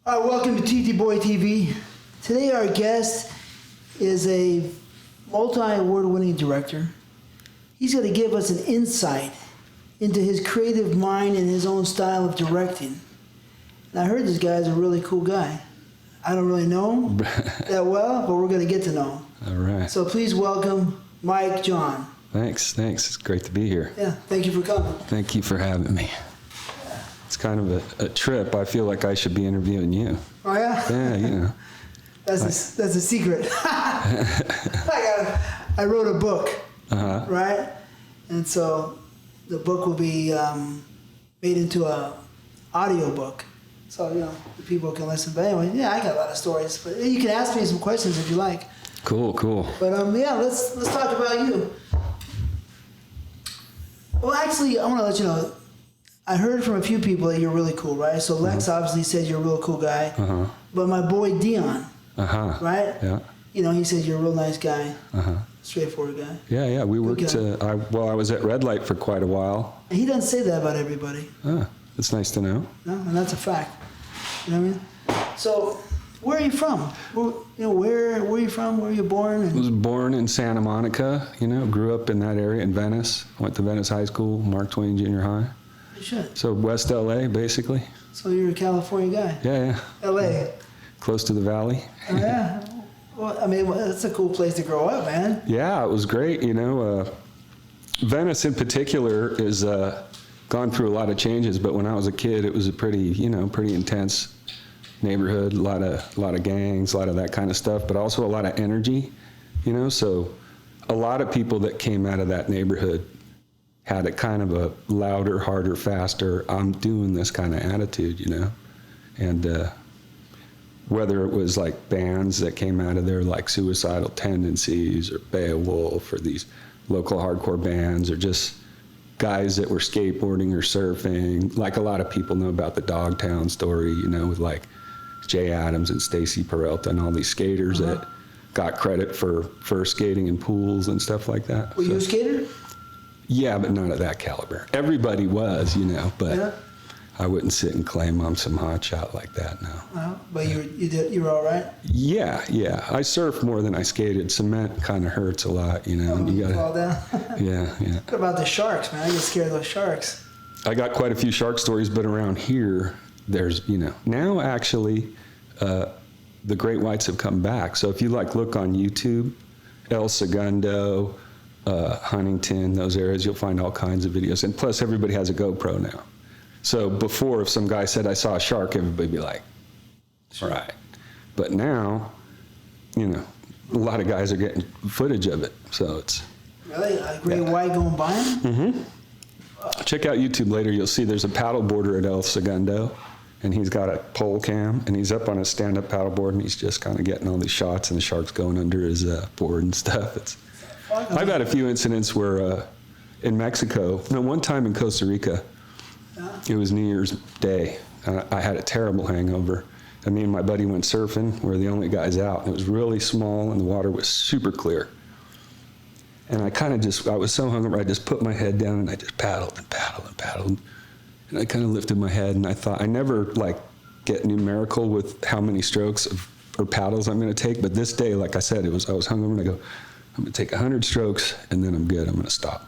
All right, welcome to TTBoy TV. Today our guest is a multi-award-winning director. He's going to give us an insight into his creative mind and his own style of directing. And I heard this guy is a really cool guy. I don't really know him that well, but we're going to get to know him. All right. So please welcome Mike John. Thanks. It's great to be here. Yeah, thank you for coming. Thank you for having me. It's kind of a trip. I feel like I should be interviewing you. Oh, yeah? Yeah, you know. That's a secret. I wrote a book, right? And so the book will be made into a audio book. So, you know, the people can listen. But anyway, yeah, I got a lot of stories. But you can ask me some questions if you like. Cool. But yeah, let's talk about you. Well, actually, I want to let you know, I heard from a few people that you're really cool, right? So Lex obviously said you're a real cool guy. But my boy Dion, right? Yeah. You know, he said you're a real nice guy. Straightforward guy. Yeah. We worked. I was at Red Light for quite a while. And he doesn't say that about everybody. It's nice to know. No, and that's a fact. You know what I mean? So, where are you from? Where are you from? Where were you born? I was born in Santa Monica. You know, grew up in that area in Venice. Went to Venice High School, Mark Twain Junior High. You should. So West LA, basically. So you're a California guy. Yeah. LA. Close to the valley. Oh, yeah. Well, I mean, that's a cool place to grow up, man. Yeah, it was great. You know, Venice in particular is gone through a lot of changes. But when I was a kid, it was a pretty intense neighborhood. A lot of gangs, a lot of that kind of stuff. But also a lot of energy. You know, so a lot of people that came out of that neighborhood had a kind of a louder, harder, faster, I'm doing this kind of attitude, you know? And whether it was like bands that came out of there like Suicidal Tendencies or Beowulf or these local hardcore bands or just guys that were skateboarding or surfing, like a lot of people know about the Dogtown story, you know, with like Jay Adams and Stacy Peralta and all these skaters that got credit for skating in pools and stuff like that. Were you a skater? Yeah, but not at that caliber. Everybody was, you know, but I wouldn't sit and claim I'm some hotshot like that, no. But you were all right? Yeah. I surfed more than I skated. Cement kind of hurts a lot, you know. And you gotta fall down? Yeah. What about the sharks, man? I get scared of those sharks. I got quite a few shark stories, but around here, there's, you know, now actually the great whites have come back. So if you like look on YouTube, El Segundo, Huntington, those areas, you'll find all kinds of videos. And plus, everybody has a GoPro now. So before, if some guy said, I saw a shark, everybody would be like, all right. But now, you know, a lot of guys are getting footage of it. So it's... Really? A great white going by him? Check out YouTube later. You'll see there's a paddleboarder at El Segundo. And he's got a pole cam, and he's up on a stand-up paddleboard, and he's just kind of getting all these shots, and the shark's going under his board and stuff. I've had a few incidents where in Mexico, one time in Costa Rica, it was New Year's Day. I had a terrible hangover. And me and my buddy went surfing. We're the only guys out. And it was really small, and the water was super clear. And I was so hungover, I just put my head down, and I just paddled. And I kind of lifted my head, and I thought, I never get numerical with how many strokes or paddles I'm going to take. But this day, like I said, I was hungover, and I go, I'm going to take 100 strokes, and then I'm good. I'm going to stop.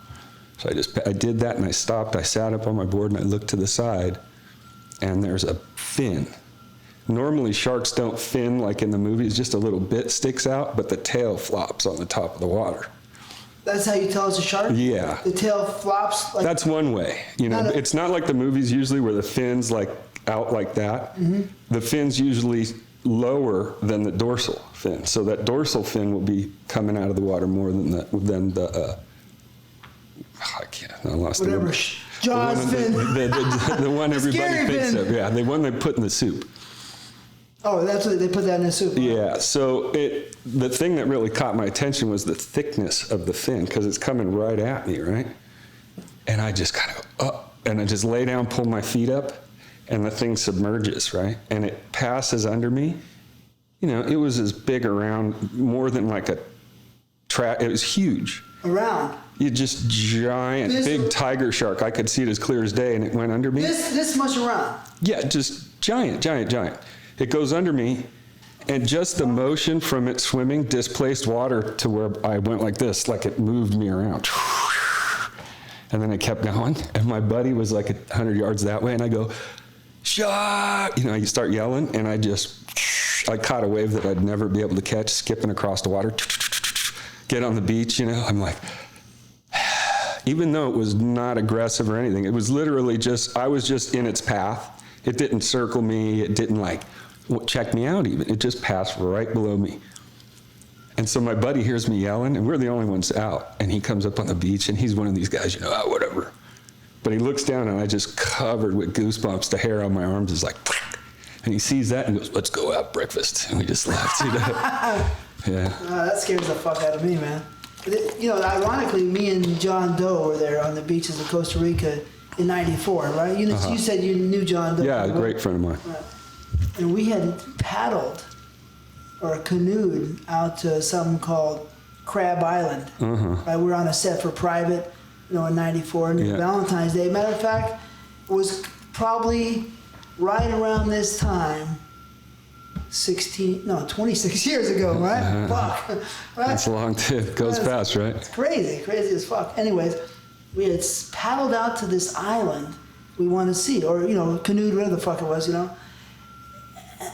So I did that, and I stopped. I sat up on my board, and I looked to the side, and there's a fin. Normally, sharks don't fin like in the movies. Just a little bit sticks out, but the tail flops on the top of the water. That's how you tell it's a shark? Yeah. The tail flops? That's one way. You know, it's not like the movies usually where the fin's out like that. The fin's usually lower than the dorsal fin. So that dorsal fin will be coming out of the water more than the I lost whatever. The Jaws fin. The one everybody thinks of. Yeah, the one they put in the soup. Oh, that's what they put that in the soup. Yeah, so the thing that really caught my attention was the thickness of the fin, because it's coming right at me, right? And I just kind of go, up, and I just lay down, pull my feet up, and the thing submerges, right? And it passes under me. You know, it was as big around, more than like it was huge. Around? You just giant, big tiger shark. I could see it as clear as day, and it went under me. This much around? Yeah, just giant. It goes under me, and just the motion from it swimming displaced water to where I went like this, like it moved me around. And then it kept going, and my buddy was like 100 yards that way, and I go, shark! You know, you start yelling, and I caught a wave that I'd never be able to catch, skipping across the water, get on the beach, you know, I'm like, even though it was not aggressive or anything, it was literally just, I was just in its path. It didn't circle me, it didn't like check me out even, it just passed right below me. And so my buddy hears me yelling, and we're the only ones out, and he comes up on the beach, and he's one of these guys, you know, whatever. But he looks down, and I just covered with goosebumps, the hair on my arms is like, and he sees that and goes, let's go have breakfast. And we just laughed, you know. Yeah. That scares the fuck out of me, man. You know, ironically, me and John Doe were there on the beaches of Costa Rica in '94, right? You said you knew John Doe. Yeah, a great friend of mine. Right. And we had paddled or canoed out to something called Crab Island. Right? We were on a set for Private, you know, in '94, Yeah. Valentine's Day. Matter of fact, it was probably right around this time, 26 years ago, right? Fuck. Right? That's a long tip. Goes fast, right? It's crazy as fuck. Anyways, we had paddled out to this island we want to see, or, you know, canoed, whatever the fuck it was, you know.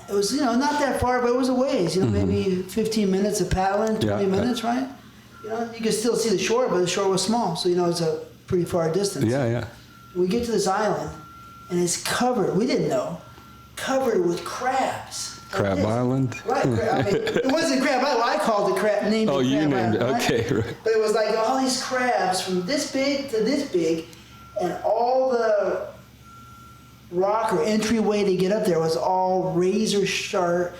It was, you know, not that far, but it was a ways, you know, maybe 15 minutes of paddling, 20 minutes, right? You know, you could still see the shore, but the shore was small, so, you know, it's a pretty far distance. Yeah, yeah. We get to this island, and it's covered, we didn't know, covered with crabs. Crab Island? Right, I mean, it wasn't Crab Island, I called it crab, named it Oh, Crab you named Island, it, right? okay, right. But it was like all these crabs from this big to this big, and all the rock or entryway to get up there was all razor sharp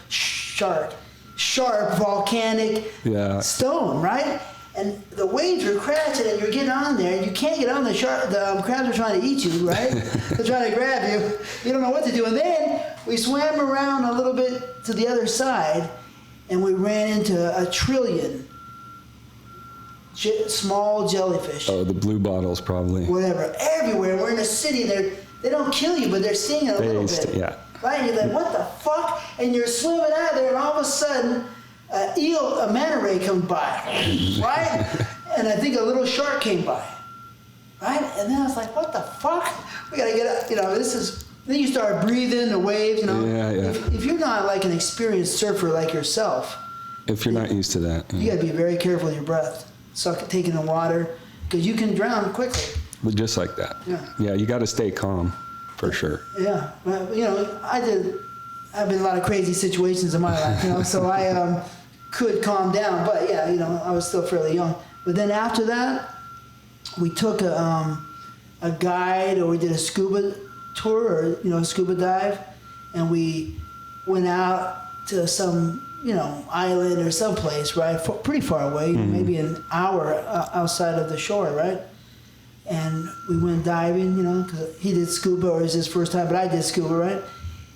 volcanic stone, right? And the waves were crashing, and you're getting on there, and you can't get on the shark. The crabs are trying to eat you, right? They're trying to grab you. You don't know what to do. And then we swam around a little bit to the other side, and we ran into a trillion small jellyfish. Oh, the blue bottles probably. Whatever, everywhere. We're in a city. They don't kill you, but they're stinging a little bit. Yeah. Right? And you're like, what the fuck? And you're swimming out there, and all of a sudden, a manta ray comes by, right? And I think a little shark came by, right? And then I was like, what the fuck? We gotta get up, you know, then you start breathing the waves, you know? Yeah, yeah. If you're not like an experienced surfer like yourself, If you're not used to that. you gotta be very careful with your breath, taking in water, because you can drown quickly. But just like that. Yeah. Yeah, you got to stay calm, for sure. Yeah, well, you know, I've been in a lot of crazy situations in my life, you know, so I could calm down, but yeah, you know, I was still fairly young. But then after that, we took a guide, or we did a scuba tour, or, you know, a scuba dive, and we went out to some, you know, island or someplace, right, pretty far away, maybe an hour outside of the shore, right? And we went diving, you know, because he did scuba, or it was his first time, but I did scuba, right?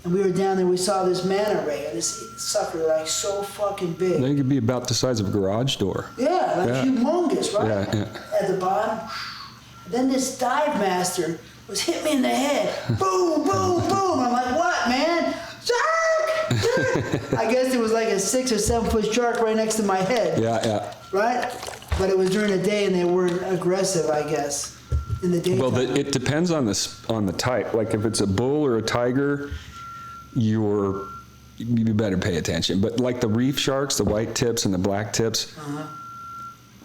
And we were down there, we saw this manta ray, and this sucker, like, so fucking big. They could be about the size of a garage door. Yeah, like humongous, right? Yeah, yeah. At the bottom. Then this dive master was hit me in the head. Boom, boom, boom. I'm like, what, man? Shark! Shark! I guess it was like a 6 or 7 foot shark right next to my head. Yeah, yeah. Right? But it was during the day, and they weren't aggressive, I guess, in the daytime. Well, it depends on the type. Like if it's a bull or a tiger, you better pay attention. But like the reef sharks, the white tips and the black tips,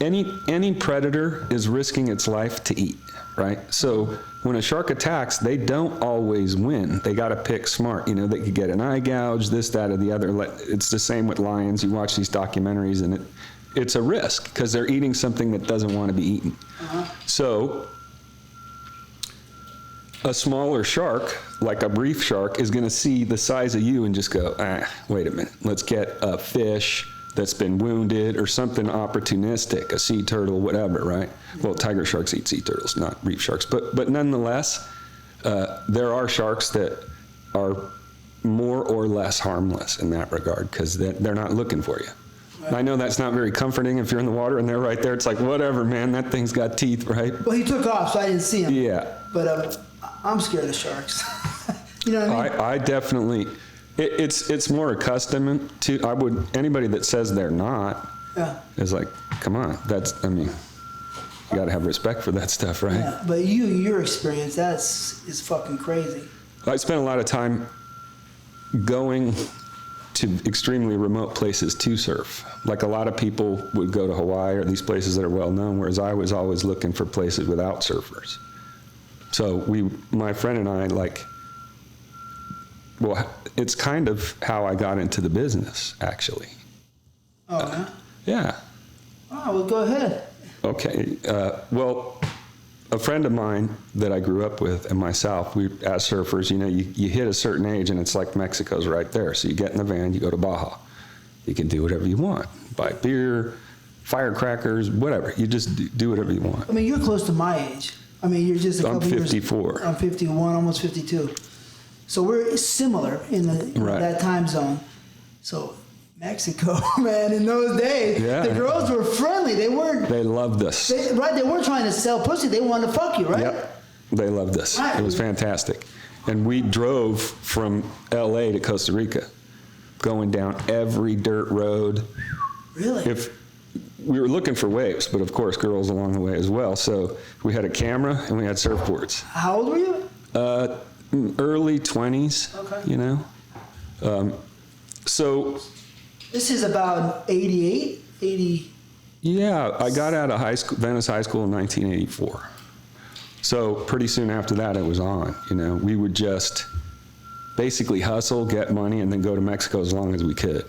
any predator is risking its life to eat, right? So when a shark attacks, they don't always win. They got to pick smart. You know, they could get an eye gouge, this, that, or the other. It's the same with lions. You watch these documentaries, and it's a risk because they're eating something that doesn't want to be eaten. So a smaller shark, like a reef shark, is going to see the size of you and just go, wait a minute, let's get a fish that's been wounded or something opportunistic, a sea turtle, whatever, right? Well, tiger sharks eat sea turtles, not reef sharks. But nonetheless, there are sharks that are more or less harmless in that regard because they're not looking for you. I know that's not very comforting if you're in the water and they're right there. It's like, whatever, man, that thing's got teeth, right? Well, he took off, so I didn't see him. Yeah. But I'm scared of sharks. You know what I mean? I definitely, It's more accustomed to. Anybody that says they're not is like, come on. You got to have respect for that stuff, right? Yeah, but your experience, is fucking crazy. I spent a lot of time going to extremely remote places to surf. Like a lot of people would go to Hawaii or these places that are well known, whereas I was always looking for places without surfers. So my friend and I, it's kind of how I got into the business, actually. Oh, yeah? Yeah. Oh, well, go ahead. Okay. Well, a friend of mine that I grew up with and myself, as surfers, you hit a certain age and it's like Mexico's right there. So you get in the van, you go to Baja. You can do whatever you want. Buy beer, firecrackers, whatever. You just do whatever you want. I mean, you're close to my age. I mean, you're just a couple years. I'm 54. I'm 51, almost 52. So we're similar in that time zone. So Mexico, man, in those days, the girls were friendly. They loved us. They weren't trying to sell pussy. They wanted to fuck you, right? Yep. They loved us. Right. It was fantastic. And we drove from LA to Costa Rica, going down every dirt road. Really? If we were looking for waves, but of course girls along the way as well. So we had a camera and we had surfboards. How old were you? Early 20s. Okay. So this is about 88, 80. Yeah, I got out of Venice High School in 1984. So pretty soon after that, it was on. We would just basically hustle, get money, and then go to Mexico as long as we could,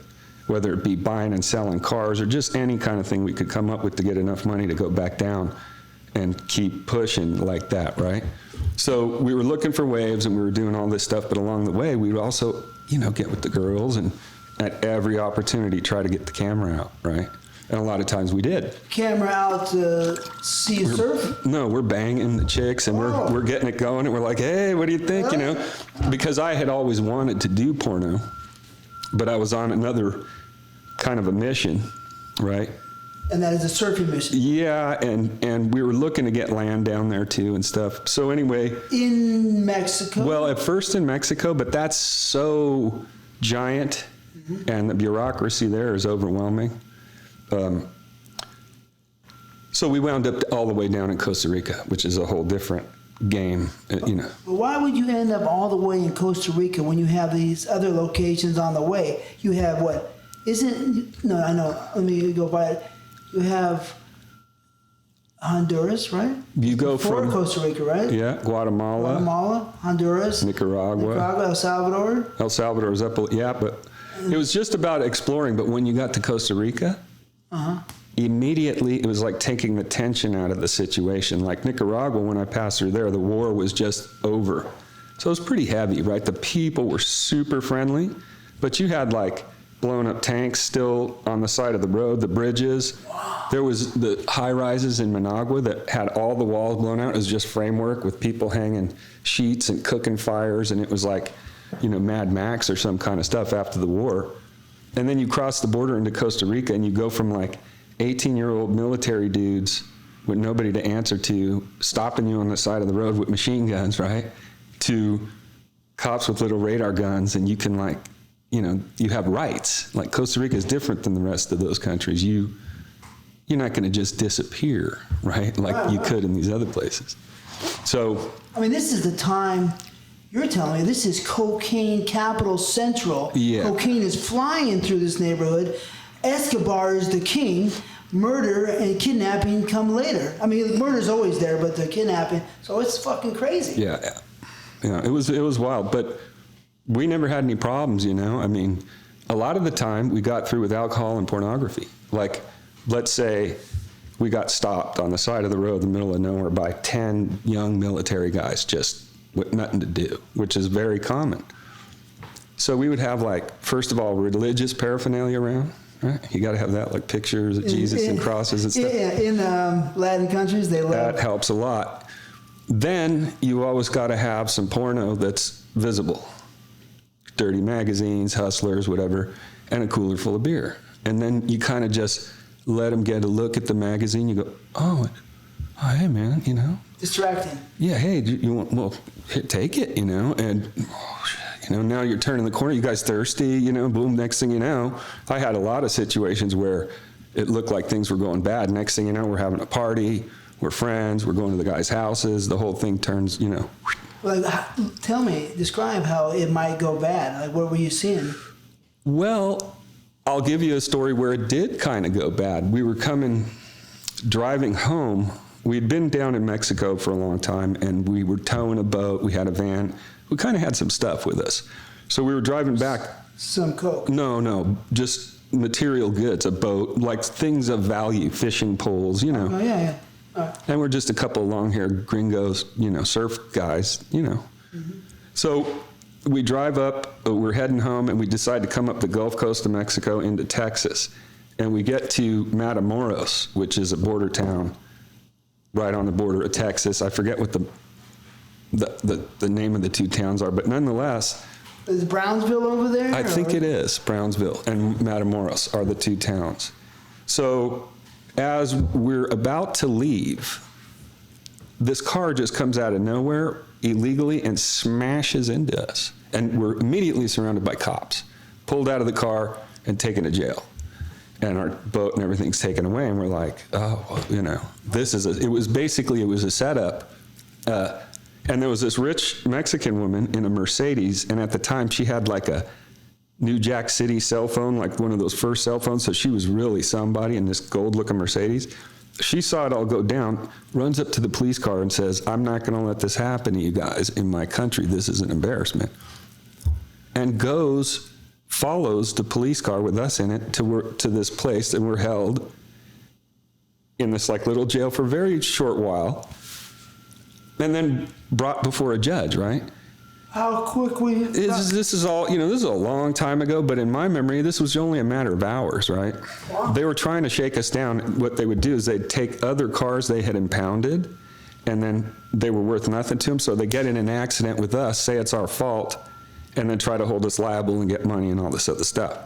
whether it be buying and selling cars or just any kind of thing we could come up with to get enough money to go back down and keep pushing like that, right? So we were looking for waves and we were doing all this stuff, but along the way, we would also, get with the girls and at every opportunity try to get the camera out, right? And a lot of times we did. Camera out to see you surf? No, we're banging the chicks and we're getting it going and we're like, hey, what do you think, Because I had always wanted to do porno, but I was on another kind of a mission, right? And that is a surfing mission. Yeah, and we were looking to get land down there too and stuff. So anyway. In Mexico? Well, at first in Mexico, but that's so giant and the bureaucracy there is overwhelming. So we wound up all the way down in Costa Rica, which is a whole different game, But why would you end up all the way in Costa Rica when you have these other locations on the way? You have what? No, I know. Let me go by it. You have Honduras, right? You go from Costa Rica, right? Yeah, Guatemala, Honduras, Nicaragua, El Salvador. El Salvador is up, but it was just about exploring. But when you got to Costa Rica, immediately it was like taking the tension out of the situation. Like Nicaragua, when I passed through there, the war was just over. So it was pretty heavy, right? The people were super friendly, but you had like blown up tanks still on the side of the road, the bridges. Wow. There was the high rises in Managua that had all the walls blown out. It was just framework with people hanging sheets and cooking fires. And it was like, Mad Max or some kind of stuff after the war. And then you cross the border into Costa Rica and you go from like 18-year-old military dudes with nobody to answer to, stopping you on the side of the road with machine guns, right? To cops with little radar guns, and you can you have rights. Like Costa Rica is different than the rest of those countries. You're not going to just disappear, right? Like you could in these other places. So, this is the time. You're telling me this is cocaine capital central. Yeah. Cocaine is flying through this neighborhood. Escobar is the king. Murder and kidnapping come later. Murder's always there, but the kidnapping. So it's fucking crazy. Yeah. It was wild, but we never had any problems, a lot of the time we got through with alcohol and pornography. Like, let's say we got stopped on the side of the road in the middle of nowhere by 10 young military guys just with nothing to do, which is very common. So we would have first of all, religious paraphernalia around, right? You got to have that, like pictures of Jesus and crosses and stuff. Yeah, in Latin countries, they love that. Helps a lot. Then you always got to have some porno that's visible. Dirty magazines, hustlers, whatever, and a cooler full of beer. And then you kind of just let them get a look at the magazine. You go, oh, hey, man, Distracting. Yeah, hey, you want, here, take it, and, You know, now you're turning the corner, you guys thirsty, you know, boom, next thing you know, I had a lot of situations where it looked like things were going bad. Next thing you know, we're having a party, we're friends, we're going to the guys' houses, the whole thing turns, you know. Like, tell me, describe how it might go bad. Like, what were you seeing? Well, I'll give you a story where it did kind of go bad. We were driving home. We'd been down in Mexico for a long time, and we were towing a boat. We had a van. We kind of had some stuff with us. So we were driving back. Some coke? No, just material goods, a boat, like things of value, fishing poles, you know. Oh, yeah. All right. And we're just a couple of long-haired gringos, you know, surf guys, you know. Mm-hmm. So we drive up, we're heading home, and we decide to come up the Gulf Coast of Mexico into Texas. And we get to Matamoros, which is a border town right on the border of Texas. I forget what the name of the two towns are, but nonetheless. Is Brownsville over there? I think it is. Brownsville and Matamoros are the two towns. So as we're about to leave, this car just comes out of nowhere illegally and smashes into us. And we're immediately surrounded by cops, pulled out of the car and taken to jail. And our boat and everything's taken away. And we're like, oh, well, you know, it was a setup. And there was this rich Mexican woman in a Mercedes. And at the time she had like a New Jack City cell phone, like one of those first cell phones. So she was really somebody in this gold looking Mercedes. She saw it all go down, runs up to the police car and says, I'm not going to let this happen to you guys in my country. This is an embarrassment. And follows the police car with us in it to this place, and we're held in this like little jail for a very short while, and then brought before a judge, right? How quick this is all, you know, this is a long time ago, but in my memory, this was only a matter of hours, right? Wow. They were trying to shake us down. What they would do is they'd take other cars they had impounded, and then they were worth nothing to them, so they get in an accident with us, say it's our fault, and then try to hold us liable and get money and all this other stuff.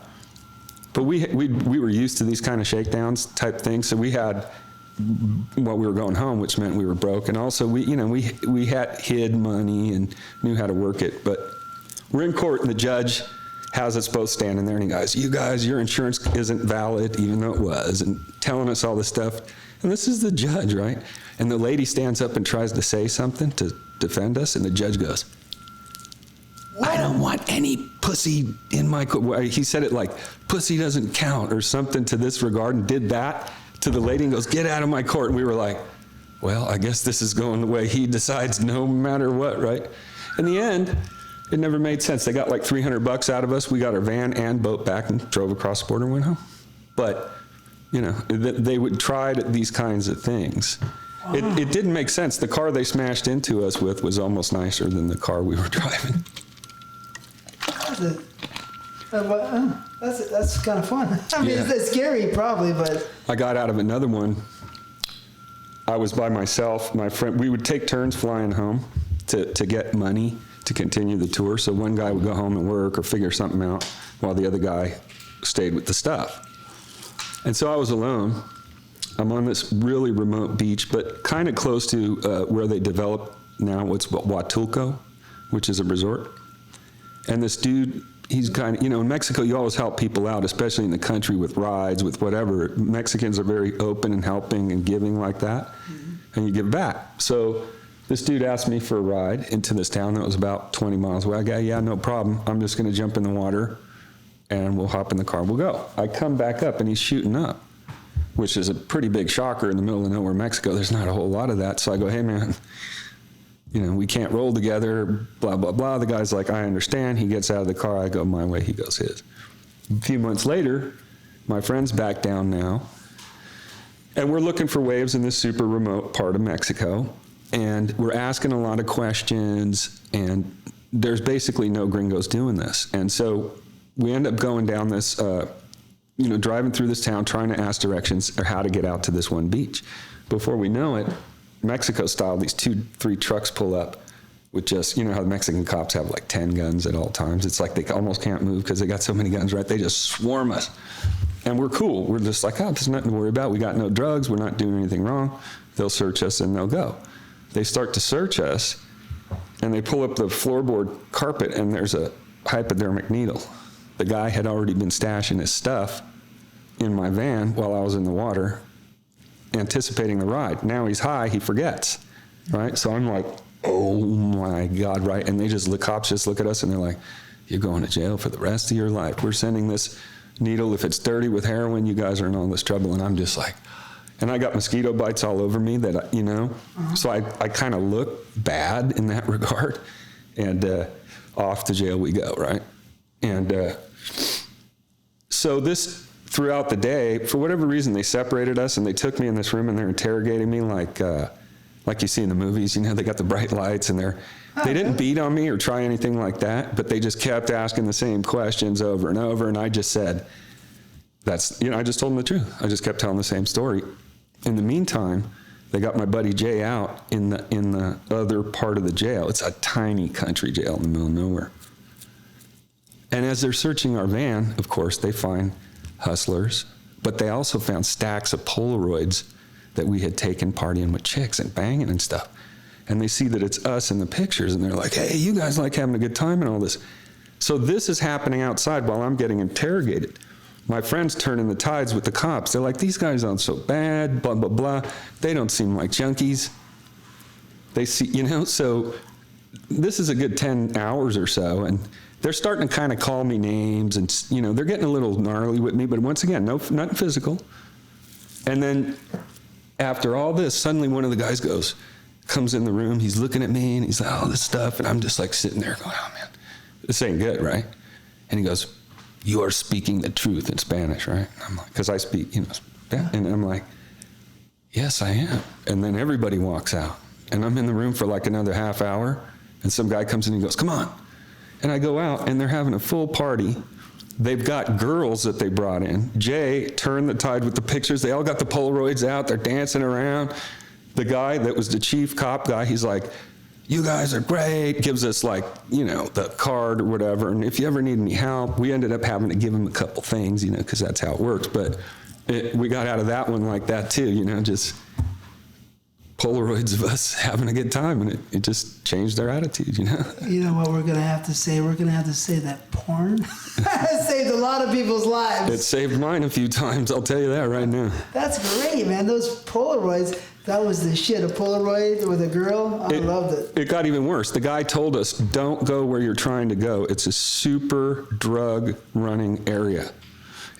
But we were used to these kind of shakedowns type things, so we had, well, we were going home, which meant we were broke, and also we had hid money and knew how to work it. But we're in court, and the judge has us both standing there, and he goes, you guys, your insurance isn't valid, even though it was, and telling us all this stuff. And this is the judge, right? And the lady stands up and tries to say something to defend us, and the judge goes, I don't want any pussy in my court. He said it like, pussy doesn't count or something to this regard, and did that to the lady and goes, get out of my court. And we were like, well, I guess this is going the way he decides no matter what, right? In the end, it never made sense. They got like $300 out of us. We got our van and boat back and drove across the border and went home. But, you know, they would try these kinds of things. Wow. It didn't make sense. The car they smashed into us with was almost nicer than the car we were driving. That's kind of fun. I mean, Yeah. it's scary probably, but. I got out of another one. I was by myself. My friend, we would take turns flying home to get money to continue the tour. So one guy would go home and work or figure something out while the other guy stayed with the stuff. And so I was alone. I'm on this really remote beach, but kind of close to where they develop now what's Huatulco, which is a resort. And this dude, he's kind of, you know, in Mexico, you always help people out, especially in the country with rides, with whatever. Mexicans are very open and helping and giving like that, and you give back. So this dude asked me for a ride into this town that was about 20 miles away. I go, yeah, no problem. I'm just going to jump in the water, and we'll hop in the car. We'll go. I come back up, and he's shooting up, which is a pretty big shocker in the middle of nowhere, Mexico. There's not a whole lot of that. So I go, hey, man, you know, we can't roll together, blah, blah, blah. The guy's like, I understand. He gets out of the car. I go my way. He goes his. A few months later, my friend's back down now, and we're looking for waves in this super remote part of Mexico, and we're asking a lot of questions, and there's basically no gringos doing this. And so we end up going down this, driving through this town, trying to ask directions or how to get out to this one beach. Before we know it, Mexico style, these 2-3 trucks pull up with just, you know how the Mexican cops have like 10 guns at all times. It's like they almost can't move because they got so many guns, right? They just swarm us. And we're cool. We're just like, oh, there's nothing to worry about. We got no drugs. We're not doing anything wrong. They'll search us and they'll go. They start to search us, and they pull up the floorboard carpet, and there's a hypodermic needle. The guy had already been stashing his stuff in my van while I was in the water, anticipating the ride. Now he's high, he forgets, right? So I'm like, oh my God, right? And the cops just look at us and they're like, you're going to jail for the rest of your life. We're sending this needle. If it's dirty with heroin, you guys are in all this trouble. And I'm just like, and I got mosquito bites all over me that, you know, so I kind of look bad in that regard. And off to jail we go, right? And so this, throughout the day, for whatever reason, they separated us and they took me in this room and they're interrogating me like you see in the movies, you know, they got the bright lights and they didn't beat on me or try anything like that, but they just kept asking the same questions over and over. And I just said, I just told them the truth. I just kept telling the same story. In the meantime, they got my buddy Jay out in the other part of the jail. It's a tiny country jail in the middle of nowhere. And as they're searching our van, of course, they find hustlers, but they also found stacks of Polaroids that we had taken partying with chicks and banging and stuff. And they see that it's us in the pictures and they're like, hey, you guys like having a good time and all this. So this is happening outside while I'm getting interrogated. My friends turn in the tides with the cops. They're like, these guys aren't so bad, blah, blah, blah. They don't seem like junkies. They see, you know, so this is a good 10 hours or so. And they're starting to kind of call me names and, you know, they're getting a little gnarly with me. But once again, nothing physical. And then after all this, suddenly one of the guys comes in the room. He's looking at me and he's like, oh, this stuff. And I'm just like sitting there going, oh, man, this ain't good, right? And he goes, you are speaking the truth in Spanish, right? And I'm like, because I speak, you know, yeah. And I'm like, yes, I am. And then everybody walks out. And I'm in the room for like another half hour. And some guy comes in and he goes, come on. And I go out and they're having a full party. They've got girls that they brought in. Jay turned the tide with the pictures. They all got the Polaroids out. They're dancing around. The guy that was the chief cop guy, he's like, you guys are great, gives us like, you know, the card or whatever. And if you ever need any help, we ended up having to give him a couple things, you know, because that's how it works. But we got out of that one like that too, you know, just Polaroids of us having a good time. And it just changed their attitude, you know. You know what we're going to have to say? We're going to have to say that porn saved a lot of people's lives. It saved mine a few times, I'll tell you that right now. That's great, man. Those Polaroids, that was the shit. A Polaroid with a girl, I loved it. It got even worse. The guy told us, don't go where you're trying to go. It's a super drug running area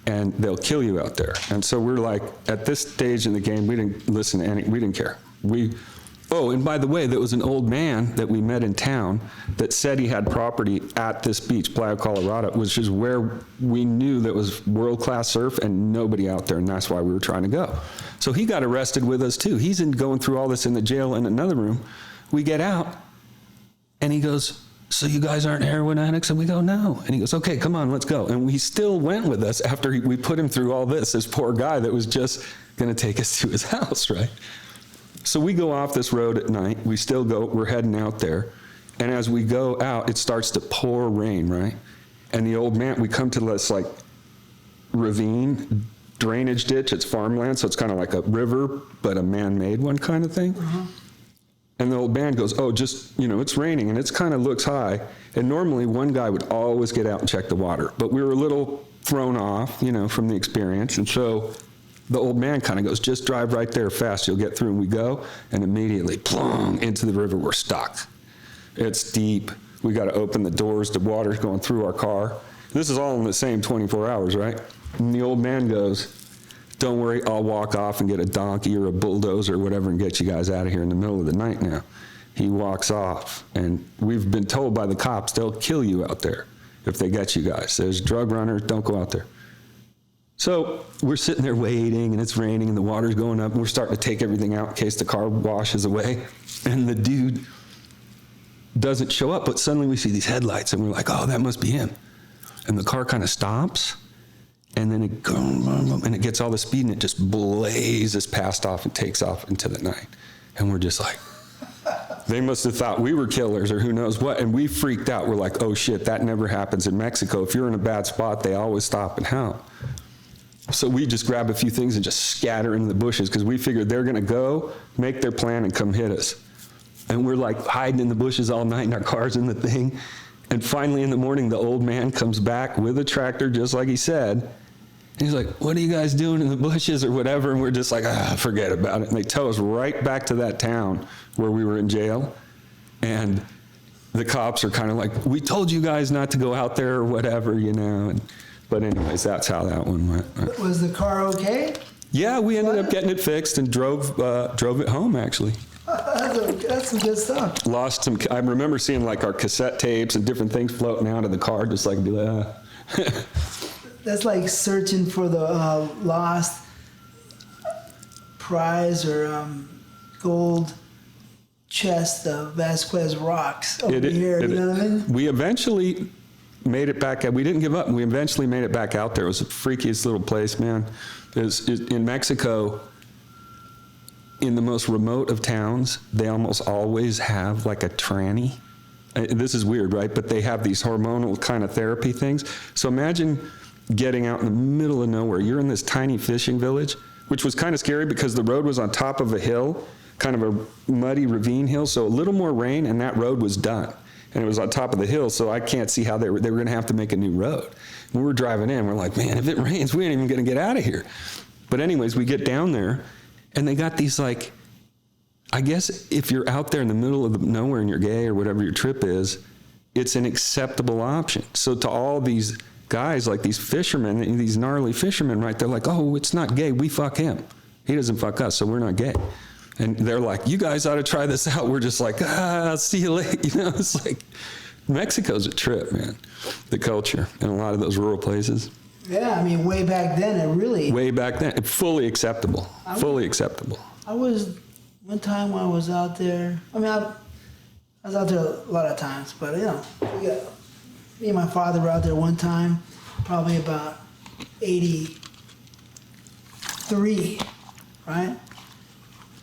and they'll kill you out there. And so we're like, at this stage in the game, we didn't listen to we didn't care. And by the way, there was an old man that we met in town that said he had property at this beach, Playa Colorado, which is where we knew that was world-class surf and nobody out there, and that's why we were trying to go. So he got arrested with us too. He's going through all this in the jail in another room. We get out, and he goes, so you guys aren't heroin addicts? And we go, no. And he goes, okay, come on, let's go. And he still went with us after we put him through all this poor guy that was just going to take us to his house, right? So we go off this road at night. We still go, we're heading out there. And as we go out, it starts to pour rain, right? And the old man, we come to this like ravine, drainage ditch. It's farmland, so it's kind of like a river, but a man-made one kind of thing. Uh-huh. And the old man goes, oh, just, you know, it's raining and it's kind of looks high. And normally one guy would always get out and check the water. But we were a little thrown off, you know, from the experience. And so the old man kind of goes, just drive right there fast, you'll get through. And we go, and immediately, plong, into the river, we're stuck. It's deep. We got to open the doors, the water's going through our car. This is all in the same 24 hours, right? And the old man goes, don't worry, I'll walk off and get a donkey or a bulldozer or whatever and get you guys out of here in the middle of the night now. He walks off, and we've been told by the cops, they'll kill you out there if they get you guys. There's drug runners, don't go out there. So we're sitting there waiting, and it's raining, and the water's going up, and we're starting to take everything out in case the car washes away. And the dude doesn't show up, but suddenly we see these headlights, and we're like, oh, that must be him. And the car kind of stops, and then it goes, and it gets all the speed, and it just blazes past off and takes off into the night. And we're just like, they must have thought we were killers or who knows what. And we freaked out. We're like, oh, shit, that never happens in Mexico. If you're in a bad spot, they always stop and help. So we just grab a few things and just scatter into the bushes because we figured they're going to go, make their plan, and come hit us. And we're like hiding in the bushes all night, and our car's in the thing. And finally in the morning, the old man comes back with a tractor, just like he said. And he's like, what are you guys doing in the bushes or whatever? And we're just like, forget about it. And they tow us right back to that town where we were in jail. And the cops are kind of like, we told you guys not to go out there or whatever, you know. But anyways, that's how that one went. Was the car okay? Yeah, we ended up getting it fixed and drove it home, actually. That's some good stuff. Lost some, I remember seeing like our cassette tapes and different things floating out of the car, just like, be like, That's like searching for the lost prize or gold chest of Vasquez rocks over here. You know what I mean? We eventually made it back. We didn't give up. We eventually made it back out there. It was the freakiest little place, man. In Mexico, in the most remote of towns, they almost always have like a tranny. This is weird, right? But they have these hormonal kind of therapy things. So imagine getting out in the middle of nowhere. You're in this tiny fishing village, which was kind of scary because the road was on top of a hill, kind of a muddy ravine hill. So a little more rain and that road was done. And it was on top of the hill, so I can't see how they were going to have to make a new road. When we were driving in, we're like, man, if it rains, we ain't even going to get out of here. But anyways, we get down there, and they got these, like, I guess if you're out there in the middle of nowhere and you're gay or whatever your trip is, it's an acceptable option. So to all these guys, like these fishermen, these gnarly fishermen, right, they're like, oh, it's not gay, we fuck him. He doesn't fuck us, so we're not gay. And they're like, you guys ought to try this out. We're just like, I'll see you later. You know, it's like, Mexico's a trip, man. The culture in a lot of those rural places. Yeah, I mean, way back then, it really... Way back then, fully acceptable. Fully acceptable. One time when I was out there, I mean, I was out there a lot of times, but, you know, me and my father were out there one time, probably about 83, right?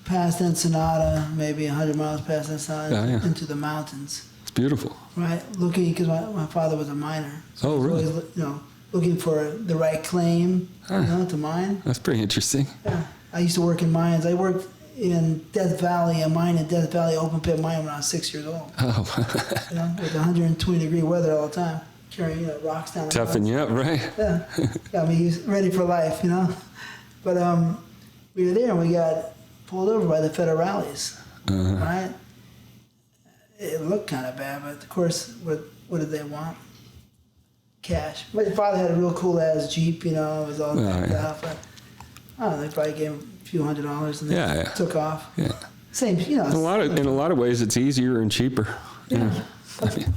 Past Ensenada, maybe 100 miles past Ensenada, into the mountains. It's beautiful. Right, looking, because my father was a miner. So oh, really? Always, you know, looking for the right claim, you know, to mine. That's pretty interesting. Yeah, I used to work in mines. I worked in Death Valley, a mine in Death Valley, open pit mine when I was 6 years old. Oh. You know, with 120-degree weather all the time, carrying, you know, rocks down. Toughen you up, right? Yeah, got me ready for life, you know. But we were there and we got pulled over by the federales, right? It looked kind of bad, but of course, what did they want? Cash. My father had a real cool ass Jeep, you know, it was all decked out, but I don't know, they probably gave him a few $100s and they took off. Yeah. Same, you know. In a lot of ways, it's easier and cheaper. Yeah.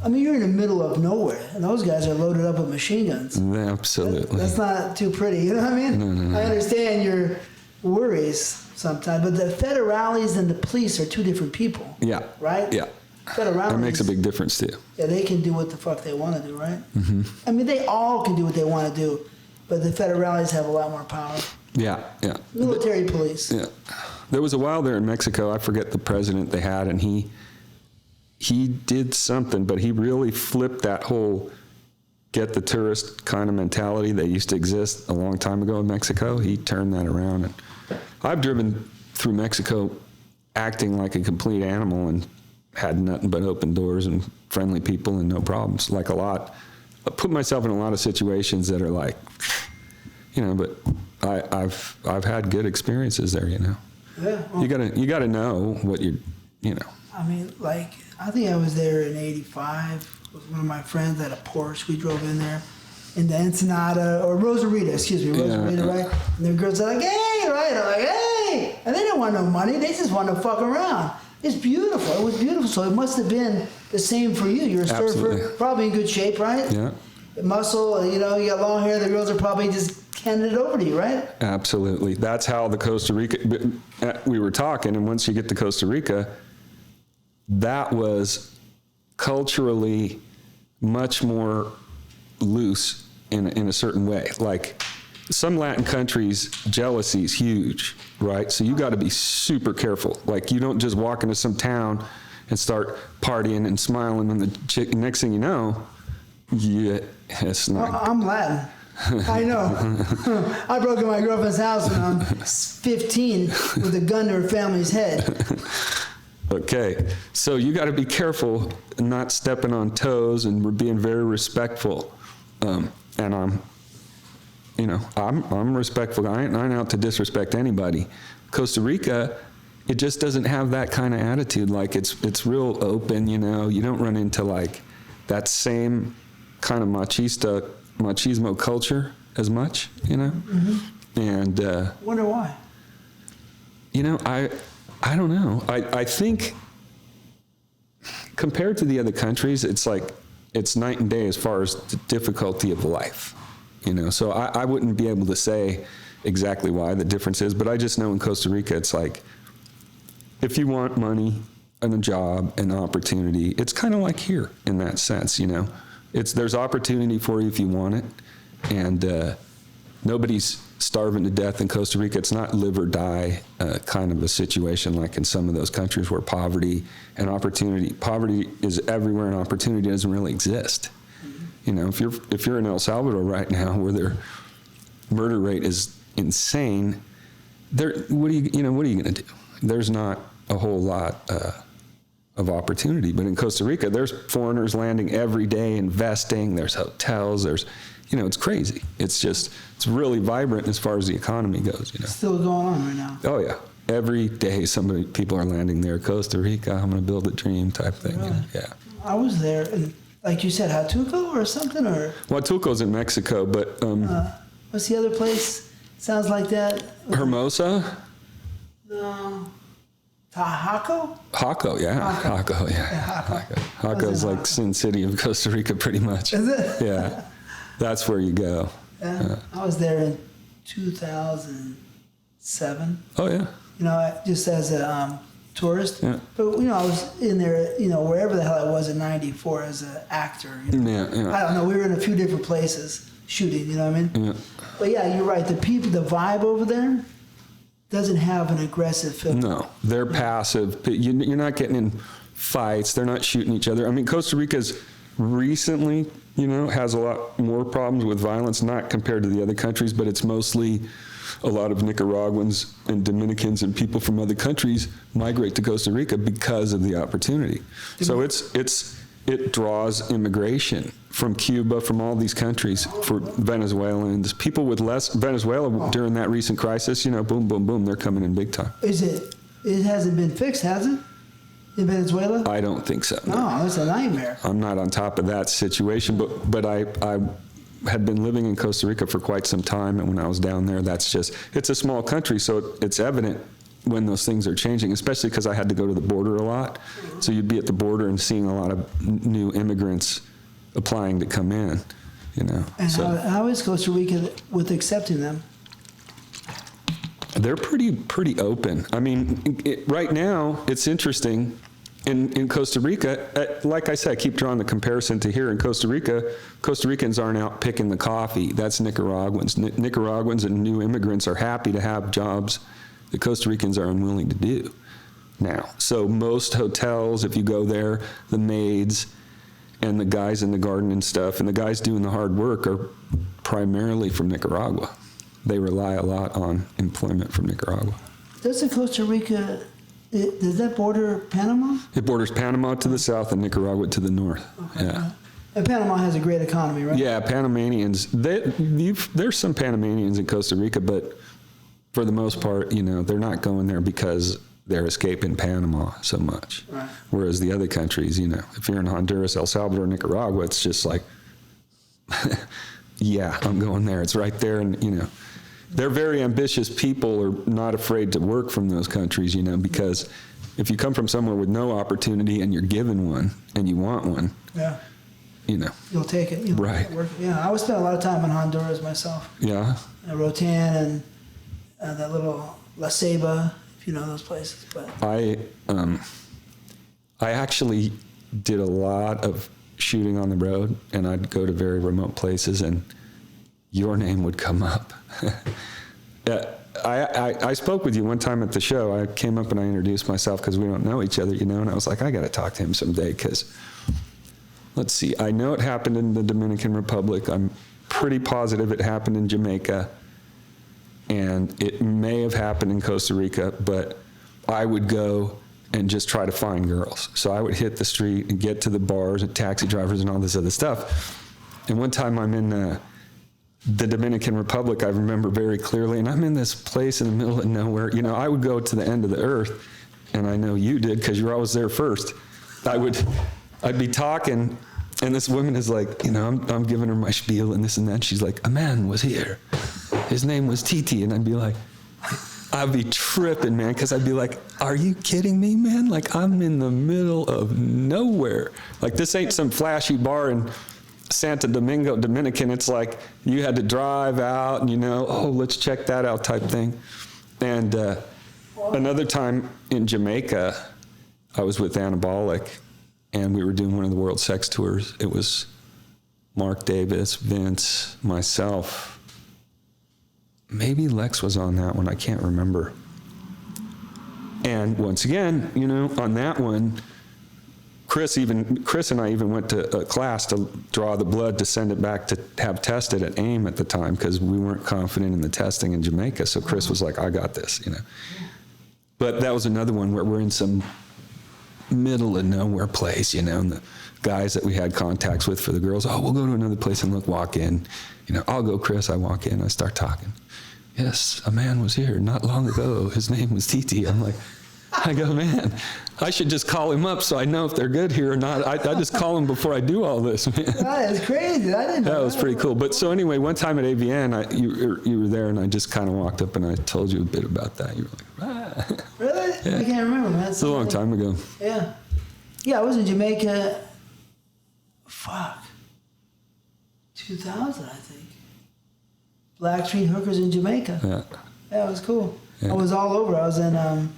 I mean, you're in the middle of nowhere, and those guys are loaded up with machine guns. Absolutely. That's not too pretty, you know what I mean? No. I understand your worries sometimes, but the federales and the police are two different people. Yeah. Right? Yeah. Federales. That makes a big difference too. Yeah, they can do what the fuck they want to do, right? Mm-hmm. I mean, they all can do what they want to do, but the federales have a lot more power. Yeah, yeah. Military police. Yeah. There was a while there in Mexico, I forget the president they had, and he did something, but he really flipped that whole get the tourist kind of mentality that used to exist a long time ago in Mexico. He turned that around. And I've driven through Mexico acting like a complete animal and had nothing but open doors and friendly people and no problems. Like a lot, I put myself in a lot of situations that are like, you know, but I've had good experiences there, you know. Yeah. Well, you gotta know what you know. I mean, like, I think I was there in '85 with one of my friends at a Porsche. We drove in there into Ensenada, or Rosarita, right? And the girls are like, hey, right? I'm like, hey! And they didn't want no money. They just want to fuck around. It's beautiful. It was beautiful. So it must have been the same for you. You're a surfer, probably in good shape, right? Yeah. Muscle, you know, you got long hair. The girls are probably just handing it over to you, right? Absolutely. That's how the Costa Rica, we were talking, and once you get to Costa Rica, that was culturally much more loose in a certain way. Like some Latin countries, jealousy is huge, right? So you got to be super careful. Like you don't just walk into some town and start partying and smiling, and the chick, next thing you know, it's not. Well, I'm Latin. I know. I broke into my girlfriend's house when I'm 15 with a gun to her family's head. Okay, so you got to be careful not stepping on toes and being very respectful. And I'm respectful. I ain't out to disrespect anybody. Costa Rica, it just doesn't have that kind of attitude. Like it's real open, you know. You don't run into like that same kind of machismo culture as much, you know. Mm-hmm. And wonder why. You know, I don't know. I think compared to the other countries, it's like it's night and day as far as the difficulty of life, you know. So I wouldn't be able to say exactly why the difference is, but I just know in Costa Rica, it's like if you want money and a job and opportunity, it's kind of like here in that sense, you know. There's opportunity for you if you want it, and nobody's starving to death in Costa Rica. It's not live or die kind of a situation like in some of those countries where poverty is everywhere and opportunity doesn't really exist. Mm-hmm. You know, if you're in El Salvador right now where their murder rate is insane, what are you going to do? There's not a whole lot of opportunity. But in Costa Rica, there's foreigners landing every day, investing. There's hotels. It's crazy. It's really vibrant as far as the economy goes. You know, still going on right now. Oh yeah, every day people are landing there. Costa Rica, I'm going to build a dream type thing. Really? You know? Yeah. I was there, and like you said, Huatulco or something, or Huatulco's in Mexico, but what's the other place? Sounds like that. Hermosa. No. Jaco? Jaco, yeah. Jaco, yeah. Jaco's like Sin City of Costa Rica, pretty much. Is it? Yeah. That's where you go. Yeah. I was there in 2007. Oh, yeah. You know, just as a tourist. Yeah. But, I was in there, wherever the hell I was in 94 as an actor. You know? Yeah. I don't know. We were in a few different places shooting, you know what I mean? Yeah. But, yeah, you're right. The vibe over there doesn't have an aggressive feel. No, they're passive. You're not getting in fights. They're not shooting each other. I mean, Costa Rica's recently, has a lot more problems with violence, not compared to the other countries, but it's mostly a lot of Nicaraguans and Dominicans and people from other countries migrate to Costa Rica because of the opportunity. So it draws immigration from Cuba, from all these countries, for Venezuelans, people with less. Venezuela during that recent crisis, boom, boom, boom, they're coming in big time. It hasn't been fixed, has it? In Venezuela? I don't think so. No, it's a nightmare. I'm not on top of that situation, but I had been living in Costa Rica for quite some time, and when I was down there, it's a small country, so it's evident when those things are changing, especially because I had to go to the border a lot. So you'd be at the border and seeing a lot of new immigrants applying to come in, And how is Costa Rica with accepting them? They're pretty open. I mean, right now, it's interesting. In Costa Rica, like I said, I keep drawing the comparison to here in Costa Rica. Costa Ricans aren't out picking the coffee. That's Nicaraguans. Nicaraguans and new immigrants are happy to have jobs that Costa Ricans are unwilling to do now. So most hotels, if you go there, the maids and the guys in the garden and stuff, and the guys doing the hard work are primarily from Nicaragua. They rely a lot on employment from Nicaragua. Doesn't Costa Rica, does that border Panama? It borders Panama to the south and Nicaragua to the north. Okay. Yeah. And Panama has a great economy, right? Yeah, Panamanians. There's some Panamanians in Costa Rica, but for the most part, they're not going there because they're escaping Panama so much. Right. Whereas the other countries, if you're in Honduras, El Salvador, Nicaragua, it's just like, yeah, I'm going there. It's right there, and they're very ambitious people, are not afraid to work from those countries, because if you come from somewhere with no opportunity and you're given one and you want one, yeah, you'll take it. Right. Yeah, I would spend a lot of time in Honduras myself. Yeah. Rotan and that little La Ceiba, if you know those places. But I actually did a lot of shooting on the road, and I'd go to very remote places, and your name would come up. I spoke with you one time at the show. I came up and I introduced myself because we don't know each other, and I was like, I got to talk to him someday because, let's see, I know it happened in the Dominican Republic. I'm pretty positive it happened in Jamaica, and it may have happened in Costa Rica, but I would go and just try to find girls. So I would hit the street and get to the bars and taxi drivers and all this other stuff. And one time I'm in the Dominican Republic, I remember very clearly, and I'm in this place in the middle of nowhere. You know, I would go to the end of the earth, and I know you did because you're always there first. I'd be talking, and this woman is like, you know, I'm giving her my spiel and this and that. She's like, a man was here. His name was TT. And I'd be like, I'd be tripping, man, because I'd be like, are you kidding me, man? Like, I'm in the middle of nowhere. Like, this ain't some flashy bar in Santo Domingo, Dominican. It's like you had to drive out and, you know, oh, let's check that out type thing. And another time in Jamaica, I was with Anabolic, and we were doing one of the World Sex Tours. It was Mark Davis, Vince, myself. Maybe Lex was on that one. I can't remember. And once again, you know, on that one, Chris and I even went to a class to draw the blood to send it back to have tested at AIM at the time because we weren't confident in the testing in Jamaica. So Chris was like, I got this, you know. But that was another one where we're in some middle of nowhere place, you know, and the guys that we had contacts with for the girls, oh, we'll go to another place and look, walk in. You know, I'll go, Chris. I walk in, I start talking. Yes, a man was here not long ago. His name was TT. I'm like, I go, man, I should just call him up so I know if they're good here or not. I just call him before I do all this, man. That is crazy. I didn't know that was pretty cool. But so anyway, one time at AVN, you were there, and I just kind of walked up and I told you a bit about that. You were like, ah. Really? Yeah. I can't remember, man. It's a long time ago. Yeah. Yeah, I was in Jamaica, 2000, I think. Black Street Hookers in Jamaica. Yeah, it was cool. Yeah. I was all over. I was in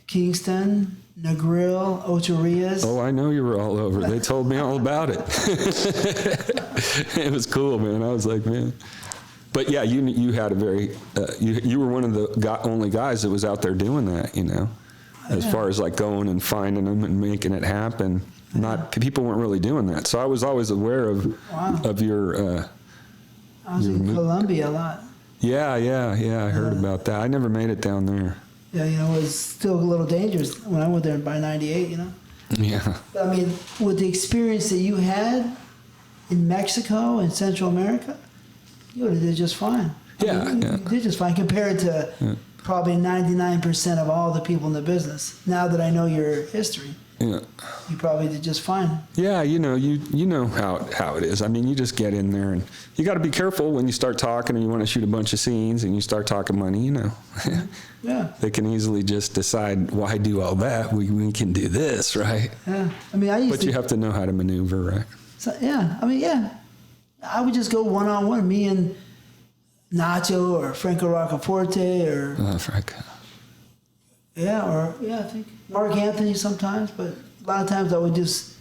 Kingston, Negril, Ocho Rios. Oh, I know you were all over. They told me all about it. It was cool, man. I was like, man. But yeah, you had a very, you were one of the only guys that was out there doing that, you know, as far as like going and finding them and making it happen. People weren't really doing that. So I was always aware of your. I was in Colombia a lot. Yeah, I heard about that. I never made it down there. Yeah, you know, it was still a little dangerous when I went there by 98, you know? Yeah. But I mean, with the experience that you had in Mexico and Central America, you would have did just fine. You did just fine compared to probably 99% of all the people in the business. Now that I know your history, you probably did just fine. Yeah, you know how it is. I mean, you just get in there, and you got to be careful when you start talking and you want to shoot a bunch of scenes and you start talking money, you know. Yeah. They can easily just decide, why do all that? We can do this, right? Yeah. I mean, But you have to know how to maneuver, right? So, yeah. I mean, yeah. I would just go one-on-one, me and Nacho or Franco Roccaforte or... Franco. I think Mark Anthony sometimes, but a lot of times I would just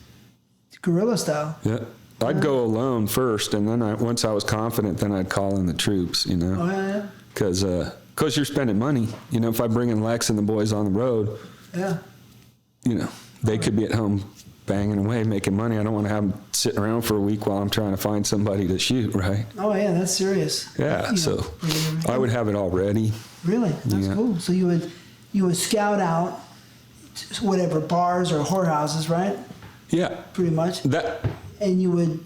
guerrilla style. Yeah. I'd go alone first, and then once I was confident, then I'd call in the troops, you know. Oh, yeah. Because you're spending money. You know, if I bring in Lex and the boys on the road, you know, they could be at home banging away, making money. I don't want to have them sitting around for a week while I'm trying to find somebody to shoot, right? Oh, yeah, that's serious. Yeah, so I would have it all ready. Really? That's cool. So you would scout out whatever bars or whorehouses, right? Yeah. Pretty much. And you would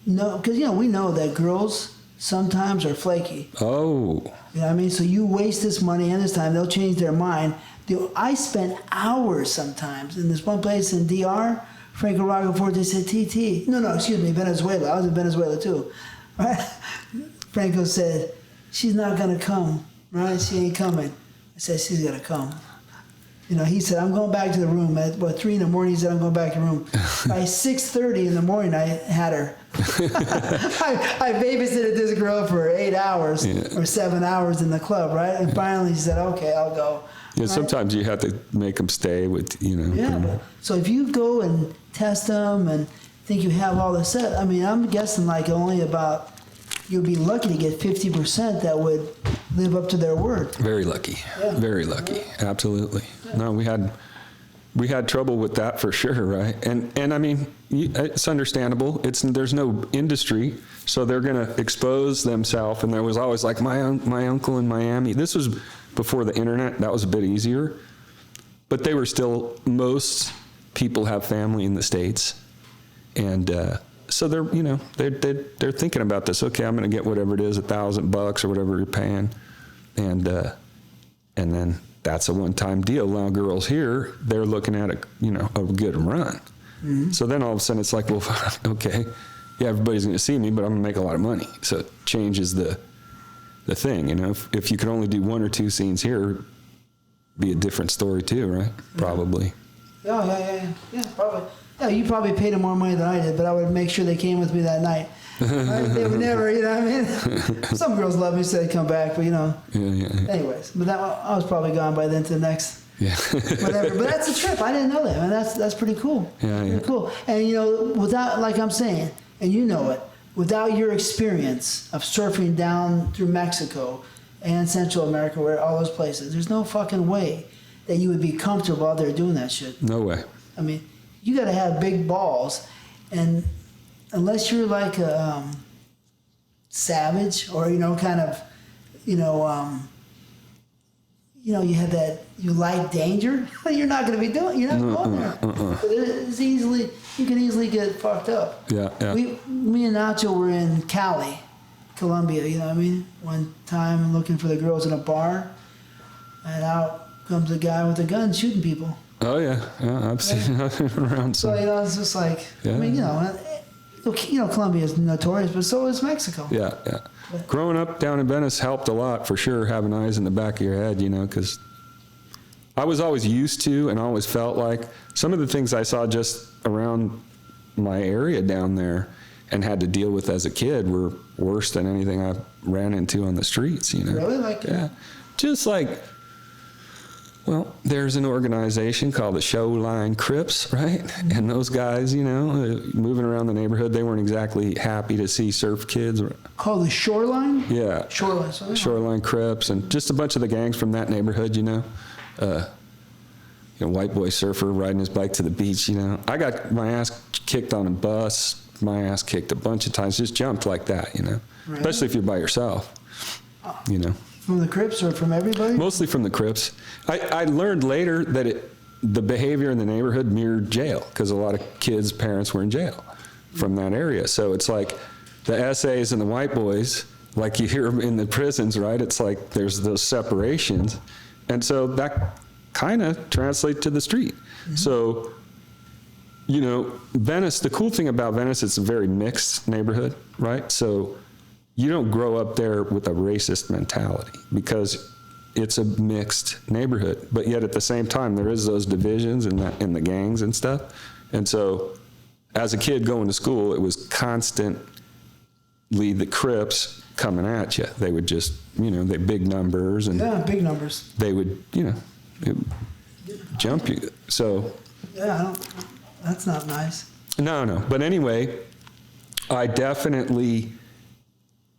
know, because, you know, we know that girls sometimes are flaky. Oh. You know what I mean? So you waste this money and this time, they'll change their mind. I spent hours sometimes in this one place in DR. Franco Roccaforte said, TT. No, excuse me, Venezuela. I was in Venezuela too. Right? Franco said, she's not going to come, right? She ain't coming. I said, she's going to come. You know, he said, I'm going back to the room. At 3 in the morning, he said, I'm going back to the room. By 6:30 in the morning, I had her. I babysitted this girl for 8 hours or 7 hours in the club, right? And finally, she said, okay, I'll go. Yeah, right? Sometimes you have to make them stay with, you know. Yeah. So if you go and test them and think you have all this set, I mean, I'm guessing like only about, you'll be lucky to get 50% that would live up to their word. Very lucky. Yeah. Very lucky. Yeah. Absolutely. Yeah. No, we had trouble with that for sure, right? And I mean, it's understandable. There's no industry, so they're going to expose themselves. And there was always like my uncle in Miami. This was before the internet. That was a bit easier. but they were still, most people have family in the States. And so they're, you know, they're thinking about this. Okay, I'm going to get whatever it is, $1,000 or whatever you're paying. And then that's a one-time deal. Now girls here, they're looking at a good run. Mm-hmm. So then all of a sudden it's like, well, okay, yeah, everybody's going to see me, but I'm going to make a lot of money. So it changes the thing, you know. If you could only do 1 or 2 scenes here, be a different story too, right? Probably. Yeah, probably. Yeah, you probably paid them more money than I did, but I would make sure they came with me that night. They would never, you know what I mean? Some girls love me, so they'd come back, but you know. Yeah. Anyways, but I was probably gone by then to the next. Yeah. Whatever. But that's a trip. I didn't know that, man. That's pretty cool. Yeah. Pretty cool. And you know, without, like I'm saying, and you know it, without your experience of surfing down through Mexico and Central America, where all those places, there's no fucking way that you would be comfortable out there doing that shit. No way. I mean, you got to have big balls, and unless you're like a savage or kind of, you have that, you like danger, you're not going to be doing. You're not going there. But you can easily get fucked up. Yeah. Me and Nacho were in Cali, Colombia. You know what I mean? One time looking for the girls in a bar, and out comes a guy with a gun shooting people. Oh yeah, I've seen it around. So it's just like, I mean, Colombia is notorious, but so is Mexico. Yeah. But growing up down in Venice helped a lot for sure. Having eyes in the back of your head, because I was always used to and always felt like some of the things I saw just around my area down there and had to deal with as a kid were worse than anything I ran into on the streets. Really, just like. Well, there's an organization called the Shoreline Crips, right? And those guys, moving around the neighborhood, they weren't exactly happy to see surf kids. Called the Shoreline? Yeah. Shoreline. Shoreline Crips, and just a bunch of the gangs from that neighborhood, white boy surfer riding his bike to the beach, I got my ass kicked on a bus, my ass kicked a bunch of times, just jumped like that, Right. Especially if you're by yourself, From the Crips or from everybody? Mostly from the Crips. I learned later that the behavior in the neighborhood mirrored jail, because a lot of kids' parents were in jail from that area. So it's like the SAs and the white boys, like you hear them in the prisons, right? It's like there's those separations. And so that kind of translates to the street. Mm-hmm. So, Venice, the cool thing about Venice, it's a very mixed neighborhood, right? So you don't grow up there with a racist mentality because it's a mixed neighborhood, but yet at the same time there is those divisions in the gangs and stuff. And so as a kid going to school, it was constantly the Crips coming at you. They would just, they big numbers and big numbers. They would, jump you. So that's not nice. No. But anyway, I definitely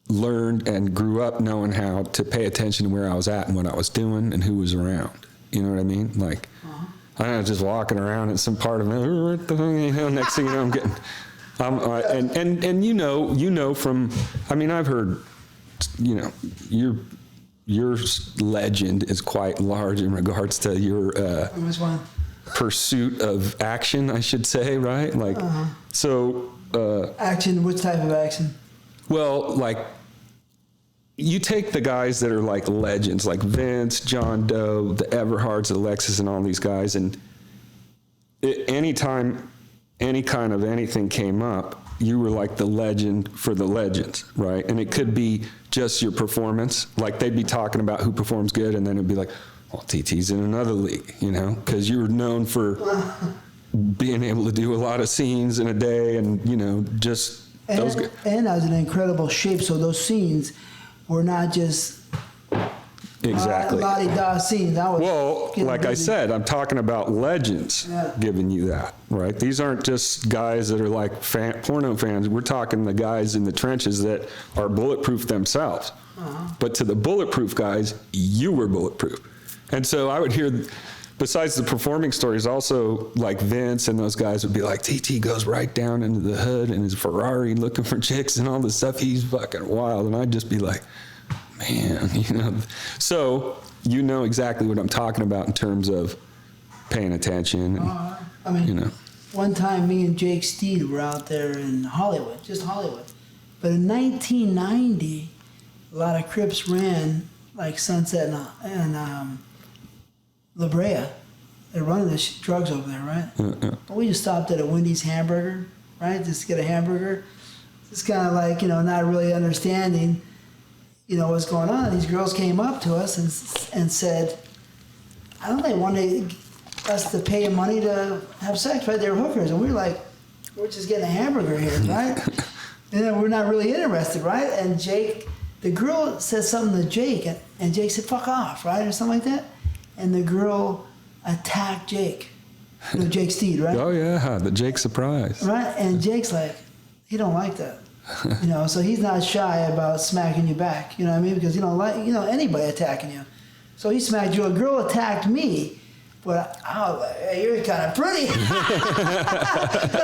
learned and grew up knowing how to pay attention to where I was at and what I was doing and who was around. You know what I mean? Like, I'm not just walking around in some part of it, next thing you know, I'm getting, and from, I mean, I've heard, your legend is quite large in regards to your pursuit of action, I should say, right? Like, so. Action, which type of action? Well, like, you take the guys that are like legends, like Vince, John Doe, the Everhards, the Alexis, and all these guys, and anytime any kind of anything came up, you were like the legend for the legends, right? And it could be just your performance. Like, they'd be talking about who performs good, and then it'd be like, well, TT's in another league, because you were known for being able to do a lot of scenes in a day, and, just... And I was in incredible shape, so those scenes were not just la-di-da scenes. Like I said, I'm talking about legends giving you that, right? These aren't just guys that are like porno fans. We're talking the guys in the trenches that are bulletproof themselves. But to the bulletproof guys, you were bulletproof. And so I would hear... Besides the performing stories, also like Vince and those guys would be like, TT goes right down into the hood in his Ferrari looking for chicks and all this stuff. He's fucking wild. And I'd just be like, man, So exactly what I'm talking about in terms of paying attention. And, I mean, you know. one time me and Jake Steed were out there in Hollywood, just Hollywood. But in 1990, a lot of Crips ran like Sunset and La Brea. They're running the drugs over there, right? But we just stopped at a Wendy's hamburger, right? Just to get a hamburger. Just kind of like, not really understanding, what's going on. These girls came up to us and said, I don't know, they wanted us to pay them money to have sex, right? They were hookers. And we were like, we're just getting a hamburger here, right? And then we're not really interested, right? And Jake, the girl said something to Jake, and Jake said, fuck off, right? Or something like that. And the girl attacked Jake. Jake Steed, right? Oh, yeah, the Jake surprise. Right? And Jake's like, he don't like that. So he's not shy about smacking you back, you know what I mean? Because he don't like, anybody attacking you. So he smacked you. A girl attacked me, but I was like, hey, you're kind of pretty. I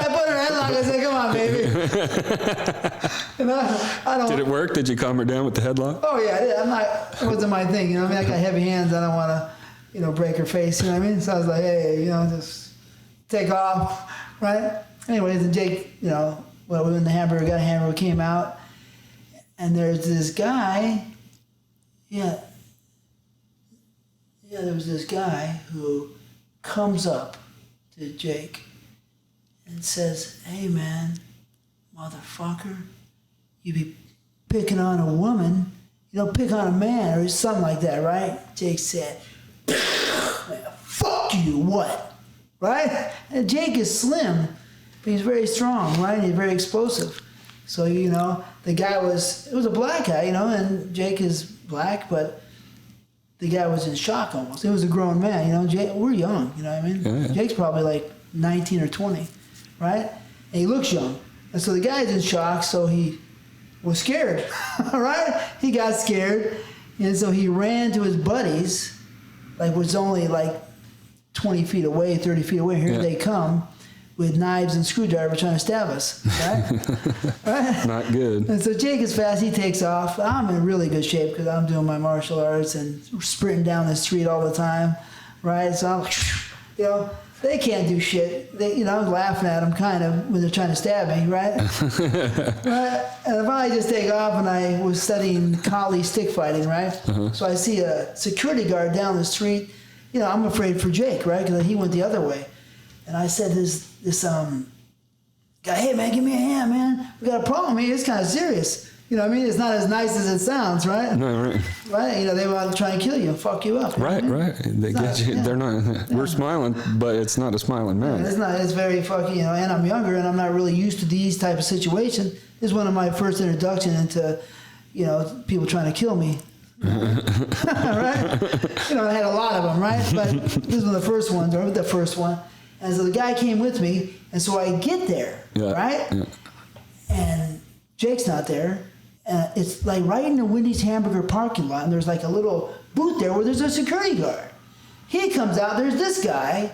put her headlock. I said, come on, baby. And I don't. Did it work? Did you calm her down with the headlock? Oh, yeah, I did. It wasn't my thing, I got heavy hands. I don't want to, break her face, you know what I mean? So I was like, hey, just take off, right? Anyways, and Jake, we went in the hamburger, got a hamburger, came out, and there's this guy, there was this guy who comes up to Jake and says, hey man, motherfucker, you be picking on a woman, pick on a man, or something like that, right? Jake said, fuck you, what? Right? And Jake is slim, but he's very strong, right? He's very explosive. So, the guy it was a black guy, and Jake is black, but the guy was in shock almost. He was a grown man, Jake, we're young, you know what I mean? Yeah. Jake's probably like 19 or 20, right? And he looks young. And so the guy's in shock, so he was scared, right? He got scared, and so he ran to his buddies, was only 20 feet away, 30 feet away. Here they come with knives and screwdrivers trying to stab us, right? Right? Not good. And so Jake is fast. He takes off. I'm in really good shape because I'm doing my martial arts and sprinting down the street all the time, right? So I'm, they can't do shit. I was laughing at them kind of when they're trying to stab me, right? Right? And if I just take off, and I was studying Kali stick fighting, right? So I see a security guard down the street. I'm afraid for Jake, right? Because he went the other way. And I said, this guy, hey man, give me a hand, man. We got a problem here. It's kind of serious. What I mean? It's not as nice as it sounds, right? No, right. Right? They want to try and kill you and fuck you up. Right, right. They get you. Yeah. They're not. We're smiling, but it's not a smiling man. It's not. It's very fucking. And I'm younger, and I'm not really used to these type of situations. This is one of my first introduction into, people trying to kill me. Right? I had a lot of them, right? But this was the first one, or the first one. And so the guy came with me, and so I get there, right? Yeah. And Jake's not there. It's right in the Wendy's hamburger parking lot, and there's a little booth there where there's a security guard. He comes out, there's this guy,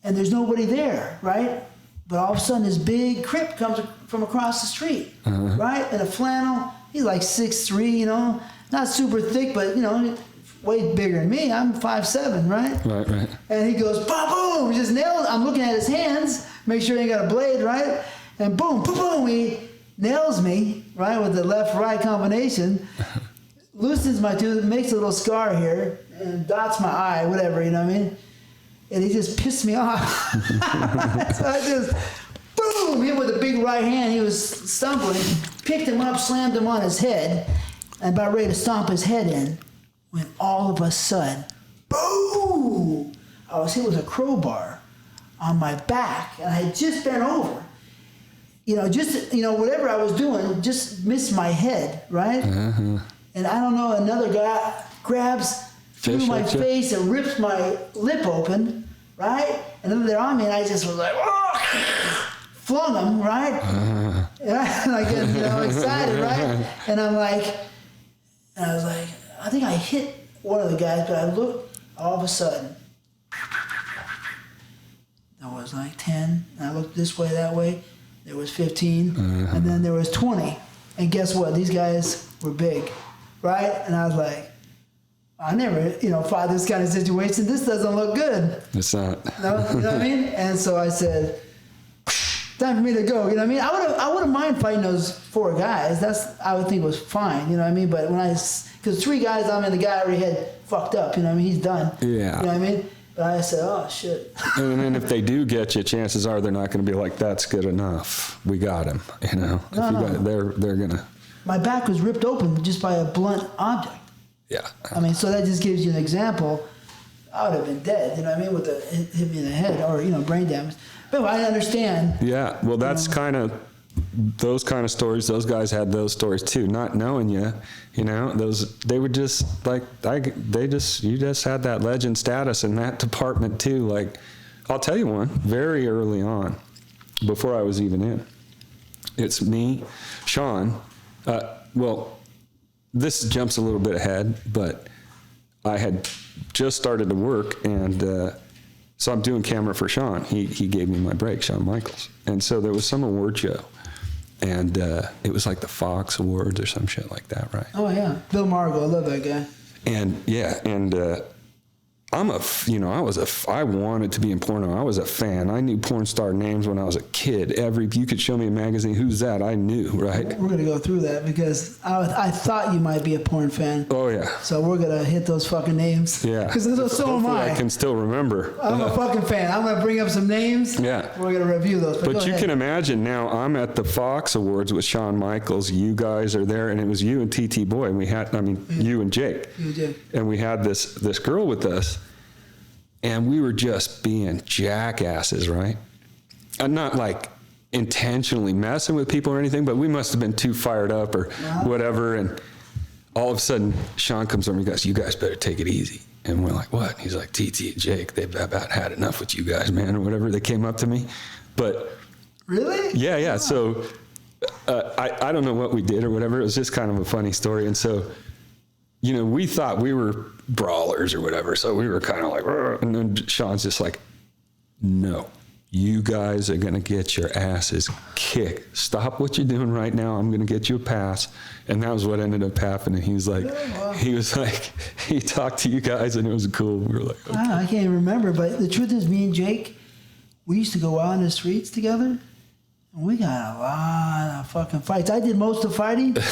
and there's nobody there, right? But all of a sudden, this big Crip comes from across the street, right? In a flannel. He's 6'3", not super thick, but, way bigger than me. I'm 5'7", right? Right. And he goes, boom, boom, just nailed it. I'm looking at his hands, make sure he ain't got a blade, right? And boom, boom, boom, he nails me, right, with the left-right combination, loosens my tooth, makes a little scar here, and dots my eye, whatever, you know what I mean? And he just pissed me off. So I just, boom, hit with a big right hand. He was stumbling, picked him up, slammed him on his head, and about ready to stomp his head in, when all of a sudden, boom! I was hit with a crowbar on my back, and I had just bent over. Whatever I was doing, just missed my head, right? And I don't know, another guy grabs through my face and rips my lip open, right? And then they're on me, and I just was like, oh! Flung them, right? And I get, excited, right? And I was like, I think I hit one of the guys, but I looked, all of a sudden, there was 10, and I looked this way, that way, there was 15, and then there was 20. And guess what? These guys were big, right? And I was like, I never, fought this kind of situation. This doesn't look good. It's not. No, you know what I mean? And so I said, time for me to go. You know what I mean? I wouldn't mind fighting those 4 guys. I would think was fine. You know what I mean? But because 3 guys, the guy already had fucked up. You know what I mean? He's done. Yeah. You know what I mean? But I said, oh shit. And then if they do get you, chances are they're not going to be like, that's good enough. We got him. They're going to. My back was ripped open just by a blunt object. Yeah. So that just gives you an example. I would have been dead, you know what I mean, with the hit me in the head or, brain damage. But I understand. Yeah, well, that's kind of, those kind of stories, those guys had those stories too, not knowing you, they were just like, you just had that legend status in that department too. Like, I'll tell you one, very early on, before I was even in, it's me, Sean, this jumps a little bit ahead, but I had just started to work, and so I'm doing camera for Sean. He gave me my break, Shawn Michaels. And so there was some award show, and it was like the Fox Awards or some shit like that, right? Oh, yeah. Bill Margo, I love that guy. And, yeah, and I wanted to be in porno. I was a fan. I knew porn star names when I was a kid. You could show me a magazine, who's that? I knew, right? We're going to go through that because I thought you might be a porn fan. Oh, yeah. So we're going to hit those fucking names. Yeah. Because so am I. I can still remember. I'm a fucking fan. I'm going to bring up some names. Yeah. We're going to review those. But you can imagine now I'm at the Fox Awards with Shawn Michaels. You guys are there, and it was you and TTBoy, and we had, you and Jake. You and Jake. And we had this girl with us. And we were just being jackasses, right? And not like intentionally messing with people or anything, but we must have been too fired up or whatever. And all of a sudden, Sean comes over and he goes, "You guys better take it easy." And we're like, "What?" And he's like, "TT and Jake, they've about had enough with you guys, man," or whatever. They came up to me. But really? Yeah, yeah. So I don't know what we did or whatever. It was just kind of a funny story. And so, we thought we were brawlers or whatever. So we were kind of like, "Rrr." And then Sean's just like, "No, you guys are going to get your asses kicked. Stop what you're doing right now. I'm going to get you a pass." And that was what ended up happening. He was like, he talked to you guys and it was cool. We were like, okay. I can't even remember, but the truth is me and Jake, we used to go out in the streets together and we got a lot of fucking fights. I did most of the fighting, but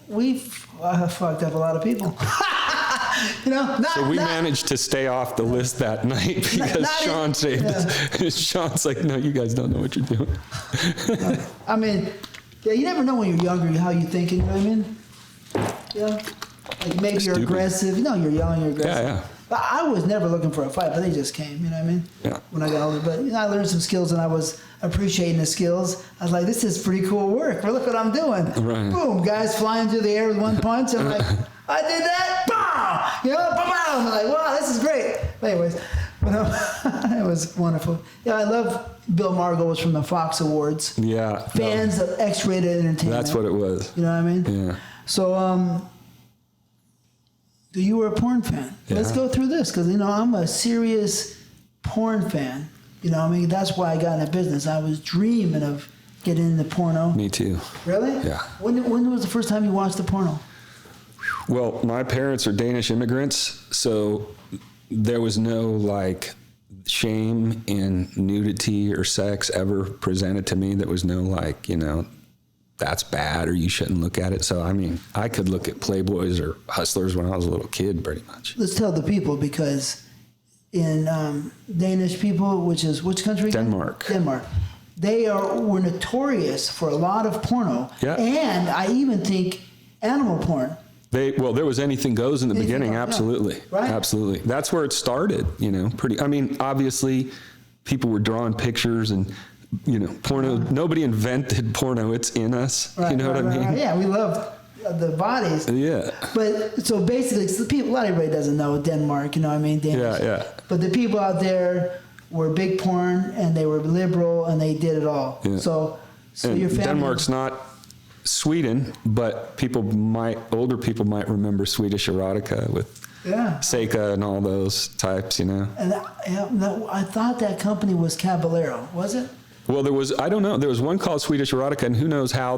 we fucked up a lot of people. So we managed to stay off the list that night because Sean saved us. Sean's like, "No, you guys don't know what you're doing." You never know when you're younger how you're thinking, you know what I mean? Like maybe you're aggressive. You're young, you're aggressive. Yeah. But I was never looking for a fight, but they just came, you know what I mean? Yeah. When I got older. But I learned some skills and I was appreciating the skills. I was like, this is pretty cool work. Well, look what I'm doing. Right. Boom, guys flying through the air with one punch. I'm like, I did that. Boom! I'm like, wow, this is great. But anyways, it was wonderful. Yeah, I love Bill Margo was from the Fox Awards. Yeah. Fans of X-rated entertainment. That's what it was. You know what I mean? Yeah. So, you were a porn fan. Yeah. Let's go through this because, I'm a serious porn fan. That's why I got into business. I was dreaming of getting into porno. Me too. Really? Yeah. When was the first time you watched the porno? Well, my parents are Danish immigrants, so there was no shame in nudity or sex ever presented to me. There was no that's bad or you shouldn't look at it. So, I could look at Playboys or Hustlers when I was a little kid, pretty much. Let's tell the people because in Danish people, which is which country? Denmark. They were notorious for a lot of porno. Yeah. And I even think animal porn. There was anything goes in the beginning, absolutely. Yeah. Right? Absolutely. That's where it started, obviously people were drawing pictures and, porno, nobody invented porno, it's in us. Right, you know what I mean? Right. Yeah, we love the bodies. Yeah. But so basically, the people, a lot of everybody doesn't know Denmark, Danish. Yeah. But the people out there were big porn and they were liberal and they did it all. Yeah. So your family. Denmark's not Sweden, but older people might remember Swedish erotica with Seika and all those types, And I thought that company was Caballero, was it? Well, I don't know. There was one called Swedish erotica, and who knows how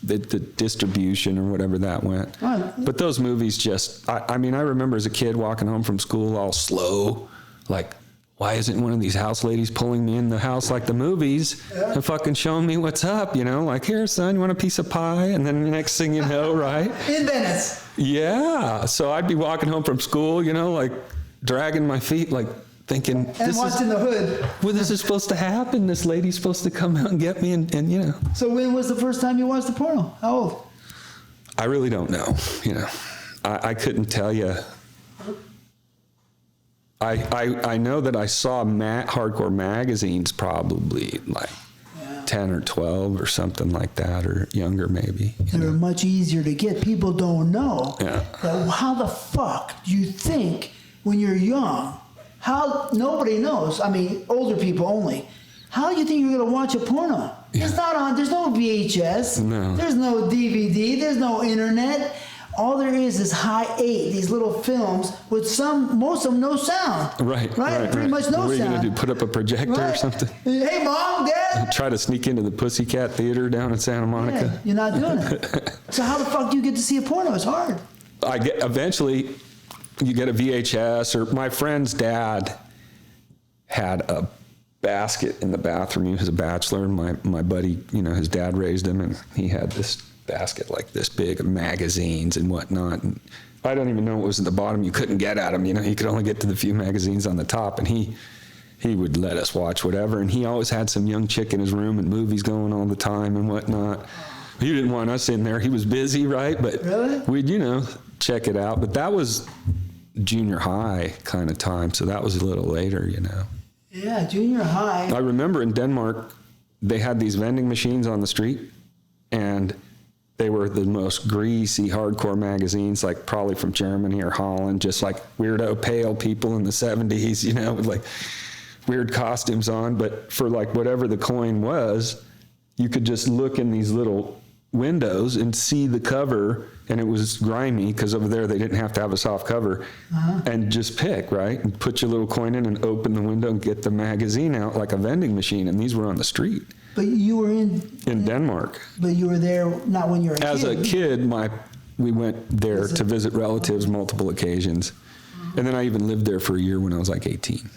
the distribution or whatever that went. But those movies just, I mean, I remember as a kid walking home from school all slow, like, why isn't one of these house ladies pulling me in the house like the movies and fucking showing me what's up, you know? Like, here, son, you want a piece of pie? And then the next thing you know, right? In Venice. Yeah. So I'd be walking home from school, you know, like dragging my feet, like thinking. And watching the hood. Well, this is supposed to happen. This lady's supposed to come out and get me and you know. So when was the first time you watched the porno? How old? I really don't know, you know. I couldn't tell you. I know that I saw hardcore magazines probably like 10 or 12 or something like that, or younger maybe. They're much easier to get. People don't know that. How the fuck do you think when you're young? How nobody knows. I mean, older people only. How do you think you're gonna watch a porno? Yeah. It's not on. There's no VHS. No. There's no DVD. There's no internet. All there is high 8, these little films with most of them no sound. Right. Pretty much no sound. What are you going to do, put up a projector or something? Hey, Mom, Dad. Try to sneak into the Pussycat Theater down in Santa Monica? Yeah, you're not doing it. So how the fuck do you get to see a porno? It's hard. Eventually, you get a VHS, or my friend's dad had a basket in the bathroom. He was a bachelor, and my buddy, you know, his dad raised him, and he had this basket like this big of magazines and whatnot. And I don't even know what was at the bottom. You couldn't get at him, you know. You could only get to the few magazines on the top, and he would let us watch whatever. And he always had some young chick in his room and movies going all the time and whatnot. He didn't want us in there. He was busy, right? But really? We'd, you know, check it out. But that was junior high kind of time, so that was a little later, you know. Yeah, junior high. I remember in Denmark, they had these vending machines on the street, and they were the most greasy, hardcore magazines, like probably from Germany or Holland, just like weirdo, pale people in the 70s, you know, with like weird costumes on. But for like whatever the coin was, you could just look in these little windows and see the cover, and it was grimy because over there they didn't have to have a soft cover, and just pick, right? And put your little coin in and open the window and get the magazine out like a vending machine. And these were on the street. But you were in Denmark. But you were there not when you were a kid. As a kid, we went there to visit relatives multiple occasions. And then I even lived there for a year when I was like 18,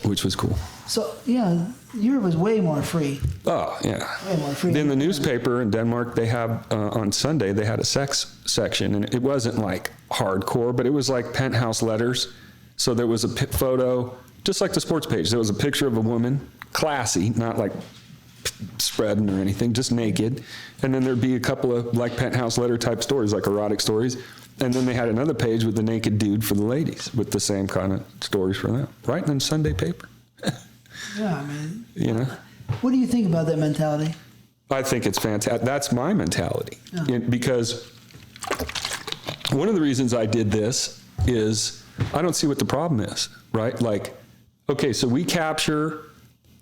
which was cool. So, yeah, Europe was way more free. Oh, yeah. Way more free. In the newspaper in Denmark, they have, on Sunday, they had a sex section. And it wasn't like hardcore, but it was like penthouse letters. So there was a photo, just like the sports page. There was a picture of a woman, classy, not like spreading or anything, just naked. And then there'd be a couple of like penthouse letter type stories, like erotic stories. And then they had another page with the naked dude for the ladies with the same kind of stories for them, right in the Sunday paper. Yeah, man. You know? What do you think about that mentality? I think it's fantastic. That's my mentality. Yeah. Because one of the reasons I did this is I don't see what the problem is, right? Like, okay, so we capture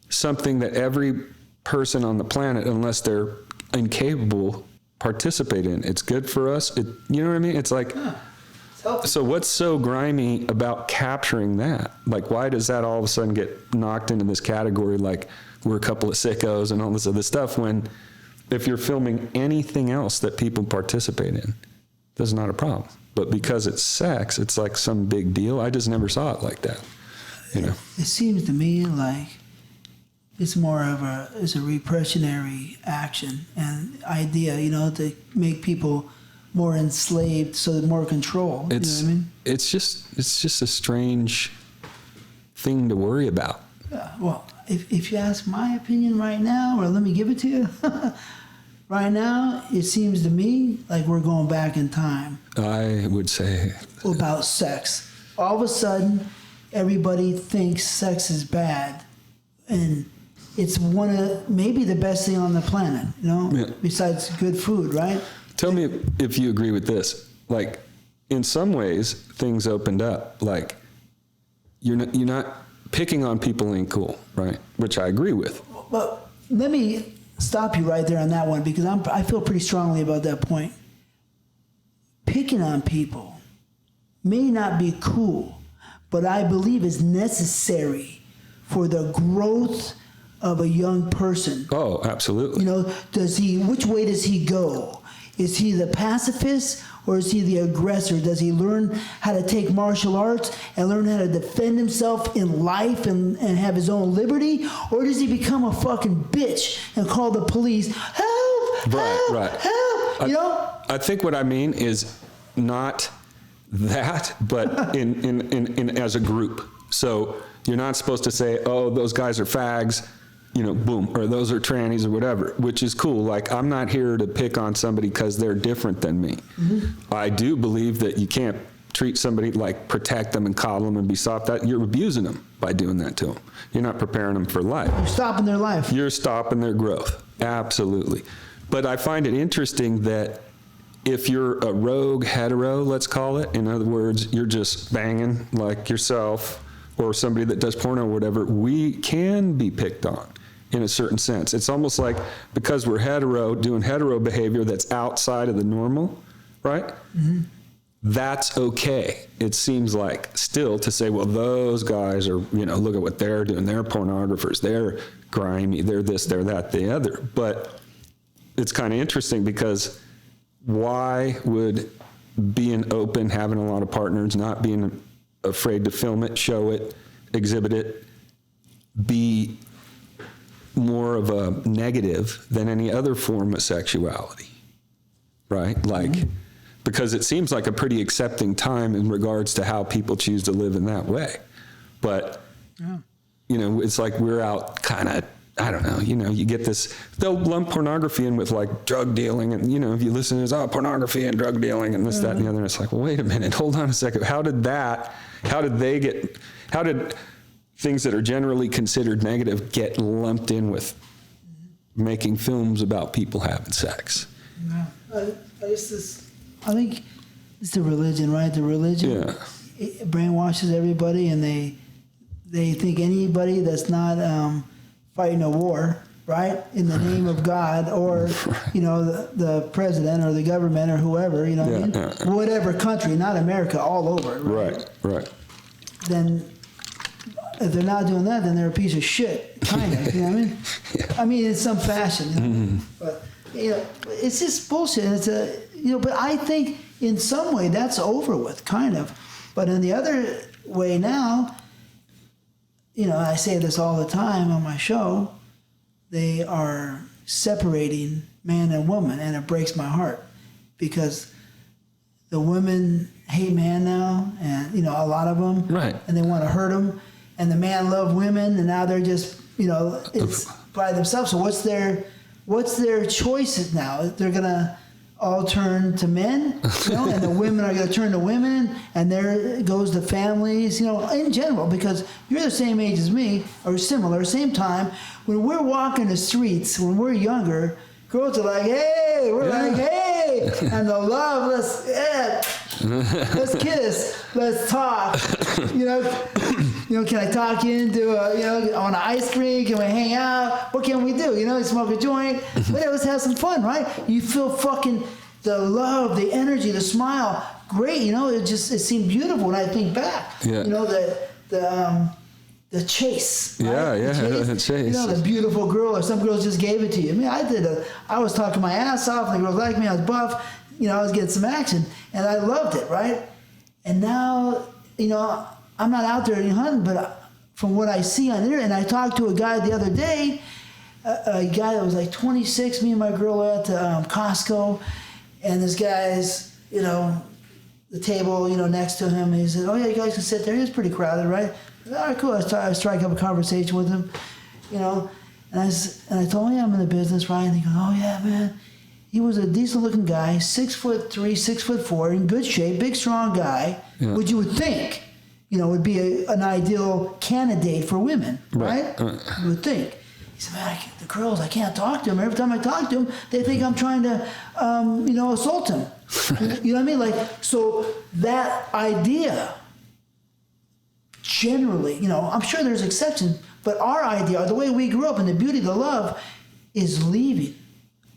something that every person on the planet, unless they're incapable, participate in. It's good for us. You know what I mean? It's like, so what's so grimy about capturing that? Like, why does that all of a sudden get knocked into this category like we're a couple of sickos and all this other stuff, when if you're filming anything else that people participate in, that's not a problem. But because it's sex, it's like some big deal. I just never saw it like that, you know? It seems to me like it's more of a repressionary action and idea, you know, to make people more enslaved, so more control. You know what I mean? It's just a strange thing to worry about. Well, if you ask my opinion right now, or let me give it to you, right now, it seems to me like we're going back in time. I would say about sex. All of a sudden, everybody thinks sex is bad, and it's one of maybe the best thing on the planet, you know, besides good food, right? Tell me if you agree with this. Like, in some ways, things opened up. Like, you're not picking on people ain't cool, right? Which I agree with. But let me stop you right there on that one, because I feel pretty strongly about that point. Picking on people may not be cool, but I believe is necessary for the growth of a young person? Oh, absolutely. You know, which way does he go? Is he the pacifist or is he the aggressor? Does he learn how to take martial arts and learn how to defend himself in life and have his own liberty? Or does he become a fucking bitch and call the police, help, help, help, you know? I think what I mean is not that, but in as a group. So you're not supposed to say, oh, those guys are fags, you know, boom, or those are trannies or whatever, which is cool. Like, I'm not here to pick on somebody because they're different than me. Mm-hmm. I do believe that you can't treat somebody like protect them and coddle them and be soft. That you're abusing them by doing that to them. You're not preparing them for life. You're stopping their life. You're stopping their growth. Absolutely. But I find it interesting that if you're a rogue hetero, let's call it, in other words, you're just banging like yourself or somebody that does porno or whatever, we can be picked on in a certain sense. It's almost like because we're hetero, doing hetero behavior that's outside of the normal, right? Mm-hmm. That's okay. It seems like still to say, well, those guys are, you know, look at what they're doing. They're pornographers. They're grimy. They're this, they're that, the other. But it's kind of interesting because why would being open, having a lot of partners, not being afraid to film it, show it, exhibit it, be more of a negative than any other form of sexuality, right? Like, because it seems like a pretty accepting time in regards to how people choose to live in that way. But, you know, it's like we're out kind of, I don't know, you know, you get this, they'll lump pornography in with like drug dealing and, you know, if you listen to this, oh, pornography and drug dealing and this, that, and the other, and it's like, well, wait a minute, hold on a second. How did things that are generally considered negative get lumped in with making films about people having sex? I think it's the religion, right? The religion it brainwashes everybody, and they think anybody that's not fighting a war, right, in the name of God, or you know, the president or the government or whoever, you know, whatever country, not America, all over, right. Then if they're not doing that, then they're a piece of shit, kind of. You know what I mean? I mean, in some fashion, you know? But you know, it's just bullshit. It's but I think in some way that's over with, kind of. But in the other way now, you know, I say this all the time on my show, they are separating man and woman, and it breaks my heart because the women hate man now, and, you know, a lot of them, right, and they want to hurt them, and the man love women, and now they're just, you know, it's by themselves. So what's their choices now? They're gonna all turn to men, you know, and the women are going to turn to women, and there goes the families, you know, in general, because you're the same age as me, or similar, same time. When we're walking the streets, when we're younger, girls are like, hey, we're like, hey, and the love, let's kiss, let's talk, you know, can I talk you into on an ice cream? Can we hang out? What can we do? You know, smoke a joint. But let's have some fun, right? You feel fucking the love, the energy, the smile. Great, you know, it seemed beautiful when I think back. Yeah. You know, the chase. Right? The chase. You know, the beautiful girl, or some girls just gave it to you. I mean, I was talking my ass off, and the girls liked me, I was buff, you know, I was getting some action, and I loved it, right? And now, you know, I'm not out there hunting, but from what I see on there, and I talked to a guy the other day, a guy that was like 26, me and my girl were at Costco, and this guy's, you know, the table, you know, next to him, and he said, oh yeah, you guys can sit there, it's pretty crowded, right? I said, all right, cool, I strike up a conversation with him, you know, and I told him, yeah, I'm in the business, right? And he goes, oh yeah, man. He was a decent looking guy, 6'3", 6'4", in good shape, big strong guy, which you would think, you know, would be an ideal candidate for women, right? You would think. He said, man, the girls, I can't talk to them. Every time I talk to them, they think I'm trying to, you know, assault them. You know what I mean? Like, so that idea, generally, you know, I'm sure there's exceptions, but our idea, the way we grew up, and the beauty, the love, is leaving.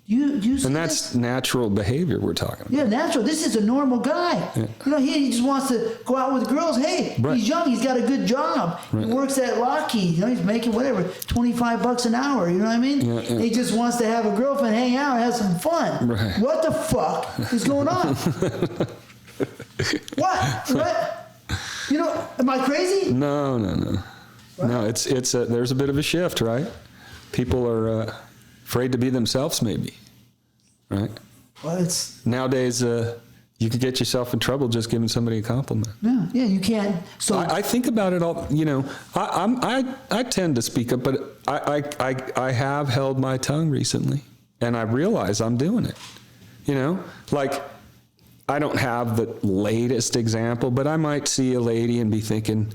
You see And that's this? natural behavior we're talking about. Yeah, natural. This is a normal guy. Yeah. You know, he just wants to go out with girls. Hey, Right. he's young. He's got a good job. Right. He works at Lockheed. You know, he's making whatever, $25 an hour. You know what I mean? Yeah, yeah. He just wants to have a girlfriend, hang out, have some fun. Right. What the fuck is going on? What? You know, am I crazy? No. Right. No, there's a bit of a shift, right? People are afraid to be themselves, maybe, right? Well, it's Nowadays, you can get yourself in trouble just giving somebody a compliment. yeah. You can't. So I think about it all. You know, I tend to speak up, but I have held my tongue recently, and I realize I'm doing it. You know, like I don't have the latest example, but I might see a lady and be thinking,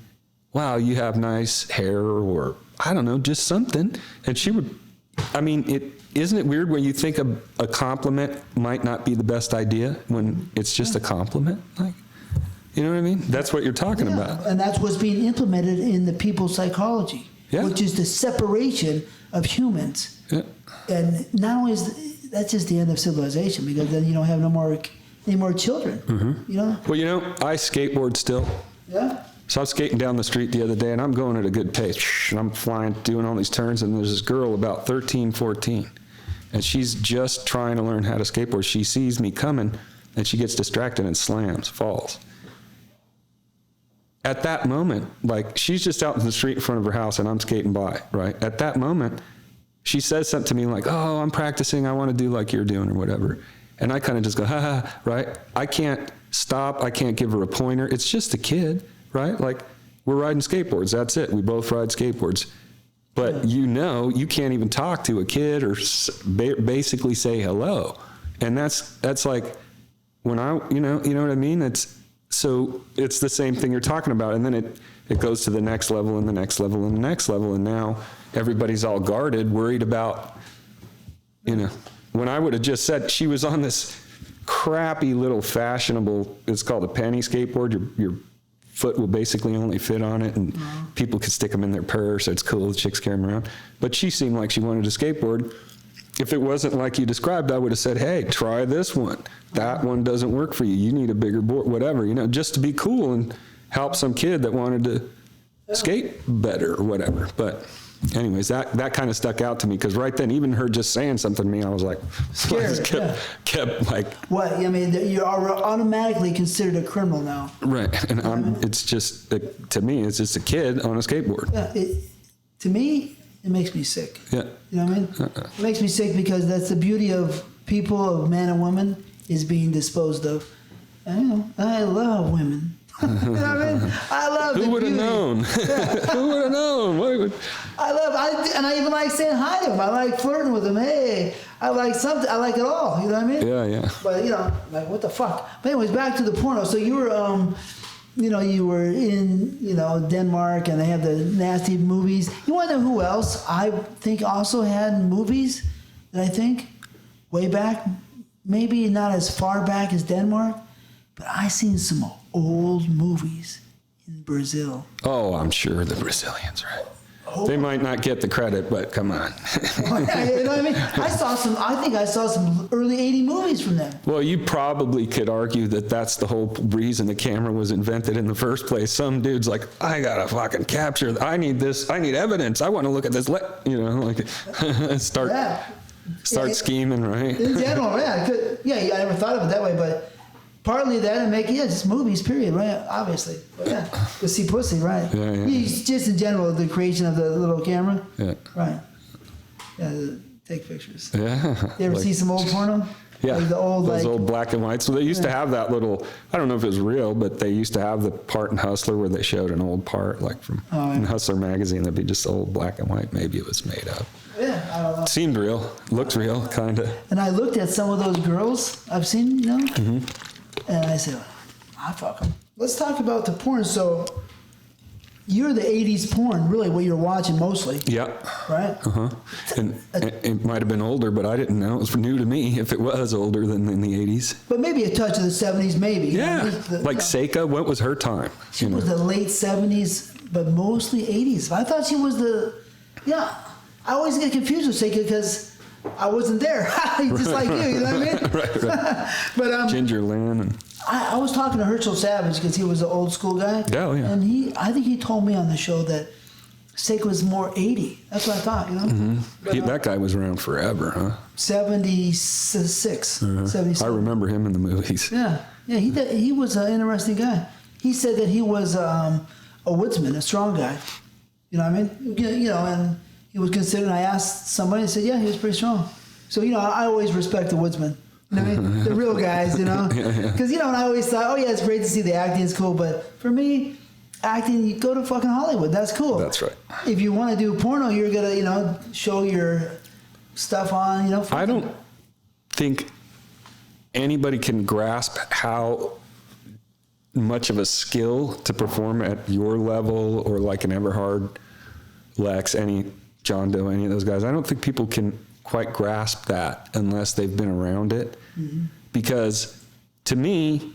"Wow, you have nice hair," or I don't know, just something, and she would. I mean, isn't it weird when you think a compliment might not be the best idea when it's just a compliment? Like, you know what I mean? That's what you're talking yeah, about. and that's what's being implemented in the people's psychology, Yeah. which is the separation of humans. Yeah. And not only is that's just the end of civilization, because then you don't have any more children. You know? Well, you know, I skateboard still. Yeah. So I was skating down the street the other day, and I'm going at a good pace, and I'm flying, doing all these turns, and there's this girl about 13, 14, and she's just trying to learn how to skateboard. She sees me coming, and she gets distracted and slams, falls. At that moment, like, she's just out in the street in front of her house, and I'm skating by, right? At that moment, she says something to me like, "Oh, I'm practicing. I want to do like you're doing," or whatever. And I kind of just go, "Ha ha," right? I can't stop. I can't give her a pointer. It's just a kid. Right? Like, we're riding skateboards. That's it. We both ride skateboards. But you know, you can't even talk to a kid or basically say hello. And that's like when you know what I mean? It's the same thing you're talking about. And then it goes to the next level and the next level and the next level. And now everybody's all guarded, worried about, you know, when I would have just said she was on this crappy little fashionable, it's called a penny skateboard. Your foot will basically only fit on it, and people could stick them in their purse, so it's cool. The chicks carry them around. But she seemed like she wanted a skateboard. If it wasn't like you described, I would have said, "Hey, try this one. That one doesn't work for you. You need a bigger board," whatever, you know, just to be cool and help some kid that wanted to skate better or whatever. But anyways, that kind of stuck out to me, because right then, even her just saying something to me, I was like, Scared, I just kept like. What? I mean, you are automatically considered a criminal now. Right, and it's just, to me, it's just a kid on a skateboard. Yeah. To me, it makes me sick. Yeah. You know what I mean? It makes me sick because that's the beauty of people, of man and woman, is being disposed of. And, you know, I love women. You know what I mean? I love Who would have known? Who would have known? I even like saying hi to them. I like flirting with them. Hey, I like something. I like it all. You know what I mean? Yeah. But, you know, like, what the fuck? But anyways, back to the porno. So you were, you were in, Denmark, and they have the nasty movies. You want to know who else I think also had movies that I think way back, maybe not as far back as Denmark, but I seen some old movies in Brazil. Oh, I'm sure the Brazilians, right? Oh. They might not get the credit, but come on. You know what I mean? I think I saw some early 80 movies from them. Well, you probably could argue that that's the whole reason the camera was invented in the first place. Some dude's like, I gotta fucking capture, I need this, I need evidence, I want to look at this, start scheming, right? In general, yeah, I never thought of it that way, but partly that and just movies, period, right? Obviously. But yeah, to see pussy, right? Yeah. Just in general, the creation of the little camera. Yeah. Right. Yeah, take pictures. Yeah. You ever see some old porno? Yeah, like those old black and white. So they used to have that little, I don't know if it was real, but they used to have the part in Hustler where they showed an old part, like from in Hustler magazine, that'd be just old black and white. Maybe it was made up. Yeah, I don't know. Seemed real, looked real, kind of. And I looked at some of those girls I've seen, and I said, I fuck them. Let's talk about the porn. So you're the 80s porn, really, what you're watching mostly. Yeah. Right? Uh-huh. And it might have been older, but I didn't know. It was new to me if it was older than in the 80s. But maybe a touch of the 70s, maybe. Yeah. Seika, what was her time? She was the late 70s, but mostly 80s. I thought she was I always get confused with Seika because I wasn't there. Just like you know what I mean? Right. But Ginger Lynn and I was talking to Herschel Savage because he was an old school guy. Oh, yeah. And I think he told me on the show that steak was more 80. That's what I thought, you know? Mm-hmm. But, that guy was around forever, huh? 76, 77. I remember him in the movies. Yeah. He was an interesting guy. He said that he was a woodsman, a strong guy. You know what I mean? You know, and he was considered. I asked somebody, and said, yeah, he was pretty strong. So, you know, I always respect the woodsman. You know what I mean? The real guys, you know? Because, you know, and I always thought, oh, yeah, it's great to see the acting. It's cool. But for me, acting, you go to fucking Hollywood. That's cool. That's right. If you want to do porno, you're going to, you know, show your stuff on, you know. I don't think anybody can grasp how much of a skill to perform at your level or like an Everhard, Lex, John Doe, any of those guys. I don't think people can quite grasp that unless they've been around it. Mm-hmm. Because to me,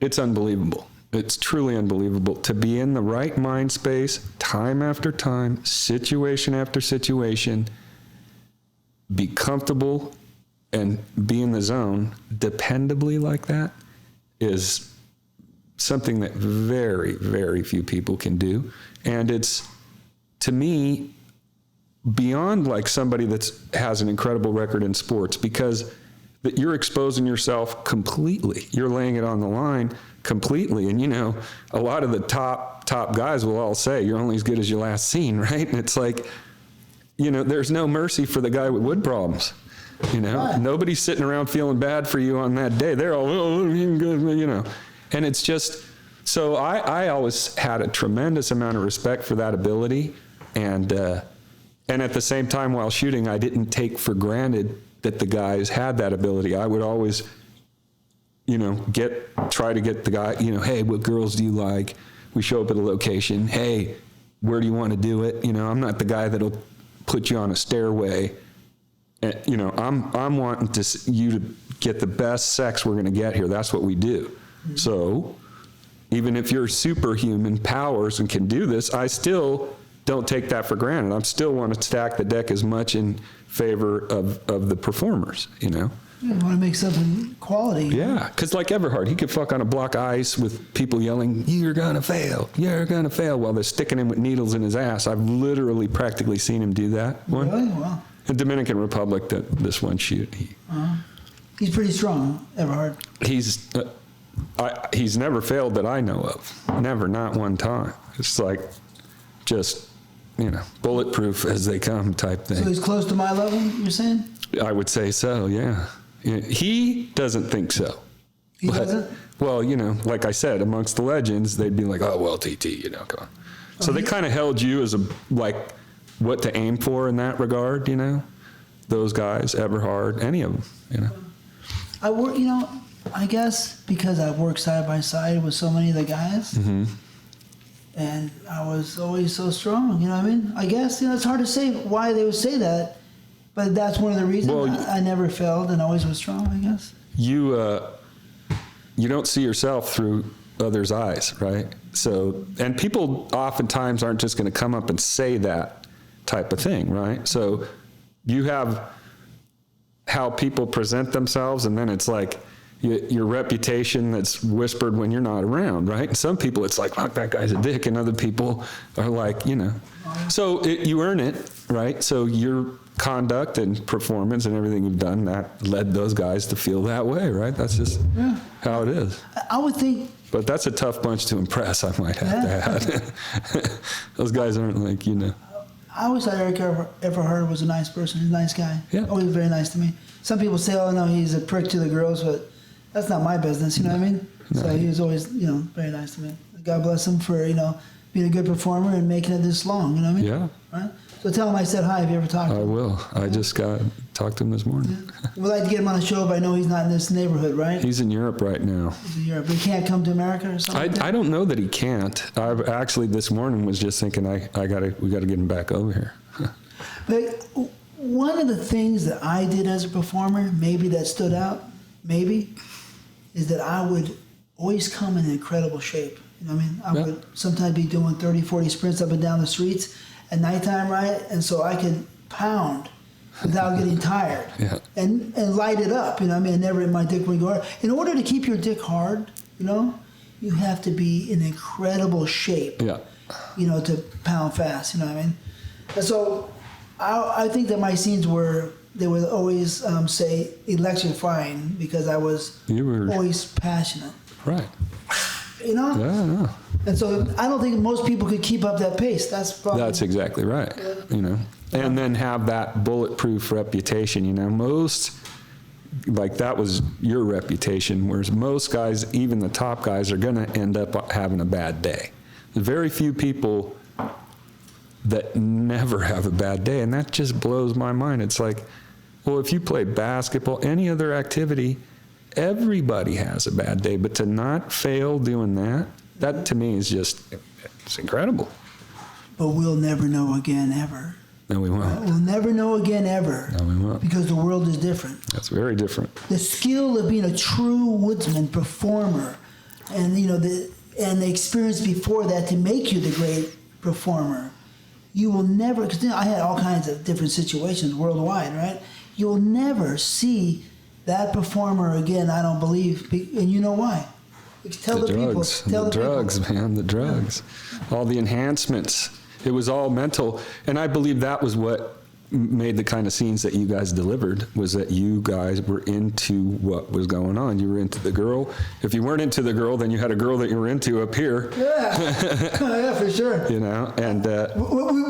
it's unbelievable. It's truly unbelievable to be in the right mind space, time after time, situation after situation, be comfortable and be in the zone dependably like that is something that very, very few people can do. And it's, to me, beyond like somebody that has an incredible record in sports, because that you're exposing yourself completely. You're laying it on the line completely. And, you know, a lot of the top guys will all say, you're only as good as your last scene, right? And it's like, you know, there's no mercy for the guy with wood problems. You know, right. Nobody's sitting around feeling bad for you on that day. They're all, oh, you know, and it's just, so I always had a tremendous amount of respect for that ability. And at the same time, while shooting, I didn't take for granted that the guys had that ability. I would always, you know, try to get the guy, you know, hey, what girls do you like? We show up at a location. Hey, where do you want to do it? You know, I'm not the guy that'll put you on a stairway. And, you know, I'm wanting you to get the best sex we're going to get here. That's what we do. Mm-hmm. So even if you're superhuman powers and can do this, I still don't take that for granted. I'm still want to stack the deck as much in favor of the performers, you know? You want to make something quality. Yeah, because like Everhard, he could fuck on a block of ice with people yelling, you're going to fail, while they're sticking him with needles in his ass. I've literally practically seen him do that one. Really? Wow. In Dominican Republic, this one shoot. He's pretty strong, Everhard. He's never failed that I know of. Never, not one time. It's like just, you know, bulletproof as they come type thing. So he's close to my level, you're saying? I would say so, yeah. He doesn't think so. He doesn't? Well, you know, like I said, amongst the legends, they'd be like, oh, well, TT, you know, come on. So they kind of held you as what to aim for in that regard, you know? Those guys, Everhard, any of them, you know? I work, you know, I guess because I worked side by side with so many of the guys, mm-hmm. and I was always so strong, you know what I mean? I guess, you know, it's hard to say why they would say that, but that's one of the reasons I never failed and always was strong, I guess. You don't see yourself through others' eyes, right? So, and people oftentimes aren't just going to come up and say that type of thing, right? So you have how people present themselves, and then it's like your reputation that's whispered when you're not around, right? And some people, it's like, fuck, that guy's a dick, and other people are like, you know. So you earn it, right? So your conduct and performance and everything you've done, that led those guys to feel that way, right? That's just how it is. I would think. But that's a tough bunch to impress, I might have to add. Those guys aren't like, you know. I always thought Eric Everhard was a nice person. He's a nice guy. Yeah. Always very nice to me. Some people say, oh, no, he's a prick to the girls, but that's not my business, you know what I mean? No. So he was always, you know, very nice to me. God bless him for, you know, being a good performer and making it this long, you know what I mean? Yeah. Right? So tell him I said hi if you ever talk to him. I will. I just talked to him this morning. Yeah. We'd like to get him on the show, but I know he's not in this neyborhood, right? He's in Europe right now. He's in Europe. He can't come to America or something? I don't know that he can't. I actually this morning was just thinking we got to get him back over here. But one of the things that I did as a performer, maybe that stood out, is that I would always come in incredible shape. You know what I mean? I would sometimes be doing 30, 40 sprints up and down the streets at nighttime, right? And so I could pound without getting tired. Yeah. And light it up, you know what I mean? Never my dick would go hard. In order to keep your dick hard, you know, you have to be in incredible shape, Yeah. you know, to pound fast, you know what I mean? And so I think that my scenes they would always say electrifying because I was You were always passionate, right. you know? Yeah, no. And so I don't think most people could keep up that pace. That's exactly right. You know, and then have that bulletproof reputation. You know, most like that was your reputation, whereas most guys, even the top guys, are going to end up having a bad day. There's very few people that never have a bad day, and that just blows my mind. It's like, well, if you play basketball, any other activity, everybody has a bad day, but to not fail doing that, that to me is just, it's incredible. But we'll never know again, ever. No, we won't. We'll never know again, ever. No, we won't. Because the world is different. That's very different. The skill of being a true woodsman, performer, and you know the experience before that to make you the great performer, you will never. Because I had all kinds of different situations worldwide, right? You'll never see that performer again. I don't believe, and you know why? Tell the drugs, people. Tell the drugs, people. man, the drugs, all the enhancements. It was all mental, and I believe that was what made the kind of scenes that you guys delivered, was that you guys were into what was going on. You were into the girl. If you weren't into the girl, then you had a girl that you were into up here. Yeah, yeah, for sure. You know, and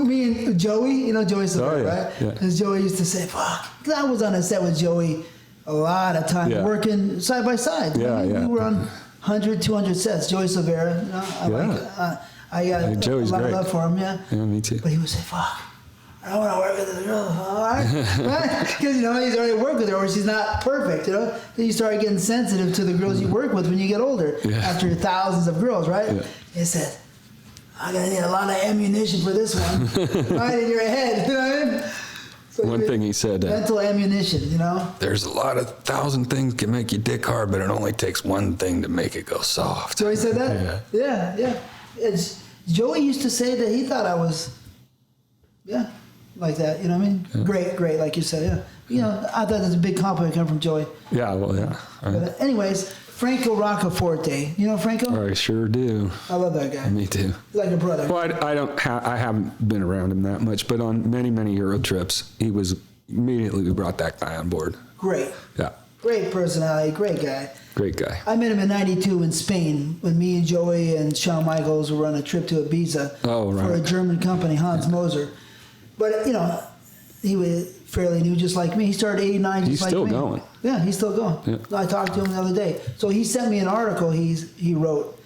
me and Joey, you know Joey Silver, yeah, right? yeah. Because Joey used to say, "Fuck," 'cause I was on a set with Joey a lot of time, Yeah. working side by side. Yeah, I mean, yeah. We were on 100, 200 sets. Joey Silvera, you know, I got Joey's a lot great. of love for him, yeah. Yeah, me too. But he would say, "Fuck, I don't want to work with the girl," all right? Because, you know, he's already worked with her, or she's not perfect, you know? Then you start getting sensitive to the girls you work with when you get older, Yeah. after thousands of girls, right? Yeah. He said, "I'm going to need a lot of ammunition for this one," right in your head, you know what I mean? So One thing he said, mental ammunition, you know? there's a lot of 1,000 things can make you dick hard, but it only takes one thing to make it go soft. Joey said that? Yeah. Joey used to say that he thought I was, like that, you know what I mean? Yeah. Great, like you said, yeah. You know, I thought that's a big compliment coming from Joey. Yeah, well, yeah. All right. But anyways, Franco Roccaforte. You know Franco? I sure do. I love that guy. Me too. He's like a brother. Well, I haven't been around him that much, but on many Euro trips, we brought that guy on board. Great. Yeah. Great personality, great guy. Great guy. I met him in '92 in Spain when me and Joey and Shawn Michaels were on a trip to Ibiza for a German company, Hans Moser. But, you know, he was fairly new, just like me. He started '89, just like me. He's still going. Yeah, he's still going. Yeah. I talked to him the other day. So he sent me an article he wrote.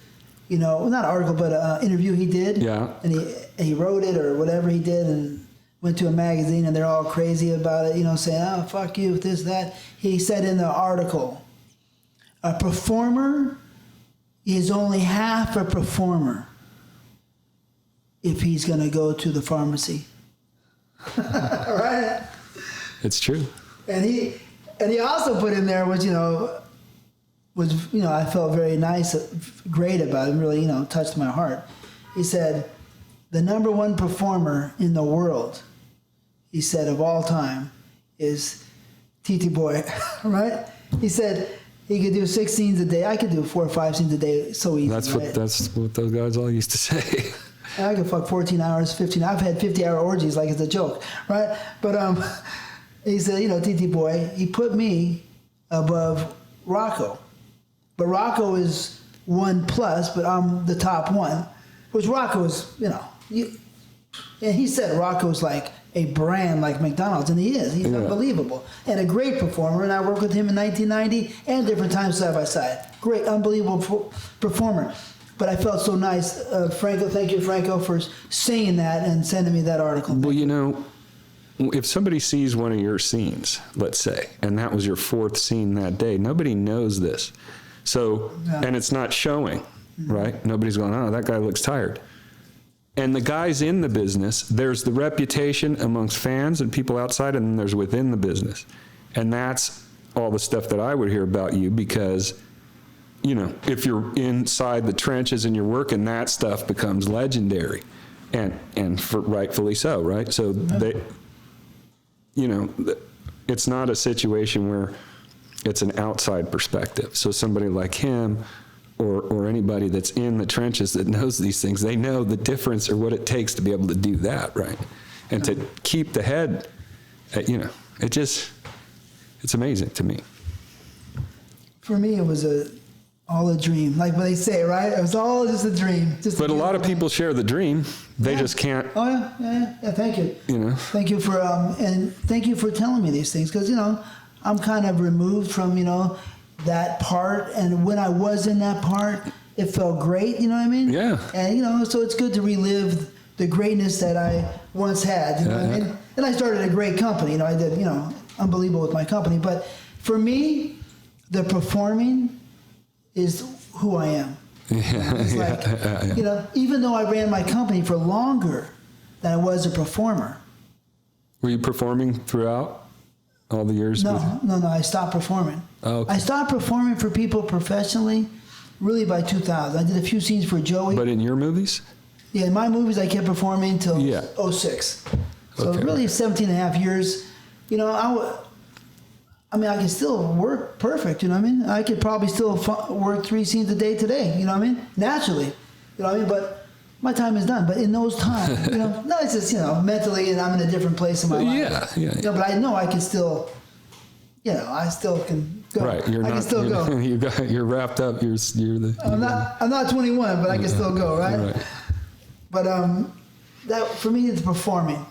You know, well, not an article, but an interview he did. Yeah. And he wrote it or whatever he did and went to a magazine and they're all crazy about it, you know, saying, "Oh, fuck you, this, that." He said in the article, a performer is only half a performer if he's going to go to the pharmacy. Right? It's true. And he also put in there, which, you know, I felt very nice, great about it, really, you know, touched my heart. He said, the number one performer in the world, he said, of all time, is TTBoy, right? He said he could do 6 scenes a day. I could do 4 or 5 scenes a day so easy. That's what those guys all used to say. I could fuck 14 hours, 15. I've had 50-hour orgies like it's a joke, right? But he said, you know, TTBoy, he put me above Rocco. But Rocco is 1+, but I'm the top 1, which Rocco is, you know, and he said Rocco's like a brand like McDonald's, and he is. He's unbelievable and a great performer. And I worked with him in 1990 and different times side by side. Great, unbelievable performer. But I felt so nice, Franco. Thank you, Franco, for saying that and sending me that article. Well, you know, if somebody sees one of your scenes, let's say, and that was your 4th scene that day, nobody knows this. So, and it's not showing, right? Nobody's going, "Oh, that guy looks tired." And the guys in the business, there's the reputation amongst fans and people outside, and then there's within the business. And that's all the stuff that I would hear about you because, you know, if you're inside the trenches and you're working, that stuff becomes legendary. And rightfully so, right? So you know, it's not a situation where it's an outside perspective. So somebody like him or anybody that's in the trenches that knows these things, they know the difference or what it takes to be able to do that, right? And to keep the head, you know, it's amazing to me. For me, it was all a dream. Like what they say, right? It was all just a dream. But a lot of people share the dream. They just can't. Oh, yeah. Thank you. You know. Thank you for, and thank you for telling me these things. Because, you know, I'm kind of removed from, you know, that part. And when I was in that part, it felt great. You know what I mean? Yeah. And, you know, so it's good to relive the greatness that I once had. You know what I mean? And I started a great company. You know, I did, you know, unbelievable with my company. But for me, the performing is who I am. Yeah, it's like, you know, even though I ran my company for longer than I was a performer. Were you performing throughout all the years? No, I stopped performing. Oh, okay. I stopped performing for people professionally really by 2000. I did a few scenes for Joey. But in your movies? Yeah, in my movies I kept performing until 06. So Okay. really 17 and a half years. You know, I mean, I can still work perfect, you know what I mean? I could probably still work 3 scenes a day today, you know what I mean? Naturally, you know what I mean? But my time is done. But in those times, you know, no, it's just, you know, mentally, and I'm in a different place in my life. Yeah. You know, but I know I can still, you know, I still can go. Right, you're I not. can still go. You're wrapped up. You're the. I'm not 21, but I can still go, right? Right. But that for me, it's performing.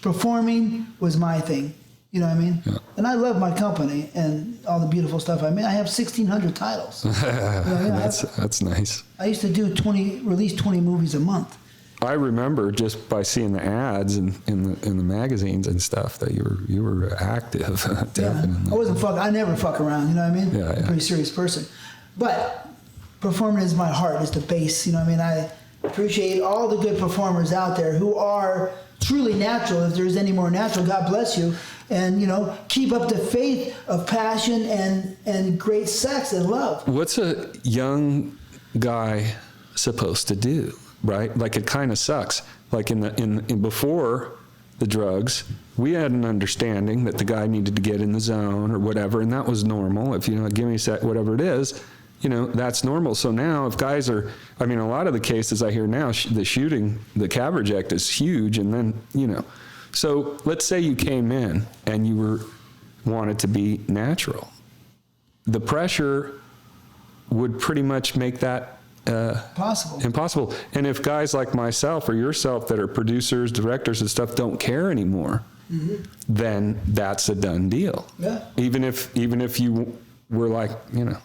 Performing was my thing. You know what I mean? Yeah. And I love my company and all the beautiful stuff I made. I have 1,600 titles. You know what I mean? That's nice. I used to do release 20 movies a month. I remember just by seeing the ads in the magazines and stuff that you were active. Definitely. Yeah. I never fuck around. You know what I mean? Yeah. I'm a pretty serious person. But performing is my heart. It's the base. You know what I mean? I appreciate all the good performers out there who are truly natural. If there's any more natural, God bless you. And, you know, keep up the faith of passion and great sex and love. What's a young guy supposed to do, right? Like, it kind of sucks. Like in before the drugs, we had an understanding that the guy needed to get in the zone or whatever, and that was normal. If, you know, give me a sec, whatever it is, you know, that's normal. So now if guys are, I mean, a lot of the cases I hear now, the shooting, the Cabbage Act is huge, and then, you know, so let's say you came in and you wanted to be natural. The pressure would pretty much make that impossible. And if guys like myself or yourself that are producers, directors and stuff don't care anymore, then that's a done deal. Yeah. Even if you were like, you know,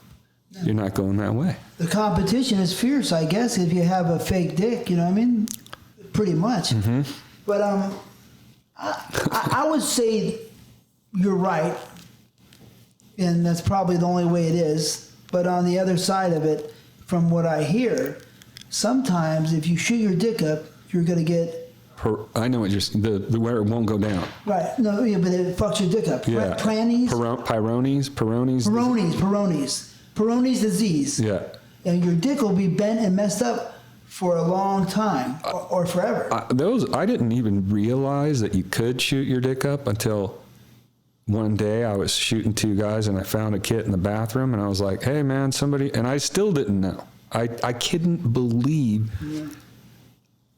you're not going that way. The competition is fierce, I guess, if you have a fake dick, you know what I mean? Pretty much. But I would say you're right, and that's probably the only way it is. But on the other side of it, from what I hear, sometimes if you shoot your dick up, you're going to get... I know what you're saying, the where it won't go down. Right. No, yeah, but it fucks your dick up. Yeah. Prannies? Peyronie's disease. Yeah. And your dick will be bent and messed up for a long time or forever. I didn't even realize that you could shoot your dick up until one day I was shooting 2 guys and I found a kit in the bathroom and I was like, hey man, somebody, and I still didn't know. I couldn't believe. Yeah.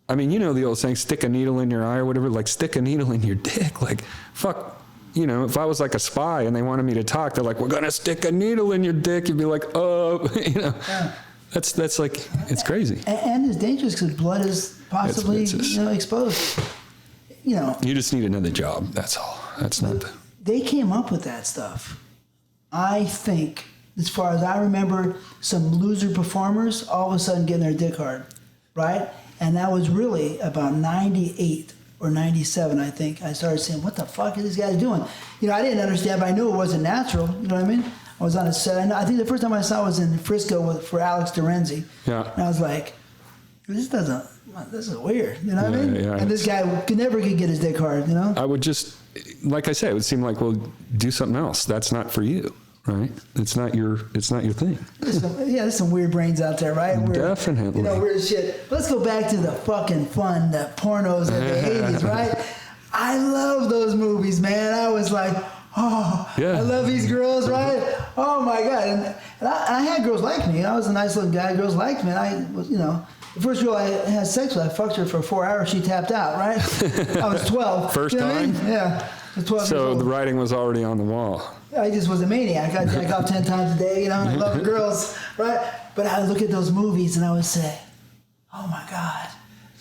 I mean, you know the old saying, stick a needle in your eye or whatever, like stick a needle in your dick. Like, fuck, you know, if I was like a spy and they wanted me to talk, they're like, we're going to stick a needle in your dick. You'd be like, oh, you know. Yeah. That's like, it's crazy. And it's dangerous because blood is possibly exposed. You know. You just need another job. That's all. That's not the... They came up with that stuff. I think, as far as I remember, some loser performers all of a sudden getting their dick hard, right? And that was really about 98 or 97, I think. I started saying, what the fuck are these guys doing? You know, I didn't understand, but I knew it wasn't natural. You know what I mean? I was on a set. And I think the first time I saw it was in Frisco for Alex Dorenzi. Yeah. And I was like, this is weird. You know what I mean? Yeah. And this guy could never get his dick hard, you know? I would just, like I said, it would seem like, well, do something else. That's not for you, right? It's not your thing. There's some weird brains out there, right? Definitely. You know, weird shit. Let's go back to the fucking fun, the pornos of the 80s, right? I love those movies, man. I was like, oh, Yeah. I love these girls, right? Oh my God. And I had girls like me. I was a nice little guy. Girls liked me. And I was, the first girl I had sex with, I fucked her for 4 hours. She tapped out, right? I was 12. First you know time? what I mean? Yeah. I was 12 years So old. the writing was already on the wall. I just was a maniac. I'd jack off 10 times a day, I love the girls, right? But I would look at those movies and I would say, oh my God,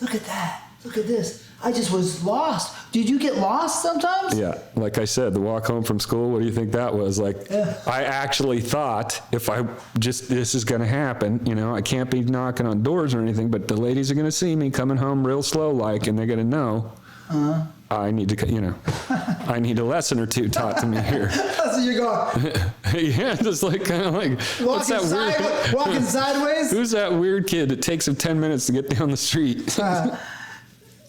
look at that. Look at this. I just was lost. Did you get lost sometimes? Yeah, like I said, the walk home from school, what do you think that was? Like, I actually thought this is going to happen, I can't be knocking on doors or anything, but the ladies are going to see me coming home real slow like, and they're going to know I need to, I need a lesson or two taught to me here. So you're going. Yeah, just like, kind of like, what's that weird? Walking sideways? Who's that weird kid that takes him 10 minutes to get down the street?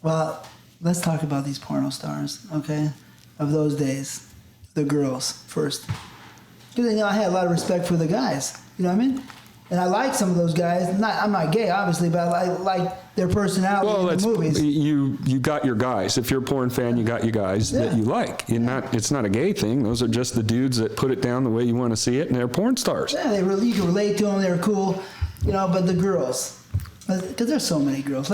Well, let's talk about these porno stars, okay? Of those days. The girls first. Because, I had a lot of respect for the guys. You know what I mean? And I like some of those guys. I'm not gay, obviously, but I like their personality in the movies. You got your guys. If you're a porn fan, you got your guys that you like. It's not a gay thing. Those are just the dudes that put it down the way you want to see it, and they're porn stars. Yeah, you can relate to them. They're cool, but the girls, because there's so many girls.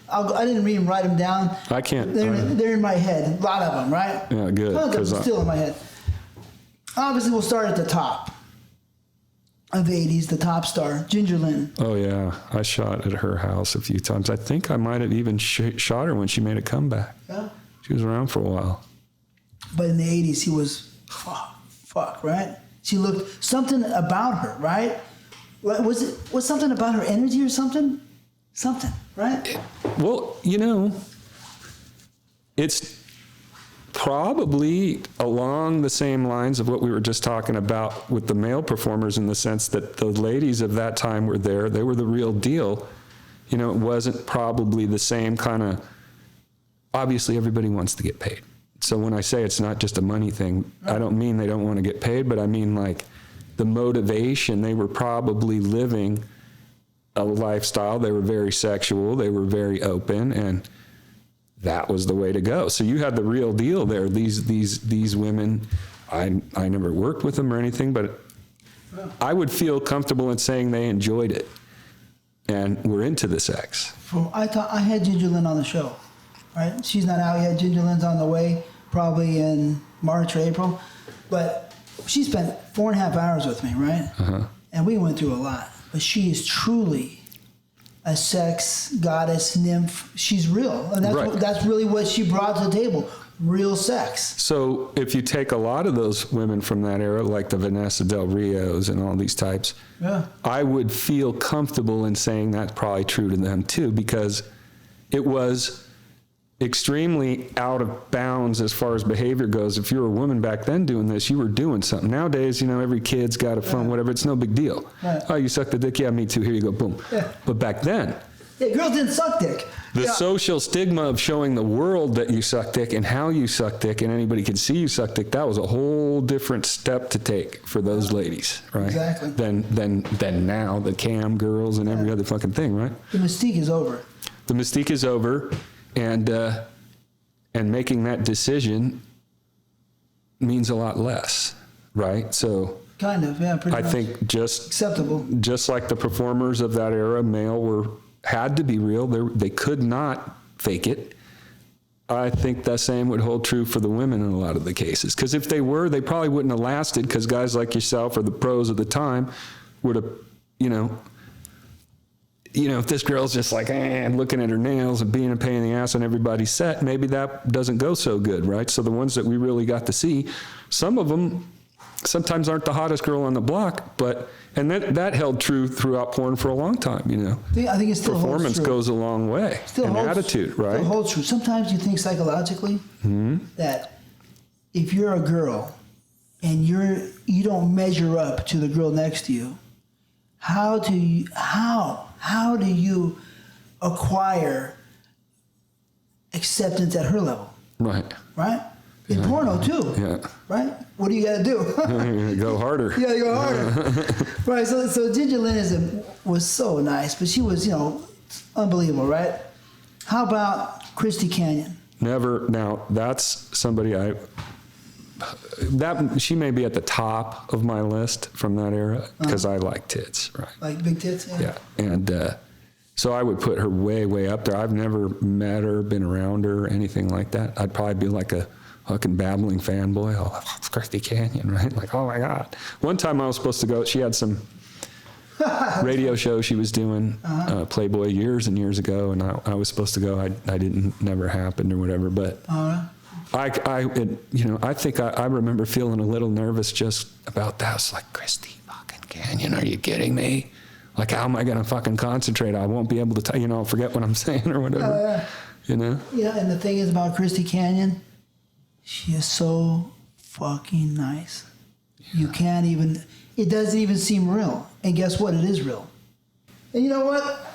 I didn't even write them down. I can't. They're in my head. A lot of them, right? Yeah, good. Because still in my head. Obviously, we'll start at the top of the 80s, the top star, Ginger Lynn. Oh, yeah. I shot at her house a few times. I think I might have even shot her when she made a comeback. Yeah. She was around for a while. But in the 80s, he was fuck, right? She looked, something about her, right? Was something about her energy or something? Something, right? Well, it's probably along the same lines of what we were just talking about with the male performers, in the sense that the ladies of that time were there. They were the real deal. It wasn't probably the same kind of, obviously everybody wants to get paid. So when I say it's not just a money thing, I don't mean they don't want to get paid, but I mean like the motivation. They were probably living a lifestyle. They were very sexual. They were very open, and that was the way to go. So you had the real deal there. These women, I never worked with them or anything, but I would feel comfortable in saying they enjoyed it and were into the sex. I had Ginger Lynn on the show, right? She's not out yet. Ginger Lynn's on the way, probably in March or April. But she spent 4.5 hours with me, right? Uh-huh. And we went through a lot. But she is truly a sex goddess, nymph. She's real. And that's really what she brought to the table. Real sex. So if you take a lot of those women from that era, like the Vanessa Del Rios and all these types, I would feel comfortable in saying that's probably true to them too, because it was extremely out of bounds as far as behavior goes. If you were a woman back then doing this, you were doing something. Nowadays, every kid's got a phone, whatever. It's no big deal. Right. Oh, you suck the dick? Yeah, me too. Here you go. Boom. Yeah. But back then, girls didn't suck dick. The social stigma of showing the world that you suck dick and how you suck dick and anybody could see you suck dick, that was a whole different step to take for those ladies, right? Exactly. Than now, the cam girls and every other fucking thing, right? The mystique is over. The mystique is over. And making that decision means a lot less, right? So kind of, yeah, pretty much. I think just acceptable. Just like the performers of that era, male had to be real. They could not fake it. I think the same would hold true for the women in a lot of the cases. Because if they were, they probably wouldn't have lasted, because guys like yourself or the pros of the time would have, if this girl's just like, looking at her nails and being a pain in the ass on everybody's set, maybe that doesn't go so good, right? So the ones that we really got to see, some of them sometimes aren't the hottest girl on the block, and that held true throughout porn for a long time, I think it still Performance holds true. Goes a long way. And attitude, right? Still holds true. Sometimes you think psychologically that if you're a girl and you don't measure up to the girl next to you, how do you acquire acceptance at her level? Right. In porno too. Yeah. Right? What do you got to do? Go harder. Yeah, you go harder. Right. So Ginger Lynn was so nice, but she was, unbelievable, right? How about Christy Canyon? Never. Now, that's somebody she may be at the top of my list from that era because I like tits, right? Like big tits? Yeah. And so I would put her way, way up there. I've never met her, been around her, anything like that. I'd probably be like a fucking babbling fanboy. Oh, it's Christy Canyon, right? Like, oh my God. One time I was supposed to go, she had some radio show she was doing, Playboy years and years ago, and I was supposed to go. I didn't, never happened or whatever, but I think I remember feeling a little nervous just about that. I was like, Christy fucking Canyon, are you kidding me? Like, how am I going to fucking concentrate? I won't be able to, I'll forget what I'm saying or whatever, Yeah, and the thing is about Christy Canyon, she is so fucking nice. Yeah. You can't even, it doesn't even seem real. And guess what? It is real. And you know what?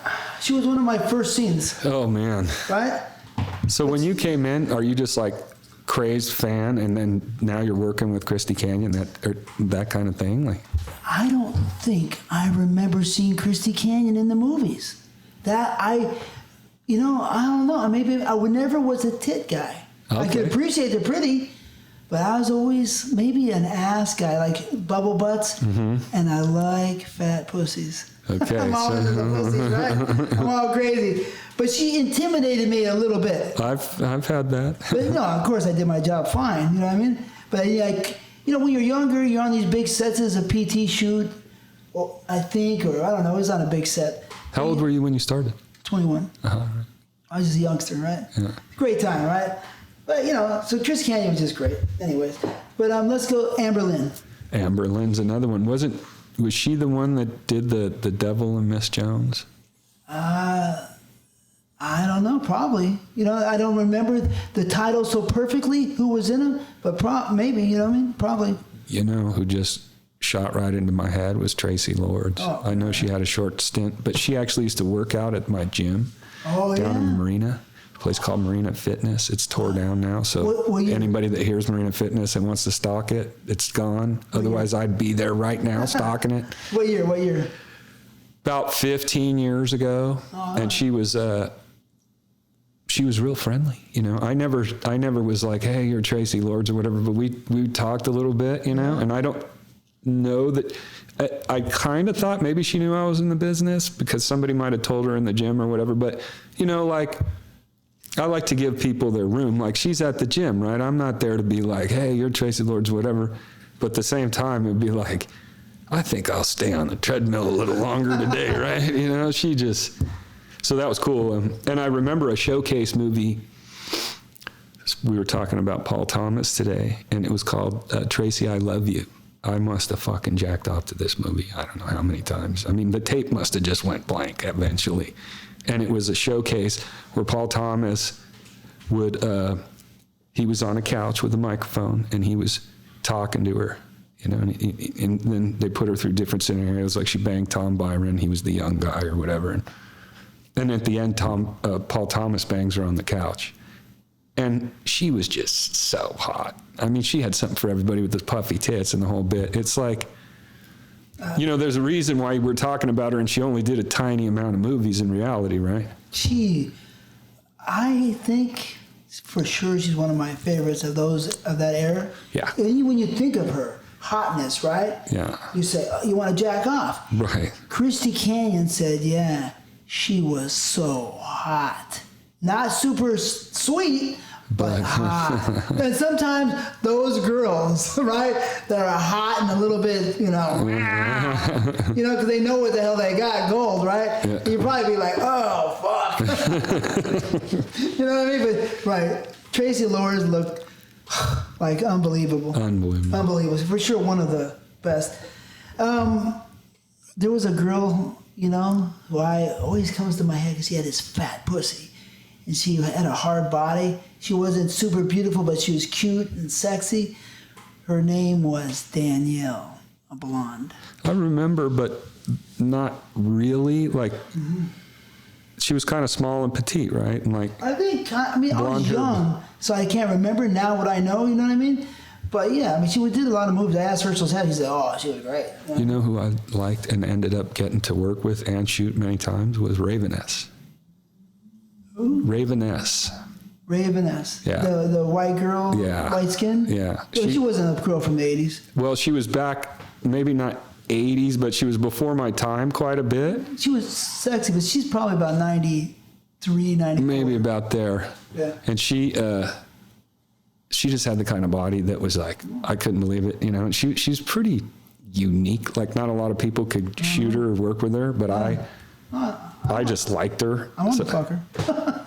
She was one of my first scenes. Oh, man. Right? So when you came in, are you just like crazed fan and then now you're working with Christy Canyon, that kind of thing? Like, I don't think I remember seeing Christy Canyon in the movies. I don't know. Maybe I never was a tit guy. Okay. I could appreciate the pretty, but I was always maybe an ass guy, like bubble butts, and I like fat pussies. Okay. I'm all into the pussies, right? I'm all crazy. But she intimidated me a little bit. I've had that. But no, of course I did my job fine, you know what I mean? But like, when you're younger, you're on these big sets as a PT shoot, or I think, or I don't know, it was on a big set. How old were you when you started? 21. Right. I was just a youngster, right? Yeah. Great time, right? But, so Chris Canyon was just great. Anyways. But let's go Amber Lynn. Amber Lynn's another one. Was she the one that did the Devil and Miss Jones? I don't know, probably. I don't remember the title so perfectly, who was in them, but maybe, you know what I mean? Probably. Who just shot right into my head was Tracy Lords. Oh, I know she had a short stint, but she actually used to work out at my gym down in Marina, a place called Marina Fitness. It's tore down now, so anybody that hears Marina Fitness and wants to stock it, it's gone. Otherwise, I'd be there right now stocking it. What year? About 15 years ago, and she was real friendly. I never was like, hey, you're Tracy Lords or whatever, but we talked a little bit, and I don't know that, I kind of thought maybe she knew I was in the business because somebody might have told her in the gym or whatever, but like, I like to give people their room. Like, she's at the gym, right? I'm not there to be like, hey, you're Tracy Lords, whatever. But at the same time, it'd be like, I think I'll stay on the treadmill a little longer today, right? So that was cool. And I remember a showcase movie. We were talking about Paul Thomas today, and it was called Tracy, I Love You. I must have fucking jacked off to this movie. I don't know how many times. I mean, the tape must have just went blank eventually. And it was a showcase where Paul Thomas he was on a couch with a microphone, and he was talking to her, and then they put her through different scenarios, like she banged Tom Byron, he was the young guy or whatever. And at the end, Paul Thomas bangs her on the couch. And she was just so hot. I mean, she had something for everybody with the puffy tits and the whole bit. It's like, there's a reason why we're talking about her, and she only did a tiny amount of movies in reality, right? I think for sure she's one of my favorites of that era. Yeah. And when you think of her hotness, right? Yeah. You say, you want to jack off. Right. Christy Canyon said, yeah, she was so hot. Not super sweet, but hot. And sometimes those girls, right, that are hot and a little bit, because they know what the hell they got, gold, right? Yeah. You'd probably be like, oh, fuck. You know what I mean? But, right, Tracy Lords looked like unbelievable. Unbelievable. For sure one of the best. There was a girl, who always comes to my head because she had this fat pussy. And she had a hard body. She wasn't super beautiful, but she was cute and sexy. Her name was Danielle, a blonde. I remember, but not really. Like, she was kind of small and petite, right? And I was young, so I can't remember now what I know, you know what I mean? But yeah, she did a lot of moves. I asked her, she said, oh, she was great. You know who I liked and ended up getting to work with and shoot many times was Raveness. Who? Raveness. Venice. Yeah. The white girl, Yeah. white skin? Yeah. She wasn't a girl from the 80s. Well, she was back, maybe not 80s, but she was before my time quite a bit. She was sexy, but she's probably about 93, 94. Maybe about there. Yeah. And she just had the kind of body that was like, I couldn't believe it, you know. And she's pretty unique. Like, not a lot of people could shoot her or work with her, but I just liked her. I want to fuck her.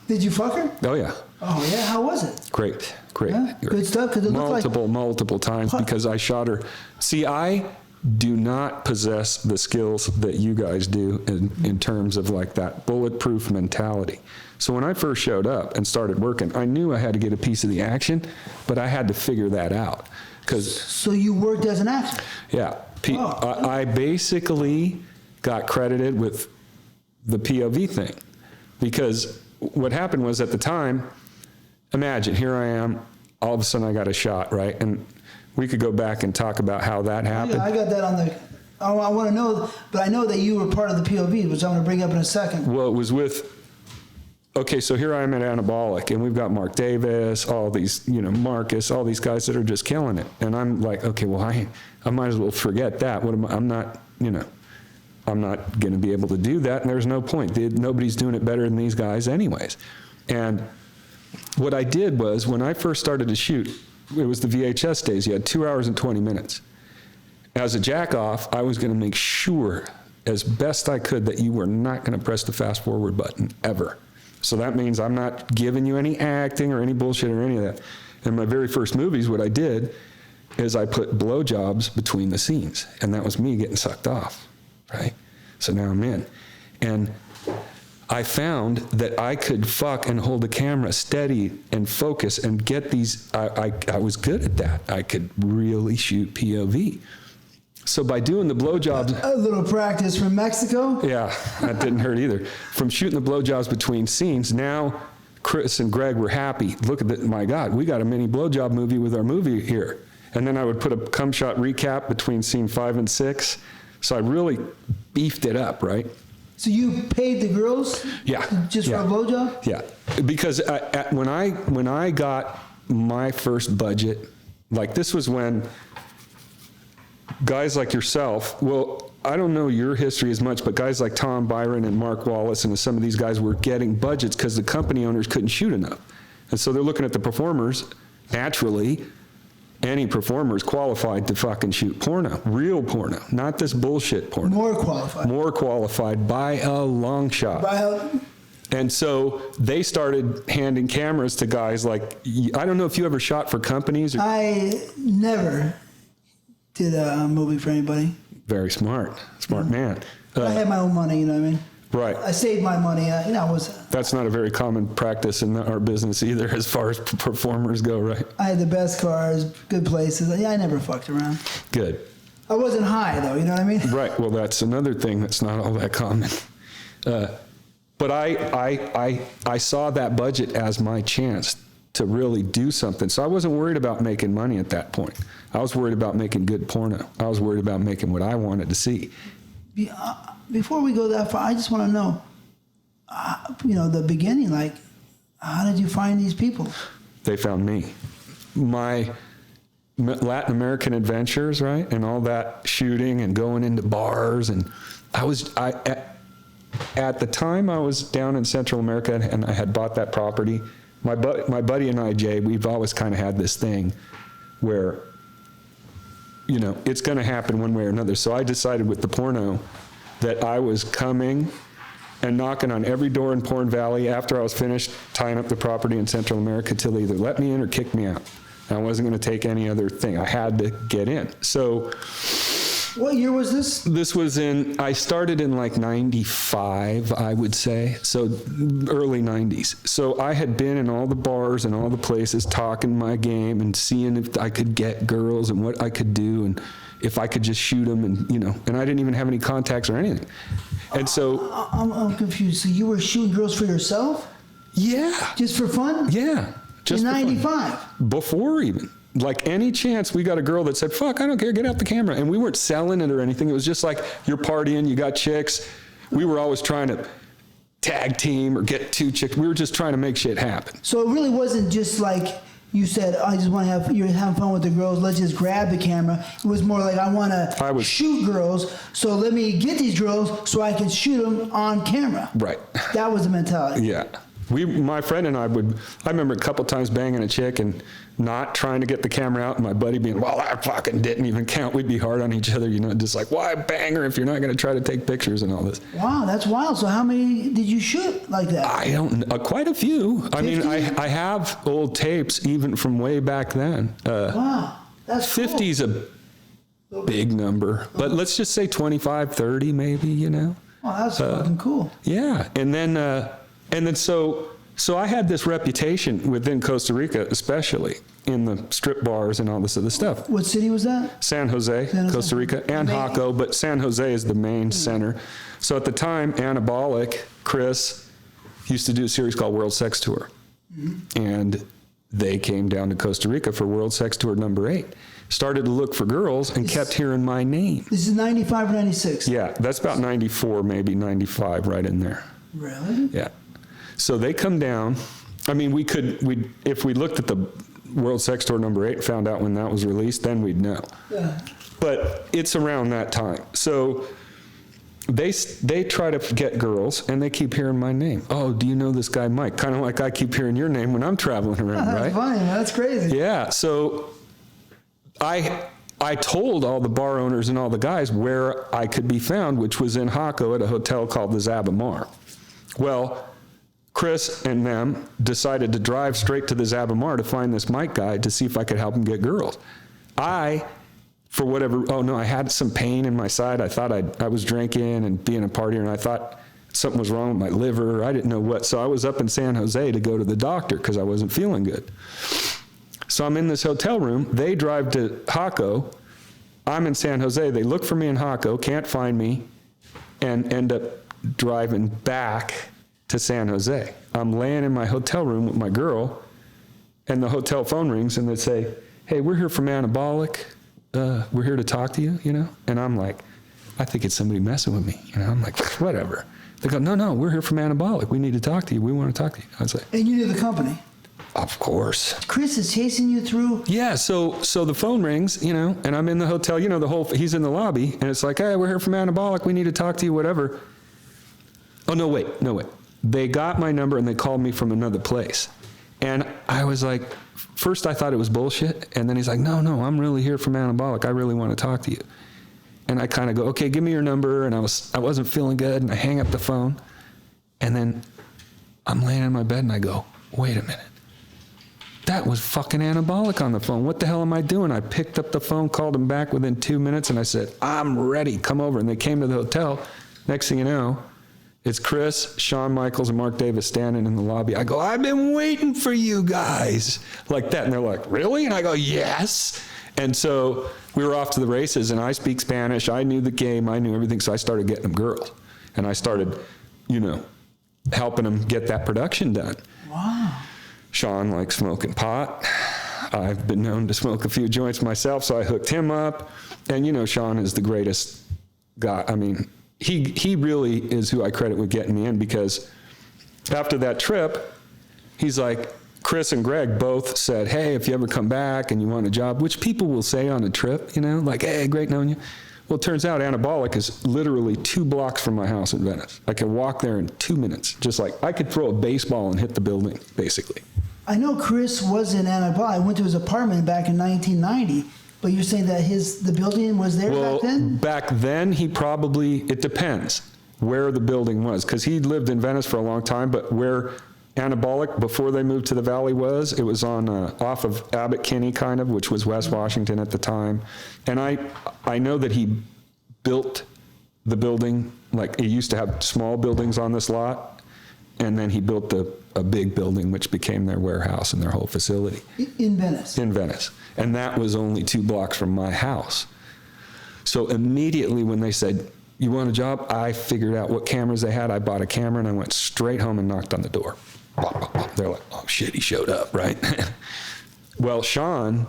Did you fuck her? Oh, yeah. Oh, yeah? How was it? Great. Yeah, good stuff. Cause it Multiple times because I shot her. See, I do not possess the skills that you guys do in terms of like that bulletproof mentality. So when I first showed up and started working, I knew I had to get a piece of the action, but I had to figure that out. So you worked as an actor? Yeah. I basically got credited with the POV thing because what happened was, at the time, imagine, here I am, all of a sudden I got a shot, right? And we could go back and talk about how that happened. Yeah, I got that on the, I want to know, but I know that you were part of the POV, which I'm going to bring up in a second. Well, it was with, okay, so here I am at Anabolic, and we've got Mark Davis, all these, you know, Marcus, all these guys that are just killing it. And I'm like, okay, well, I might as well forget that. I'm not, you know, I'm not going to be able to do that, and there's no point. Nobody's doing it better than these guys anyways. And what I did was, when I first started to shoot, it was the VHS days. You had 2 hours and 20 minutes. As a jack-off, I was going to make sure, as best I could, that you were not going to press the fast-forward button, ever. So that means I'm not giving you any acting or any bullshit or any of that. In my very first movies, what I did is I put blowjobs between the scenes, and that was me getting sucked off, right? So now I'm in. And I found that I could fuck and hold the camera steady and focus and get these, I was good at that. I could really shoot POV. So by doing the blowjobs. A little practice from Mexico? Yeah, that didn't hurt either. From shooting the blowjobs between scenes, now Chris and Greg were happy. Look at that, my God, we got a mini blowjob movie with our movie here. And then I would put a cum shot recap between scene 5 and 6. So I really beefed it up, right? So you paid the girls? Yeah. Just for a blowjob? Yeah, because when I got my first budget, like, this was when guys like yourself, well, I don't know your history as much, but guys like Tom Byron and Mark Wallace and some of these guys were getting budgets because the company owners couldn't shoot enough. And so they're looking at the performers. Naturally, any performer is qualified to fucking shoot porno, real porno, not this bullshit porno. More qualified. More qualified by a long shot. And so they started handing cameras to guys like, I don't know if you ever shot for companies. I never did a movie for anybody. Very smart man. I had my own money, you know what I mean? Right. I saved my money, you know, That's not a very common practice in our business either, as far as performers go, right? I had the best cars, good places. Yeah, I never fucked around. Good. I wasn't high, though, you know what I mean? Right, well, that's another thing that's not all that common. But I saw that budget as my chance to really do something. So I wasn't worried about making money at that point. I was worried about making good porno. I was worried about making what I wanted to see. Before we go that far, I just want to know, you know, the beginning, like, how did you find these people? They found me. My Latin American adventures, right? And all that shooting and going into bars. And at the time I was down in Central America and I had bought that property, my buddy and I, Jay, we've always kind of had this thing where, you know, it's going to happen one way or another. So I decided with the porno that I was coming and knocking on every door in Porn Valley after I was finished tying up the property in Central America till they either let me in or kick me out. And I wasn't going to take any other thing. I had to get in. So what year was this? This was I started in like 95, I would say. So early 90s. So I had been in all the bars and all the places talking my game and seeing if I could get girls and what I could do and if I could just shoot them and, you know, and I didn't even have any contacts or anything. And so I'm confused. So you were shooting girls for yourself? Yeah. Just for fun? Yeah. Just in 95? Before even. Like any chance, we got a girl that said, fuck, I don't care, get out the camera. And we weren't selling it or anything. It was just like, you're partying, you got chicks. We were always trying to tag team or get 2 chicks. We were just trying to make shit happen. So it really wasn't just like you said, I just want to have, you're having fun with the girls, let's just grab the camera. It was more like, I want to shoot girls, so let me get these girls so I can shoot them on camera. Right. That was the mentality. Yeah. My friend and I remember a couple times banging a chick and not trying to get the camera out, and my buddy being, well, I fucking didn't even count. We'd be hard on each other, just like, why bang her if you're not going to try to take pictures and all this. Wow, that's wild. So how many did you shoot like that? I don't know. Quite a few. 50? I mean, I have old tapes even from way back then. Wow, that's 50's a big number, but let's just say 25, 30 maybe, Wow, that's fucking cool. Yeah, and then so I had this reputation within Costa Rica, especially in the strip bars and all this other stuff. What city was that? San Jose, Costa Rica, and Jaco, but San Jose is the main center. So at the time, Anabolic, Chris, used to do a series called World Sex Tour. And they came down to Costa Rica for World Sex Tour number 8. Started to look for girls and kept hearing my name. This is 95 or 96? Yeah, that's about 94, maybe 95, right in there. Really? Yeah. So they come down. I mean, if we looked at the World Sex Tour number 8 and found out when that was released, then we'd know. Yeah. But it's around that time. So they try to get girls, and they keep hearing my name. Oh, do you know this guy Mike? Kind of like I keep hearing your name when I'm traveling around, that's right? Funny, man. That's crazy. Yeah. So I told all the bar owners and all the guys where I could be found, which was in Jaco at a hotel called the Zabamar. Well, Chris and them decided to drive straight to the Zabamar to find this Mike guy to see if I could help him get girls. I had some pain in my side. I thought I was drinking and being a partier, and I thought something was wrong with my liver. I didn't know what. So I was up in San Jose to go to the doctor because I wasn't feeling good. So I'm in this hotel room. They drive to Jaco. I'm in San Jose. They look for me in Jaco, can't find me, and end up driving back to San Jose. I'm laying in my hotel room with my girl, and the hotel phone rings, and they say, hey, we're here from Anabolic. We're here to talk to you, And I'm like, I think it's somebody messing with me. I'm like, whatever. They go, no, we're here from Anabolic. We need to talk to you. We want to talk to you. I was like, and you knew the company? Of course. Chris is chasing you through? Yeah, so the phone rings, and I'm in the hotel, he's in the lobby, and it's like, hey, we're here from Anabolic. We need to talk to you, whatever. Oh, no, wait. They got my number, and they called me from another place. And I was like, first I thought it was bullshit, and then he's like, no, I'm really here from Anabolic. I really want to talk to you. And I kind of go, okay, give me your number, and I wasn't feeling good, and I hang up the phone, and then I'm laying in my bed, and I go, wait a minute. That was fucking Anabolic on the phone. What the hell am I doing? I picked up the phone, called him back within 2 minutes, and I said, I'm ready. Come over. And they came to the hotel. Next thing you know, it's Chris, Shawn Michaels, and Mark Davis standing in the lobby. I go, I've been waiting for you guys. Like that. And they're like, really? And I go, yes. And so we were off to the races, and I speak Spanish. I knew the game. I knew everything. So I started getting them girls. And I started, helping them get that production done. Wow. Shawn likes smoking pot. I've been known to smoke a few joints myself, so I hooked him up. And Shawn is the greatest guy. I mean, he really is who I credit with getting me in, because after that trip, he's like, Chris and Greg both said, hey, if you ever come back and you want a job, which people will say on a trip, like, hey, great knowing you. Well, it turns out Anabolic is literally 2 blocks from my house in Venice. I can walk there in 2 minutes. Just like I could throw a baseball and hit the building, basically. I know Chris was in Anabolic. I went to his apartment back in 1990. But you're saying that the building was there back then? Well, back then it depends where the building was, because he lived in Venice for a long time, but where Anabolic, before they moved to the Valley, it was on off of Abbot Kinney, kind of, which was West Washington at the time. And I know that he built the building, like he used to have small buildings on this lot, and then he built a big building, which became their warehouse and their whole facility. In Venice? In Venice. And that was only 2 blocks from my house. So immediately when they said, you want a job? I figured out what cameras they had. I bought a camera, and I went straight home and knocked on the door. They're like, oh shit, he showed up, right? Well, Shawn,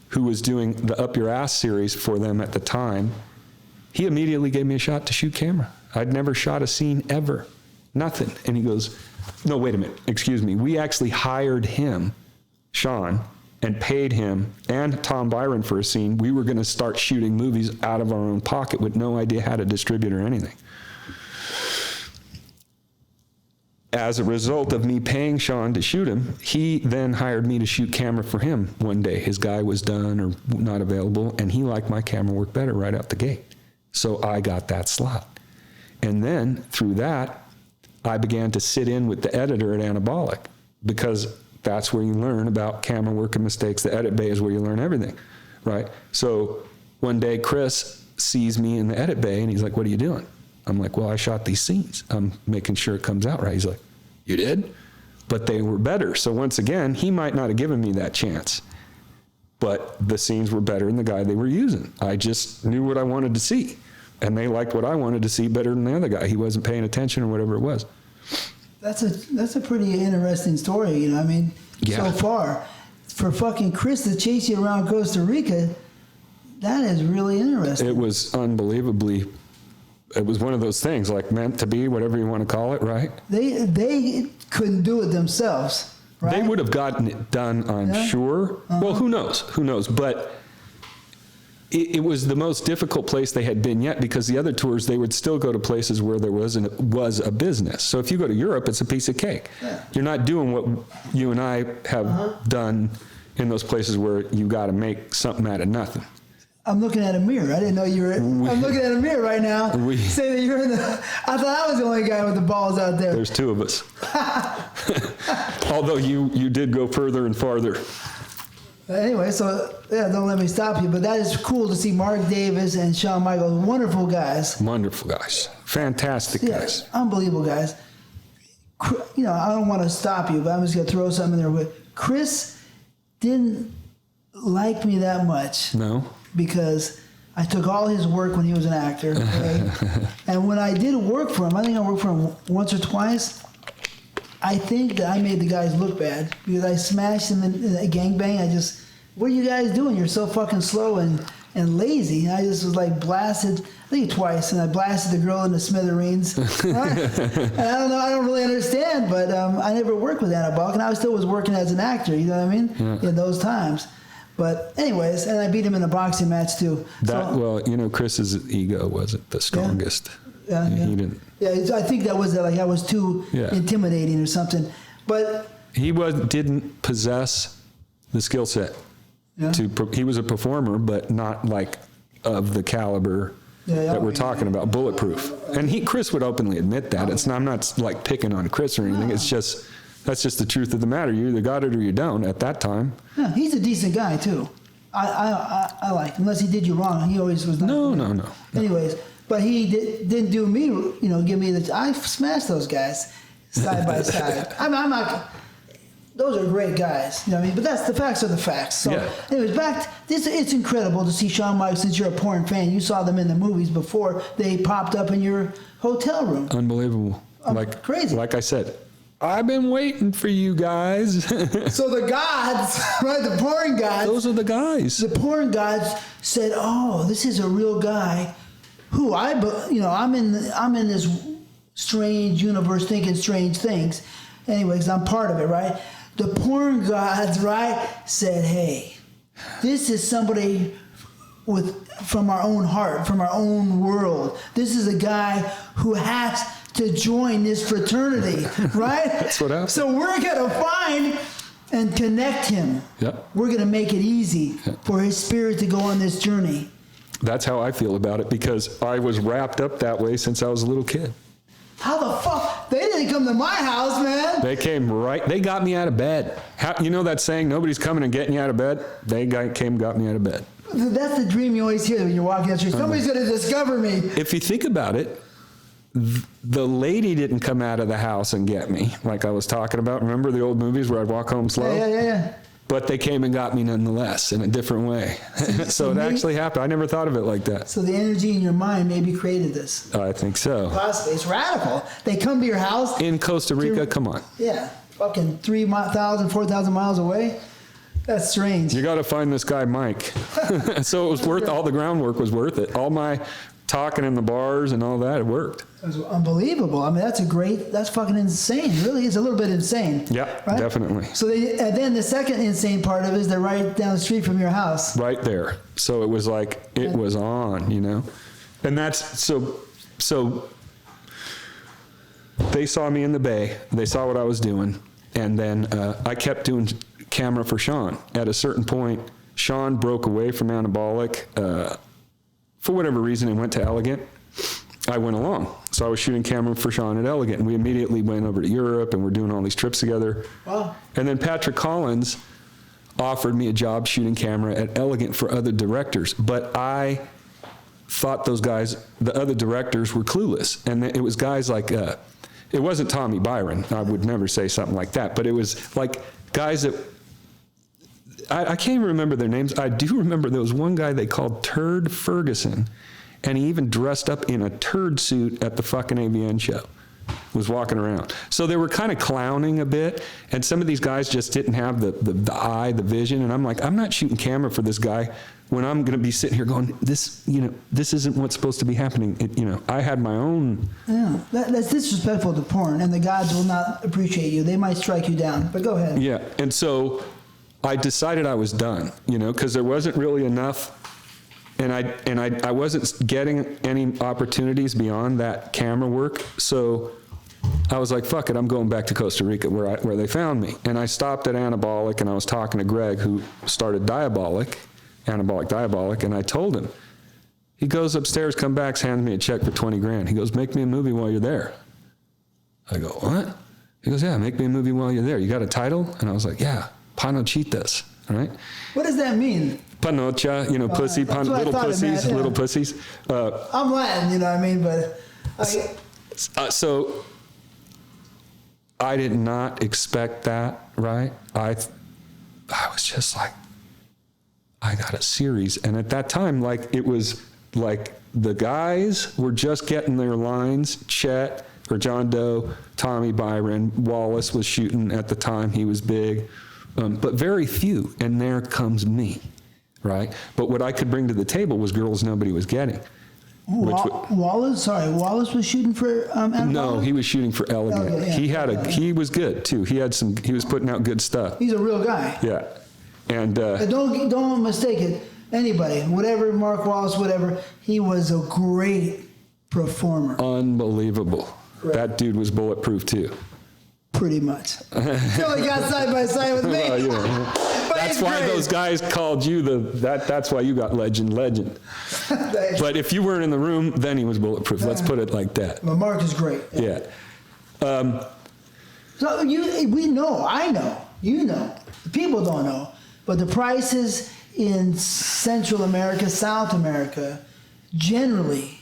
who was doing the Up Your Ass series for them at the time, he immediately gave me a shot to shoot camera. I'd never shot a scene ever. Nothing. And he goes, no, wait a minute. Excuse me. We actually hired him, Sean, and paid him and Tom Byron for a scene. We were going to start shooting movies out of our own pocket with no idea how to distribute or anything. As a result of me paying Sean to shoot him, he then hired me to shoot camera for him one day. His guy was done or not available, and he liked my camera work better right out the gate. So I got that slot. And then through that, I began to sit in with the editor at Anabolic, because that's where you learn about camera work and mistakes. The edit bay is where you learn everything, right? So one day Chris sees me in the edit bay and he's like, what are you doing? I'm like, well, I shot these scenes. I'm making sure it comes out right. He's like, you did? But they were better. So once again, he might not have given me that chance, but the scenes were better than the guy they were using. I just knew what I wanted to see, and they liked what I wanted to see better than the other guy. He wasn't paying attention or whatever it was. That's a pretty interesting story, you know. I mean, Yeah. so far, for fucking Chris to chase you around Costa Rica, that is really interesting. It was unbelievably. It was one of those things, like meant to be, whatever you want to call it, right? They couldn't do it themselves, right? They would have gotten it done, I'm sure. Well, who knows? Who knows? But it was the most difficult place they had been yet, because the other tours, they would still go to places where there was a business. So if you go to Europe, it's a piece of cake. Yeah. You're not doing what you and I have done in those places where you got to make something out of nothing. I'm looking at a mirror. I didn't know you were. I'm looking at a mirror right now. Say that you're in the. I thought I was the only guy with the balls out there. There's two of us. Although you did go further and farther. Anyway, so yeah, don't let me stop you. But that is cool to see Mark Davis and Shawn Michaels, wonderful guys. Wonderful guys, fantastic guys. Yeah, unbelievable guys. You know, I don't want to stop you, but I'm just gonna throw something in there. But Chris didn't like me that much. No. Because I took all his work when he was an actor. Okay? And when I did work for him, I think I worked for him once or twice, I think that I made the guys look bad because I smashed them in a gangbang. What are you guys doing? You're so fucking slow and lazy. And I just was like blasted, I think twice, and I blasted the girl in the smithereens. And I don't know, I don't really understand, but I never worked with Anabolic, and I still was working as an actor, you know what I mean? Yeah. In those times. But anyways, and I beat him in a boxing match too. Well, you know, Chris's ego wasn't the strongest. Yeah. He didn't. Yeah, I think that was like I was too intimidating or something. But he didn't possess the skill set. Yeah. He was a performer, but not like of the caliber that we're talking about, bulletproof. And Chris would openly admit that. I'm not like picking on Chris or anything. It's just. That's just the truth of the matter. You either got it or you don't at that time. Yeah, he's a decent guy, too. I like him. Unless he did you wrong. He always was not. No. Anyways, but he didn't do me, you know, give me the... I smashed those guys side by side. I'm not... Those are great guys, you know what I mean? But the facts are the facts. So, anyways, it's incredible to see Shawn Michaels, since you're a porn fan. You saw them in the movies before they popped up in your hotel room. Unbelievable. Crazy. Like I said, I've been waiting for you guys. So the gods, right? The porn gods. Those are the guys. The porn gods said, "Oh, this is a real guy, who I'm in this strange universe thinking strange things. Anyways, I'm part of it, right? The porn gods, right, said, hey, this is somebody from our own heart, from our own world. This is a guy who has to join this fraternity, right? That's what happened. So we're going to find and connect him. Yep. We're going to make it easy for his spirit to go on this journey." That's how I feel about it, because I was wrapped up that way since I was a little kid. How the fuck? They didn't come to my house, man. They got me out of bed. You know that saying, nobody's coming and getting you out of bed? They came and got me out of bed. That's the dream you always hear when you're walking down the street. Somebody's going to discover me. If you think about it, the lady didn't come out of the house and get me, like I was talking about. Remember the old movies where I'd walk home slow? Yeah. But they came and got me nonetheless in a different way. So it actually happened. I never thought of it like that. So the energy in your mind maybe created this. I think so. Possibly. It's radical. They come to your house. In Costa Rica, come on. Yeah. Fucking 3,000, 4,000 miles away. That's strange. You got to find this guy, Mike. So it was all the groundwork was worth it. All my talking in the bars and all that. It worked. It was unbelievable. I mean, that's fucking insane. It really is a little bit insane. Yeah, right? definitely. So and then the second insane part of it is they're right down the street from your house. Right there. So it was like, it was on, you know? And that's, so they saw me in the Bay. They saw what I was doing. And then I kept doing camera for Sean. At a certain point, Sean broke away from Anabolic for whatever reason and went to Elegant. I went along. So I was shooting camera for Sean at Elegant, and we immediately went over to Europe, and we're doing all these trips together. Wow. And then Patrick Collins offered me a job shooting camera at Elegant for other directors, but I thought those guys, the other directors, were clueless. And it was guys like, it wasn't Tommy Byron. I would never say something like that, but it was like guys that, I can't even remember their names. I do remember there was one guy they called Turd Ferguson, and he even dressed up in a turd suit at the fucking AVN show, was walking around. So they were kind of clowning a bit, and some of these guys just didn't have the eye, the vision, and I'm like, I'm not shooting camera for this guy when I'm going to be sitting here going, this isn't what's supposed to be happening. I had my own. Yeah, that's disrespectful to porn, and the gods will not appreciate you. They might strike you down, but go ahead. Yeah, and so I decided I was done, because there wasn't really enough, and I wasn't getting any opportunities beyond that camera work. So I was like, fuck it, I'm going back to Costa Rica where they found me. And I stopped at Anabolic, and I was talking to Greg, who started Anabolic Diabolic, and I told him. He goes upstairs, comes back, hands me a check for $20,000. He goes, make me a movie while you're there. I go, what? He goes, yeah, make me a movie while you're there. You got a title? And I was like, yeah, Panochitas, all right? What does that mean? Panocha, pussy, little pussies, meant, yeah. Little pussies. I'm Latin, you know what I mean? But so I did not expect that, right? I was just like, I got a series. And at that time, it was like the guys were just getting their lines. Chet or John Doe, Tommy Byron, Wallace was shooting at the time. He was big, but very few. And there comes me, right? But what I could bring to the table was girls nobody was getting. Wallace was shooting for no, he was shooting for Elegant. Yeah. He was good too. He was putting out good stuff. He's a real guy. Yeah. And don't mistake it. Anybody, whatever, Mark Wallace, whatever, he was a great performer. Unbelievable. Right. That dude was bulletproof too. Pretty much. Until he got side by side with me. Well, that's why those guys called you that's why you got legend. But if you weren't in the room, then he was bulletproof. Let's put it like that. Well, Mark is great. Yeah. So we know, I know, you know, the people don't know, but the prices in Central America, South America, generally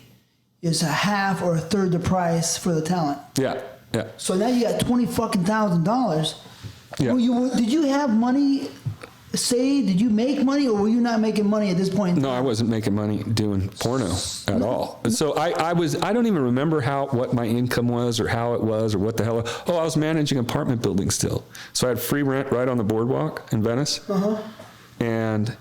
is a half or a third the price for the talent. Yeah, yeah. So now you got $20,000. Yeah. Did you have money? Did you make money, or were you not making money at this point? No, I wasn't making money doing porno at all. So I don't even remember what my income was or how it was or what the hell. Oh, I was managing apartment buildings still. So I had free rent right on the boardwalk in Venice. Uh-huh. And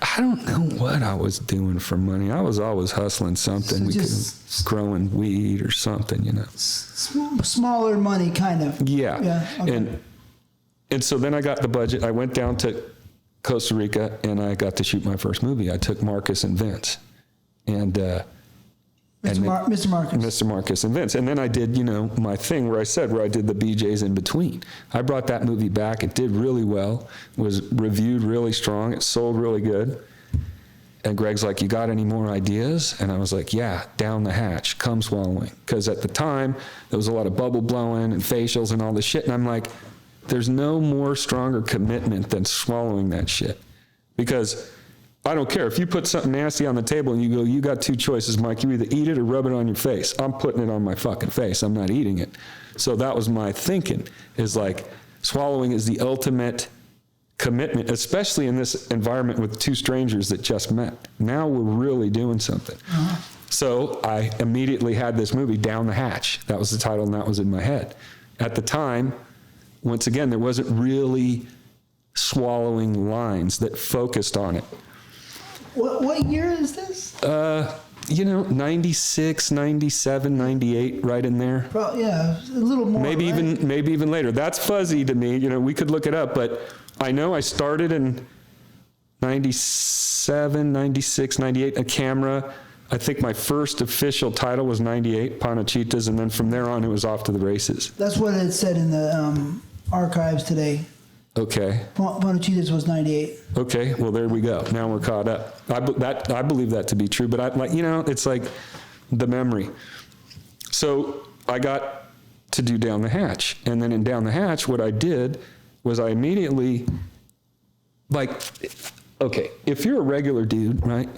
I don't know what I was doing for money. I was always hustling something. So growing weed or something, Smaller money, kind of. Yeah. Yeah. Okay. And so then I got the budget. I went down to Costa Rica, and I got to shoot my first movie. I took Marcus and Vince, and Mr. Marcus. Mr. Marcus and Vince, and then I did, my thing where I did the BJs in between. I brought that movie back. It did really well. It was reviewed really strong. It sold really good. And Greg's like, "You got any more ideas?" And I was like, "Yeah, down the hatch, come swallowing." Because at the time there was a lot of bubble blowing and facials and all this shit, and I'm like, there's no more stronger commitment than swallowing that shit. Because I don't care. If you put something nasty on the table and you go, you got two choices, Mike. You either eat it or rub it on your face. I'm putting it on my fucking face. I'm not eating it. So that was my thinking, is like, swallowing is the ultimate commitment, especially in this environment with two strangers that just met. Now we're really doing something. Uh-huh. So I immediately had this movie, Down the Hatch. That was the title, and that was in my head. At the time, once again, there wasn't really swallowing lines that focused on it. What year is this? 96, 97, 98, right in there. Probably, yeah, a little more. Maybe even later. That's fuzzy to me. We could look it up, but I know I started in 97, 96, 98, a camera. I think my first official title was 98, Panachitas, and then from there on it was off to the races. That's what it said in the archives today. Okay. Panachitas was 98. Okay, well there we go. Now we're caught up. I believe that to be true, but it's like the memory. So I got to do Down the Hatch, and then in Down the Hatch, what I did was I immediately, okay, if you're a regular dude, right?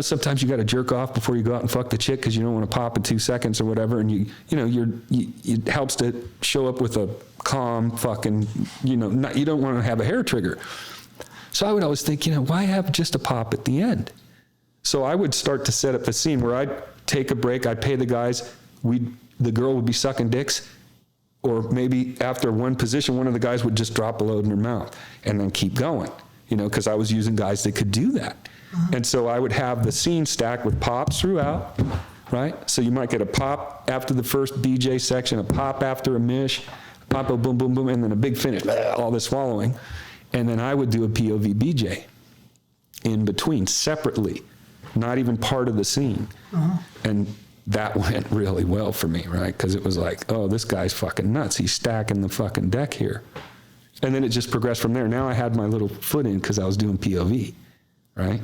Sometimes you got to jerk off before you go out and fuck the chick because you don't want to pop in 2 seconds or whatever, and it helps to show up with a calm fucking, you don't want to have a hair trigger. So I would always think, why have just a pop at the end? So I would start to set up a scene where I'd take a break, I'd pay the guys, the girl would be sucking dicks, or maybe after one position, one of the guys would just drop a load in her mouth and then keep going, because I was using guys that could do that. And so I would have the scene stacked with pops throughout, right? So you might get a pop after the first BJ section, a pop after a mish, pop, a boom, boom, boom, and then a big finish, all this swallowing. And then I would do a POV BJ in between, separately, not even part of the scene. And that went really well for me, right? Because it was like, oh, this guy's fucking nuts. He's stacking the fucking deck here. And then it just progressed from there. Now I had my little foot in because I was doing POV, right?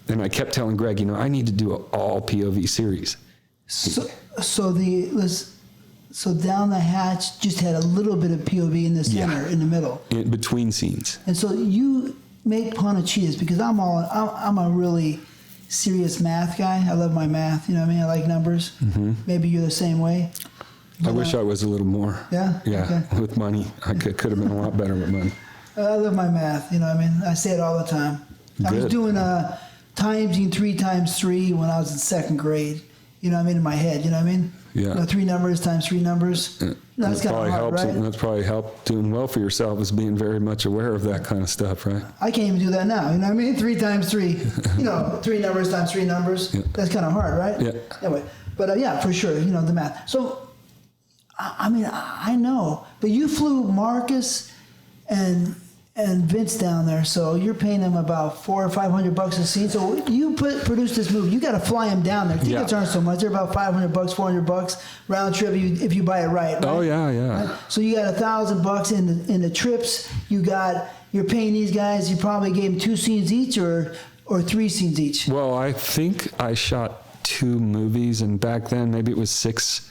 And I kept telling Greg, I need to do an all POV series. So Down the Hatch just had a little bit of POV in the center, in the middle, in between scenes. And so you make Panachitas because I'm a really serious math guy. I love my math. I like numbers. Maybe you're the same way. I wish I was a little more. Yeah. Yeah. Okay. With money, I could have been a lot better with money. I love my math. I say it all the time. Good. I was doing timesing 3 times 3 when I was in 2nd grade. In my head. Yeah. 3 numbers times 3 numbers. That's kind of hard, right? That's probably helped doing well for yourself, is being very much aware of that kind of stuff, right? I can't even do that now. 3 times 3. 3 numbers times 3 numbers. Yeah. That's kind of hard, right? Yeah. Anyway, but yeah, for sure. The math. So, I know, but you flew Marcus and Vince down there, so you're paying them about $400 or $500 a scene. So you produced this movie. You got to fly them down there. Tickets aren't so much; they're about $500, $400 round trip if you buy it right. Oh yeah. Right? So you got $1,000 in the trips. You're paying these guys. You probably gave them 2 scenes each or 3 scenes each. Well, I think I shot 2 movies, and back then maybe it was 6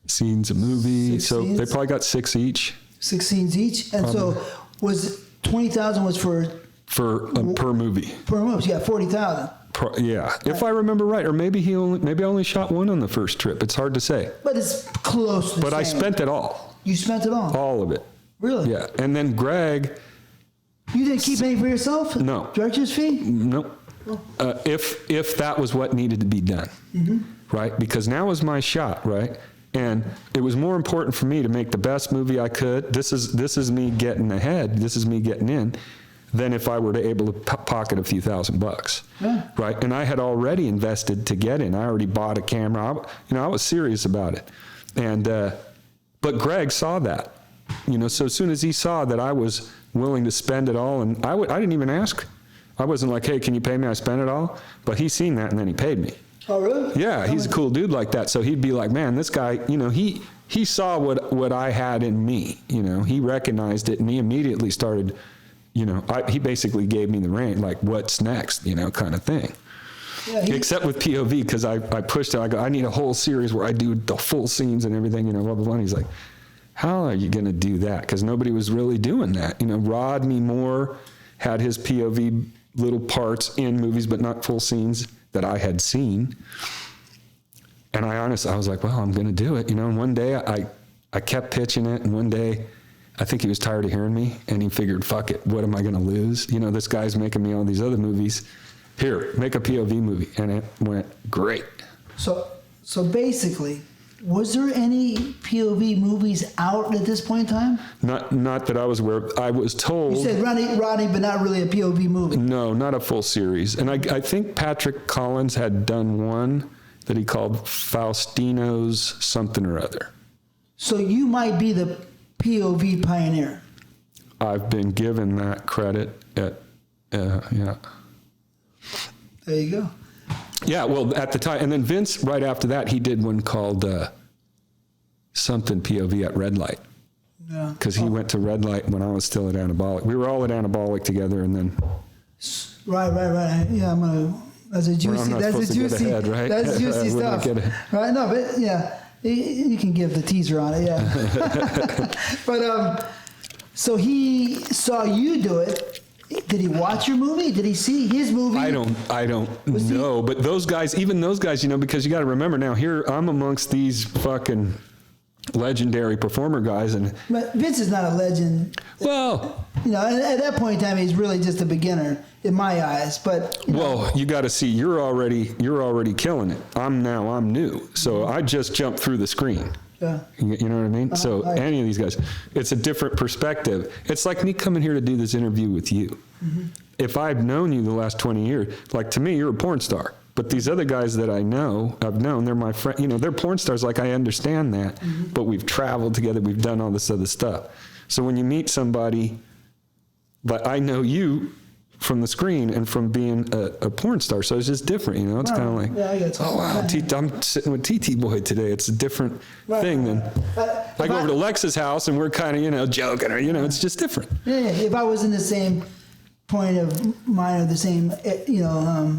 scenes a movie. 6 so scenes? they probably got 6 each. 6 scenes each, and probably. so. Was $20,000 was for per movie. Per movie, yeah, $40,000. Yeah, if I remember right, or maybe I only shot 1 on the first trip. It's hard to say. But it's close to the But same. I spent it all. You spent it all of it. Really? Yeah, and then Greg. You didn't keep any for yourself? No. Director's fee? Nope. If that was what needed to be done, right? Because now is my shot, right? And it was more important for me to make the best movie I could. This is me getting ahead. This is me getting in, than if I were to able to pocket a few $1,000, right? And I had already invested to get in. I already bought a camera. I was serious about it, and but Greg saw that, So as soon as he saw that I was willing to spend it all, and I didn't even ask. I wasn't like, hey, can you pay me? I spent it all, but he seen that and then he paid me. Oh, really? Yeah, he's a cool dude like that. So he'd be like, man, this guy, he saw what I had in me. He recognized it, and he immediately started, he basically gave me the rein, like, what's next, kind of thing. Yeah, except with POV, because I pushed it. I go, I need a whole series where I do the full scenes and everything, blah, blah, blah. And he's like, how are you going to do that? Because nobody was really doing that. Rodney Moore had his POV little parts in movies, but not full scenes that I had seen. And I was like, well, I'm going to do it. And one day I kept pitching it. And one day I think he was tired of hearing me, and he figured, fuck it. What am I going to lose? This guy's making me all these other movies. Here, make a POV movie. And it went great. So basically, Was there any POV movies out at this point in time? Not that I was aware of. I was told. You said Rodney, but not really a POV movie. No, not a full series. And I think Patrick Collins had done one that he called Faustino's something or other. So you might be the POV pioneer. I've been given that credit yeah. There you go. Yeah, well, at the time, and then Vince, right after that, he did one called something POV at Red Light. Yeah. Because he went to Red Light when I was still at Anabolic. We were all at Anabolic together, and then. Right. Yeah, I'm gonna. That's a juicy. Ahead, right? That's juicy stuff. Right? No, but yeah, you can give the teaser on it. Yeah. But so he saw you do it. Did he watch your movie? Did he see his movie? I don't know. But those guys, even those guys, you know, because you got to remember now, here I'm amongst these fucking legendary performer guys, and but Vince is not a legend. Well, you know, at that point in time, he's really just a beginner in my eyes. But you got to see, you're already killing it. I'm new, so I just jumped through the screen. Yeah. You know what I mean? So any of these guys, it's a different perspective. It's like me coming here to do this interview with you. Mm-hmm. If I've known you the last 20 years, like to me, you're a porn star. But these other guys that I've known, they're my friend. You know, they're porn stars. Like I understand that. Mm-hmm. But we've traveled together. We've done all this other stuff. So when you meet somebody, but I know you from the screen and from being a porn star, so it's just different, you know. It's kind of like, I get oh wow, I'm sitting with TTBoy today. It's a different thing than like over to Lex's house and we're kind of joking, or it's just different. Yeah, if I was in the same point of mind or the same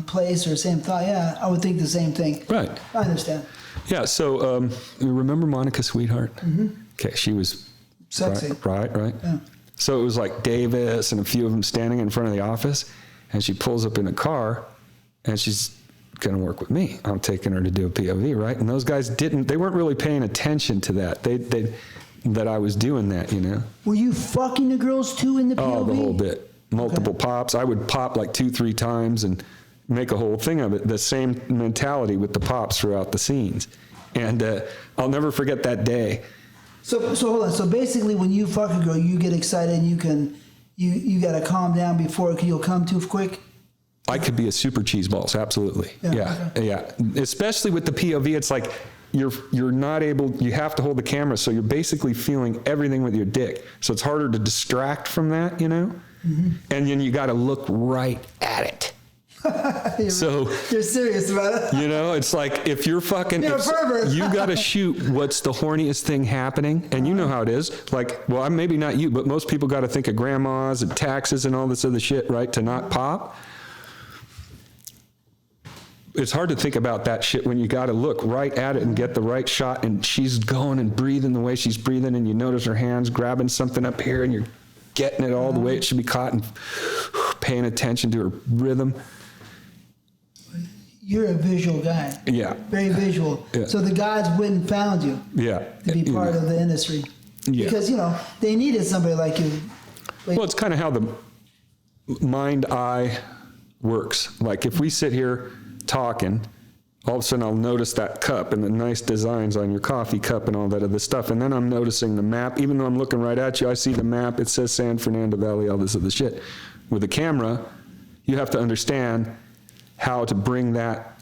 place or same thought, yeah, I would think the same thing. Right. I understand. Yeah. So you remember Monica Sweetheart? Mm-hmm. Okay, she was sexy. Right. Yeah. So it was like Davis and a few of them standing in front of the office, and she pulls up in a car, and she's going to work with me. I'm taking her to do a POV, right? And those guys they weren't really paying attention to that. That I was doing that, Were you fucking the girls too in the POV? Oh, the whole bit. Multiple pops. I would pop like 2-3 times and make a whole thing of it. The same mentality with the pops throughout the scenes. And I'll never forget that day. So hold on. So basically, when you fuck a girl, you get excited and you got to calm down before you'll come too quick. I could be a super cheeseballs, absolutely. Yeah. Especially with the POV, it's like you're not able. You have to hold the camera, so you're basically feeling everything with your dick. So it's harder to distract from that, Mm-hmm. And then you got to look right at it. So you're serious about it. It's like if you're fucking, you're a pervert. You got to shoot what's the horniest thing happening, and you know how it is. Like, well, maybe not you, but most people got to think of grandmas and taxes and all this other shit, right? To not pop. It's hard to think about that shit when you got to look right at it and get the right shot, and she's going and breathing the way she's breathing, and you notice her hands grabbing something up here, and you're getting it all the way it should be caught, and paying attention to her rhythm. You're a visual guy. Yeah. Very visual. Yeah. So the gods went and found you. Yeah. To be part of the industry. Yeah. Because, they needed somebody like you. Well, it's kind of how the mind-eye works. Like if we sit here talking, all of a sudden I'll notice that cup and the nice designs on your coffee cup and all that other stuff. And then I'm noticing the map. Even though I'm looking right at you, I see the map. It says San Fernando Valley, all this other shit. With a camera, you have to understand how to bring that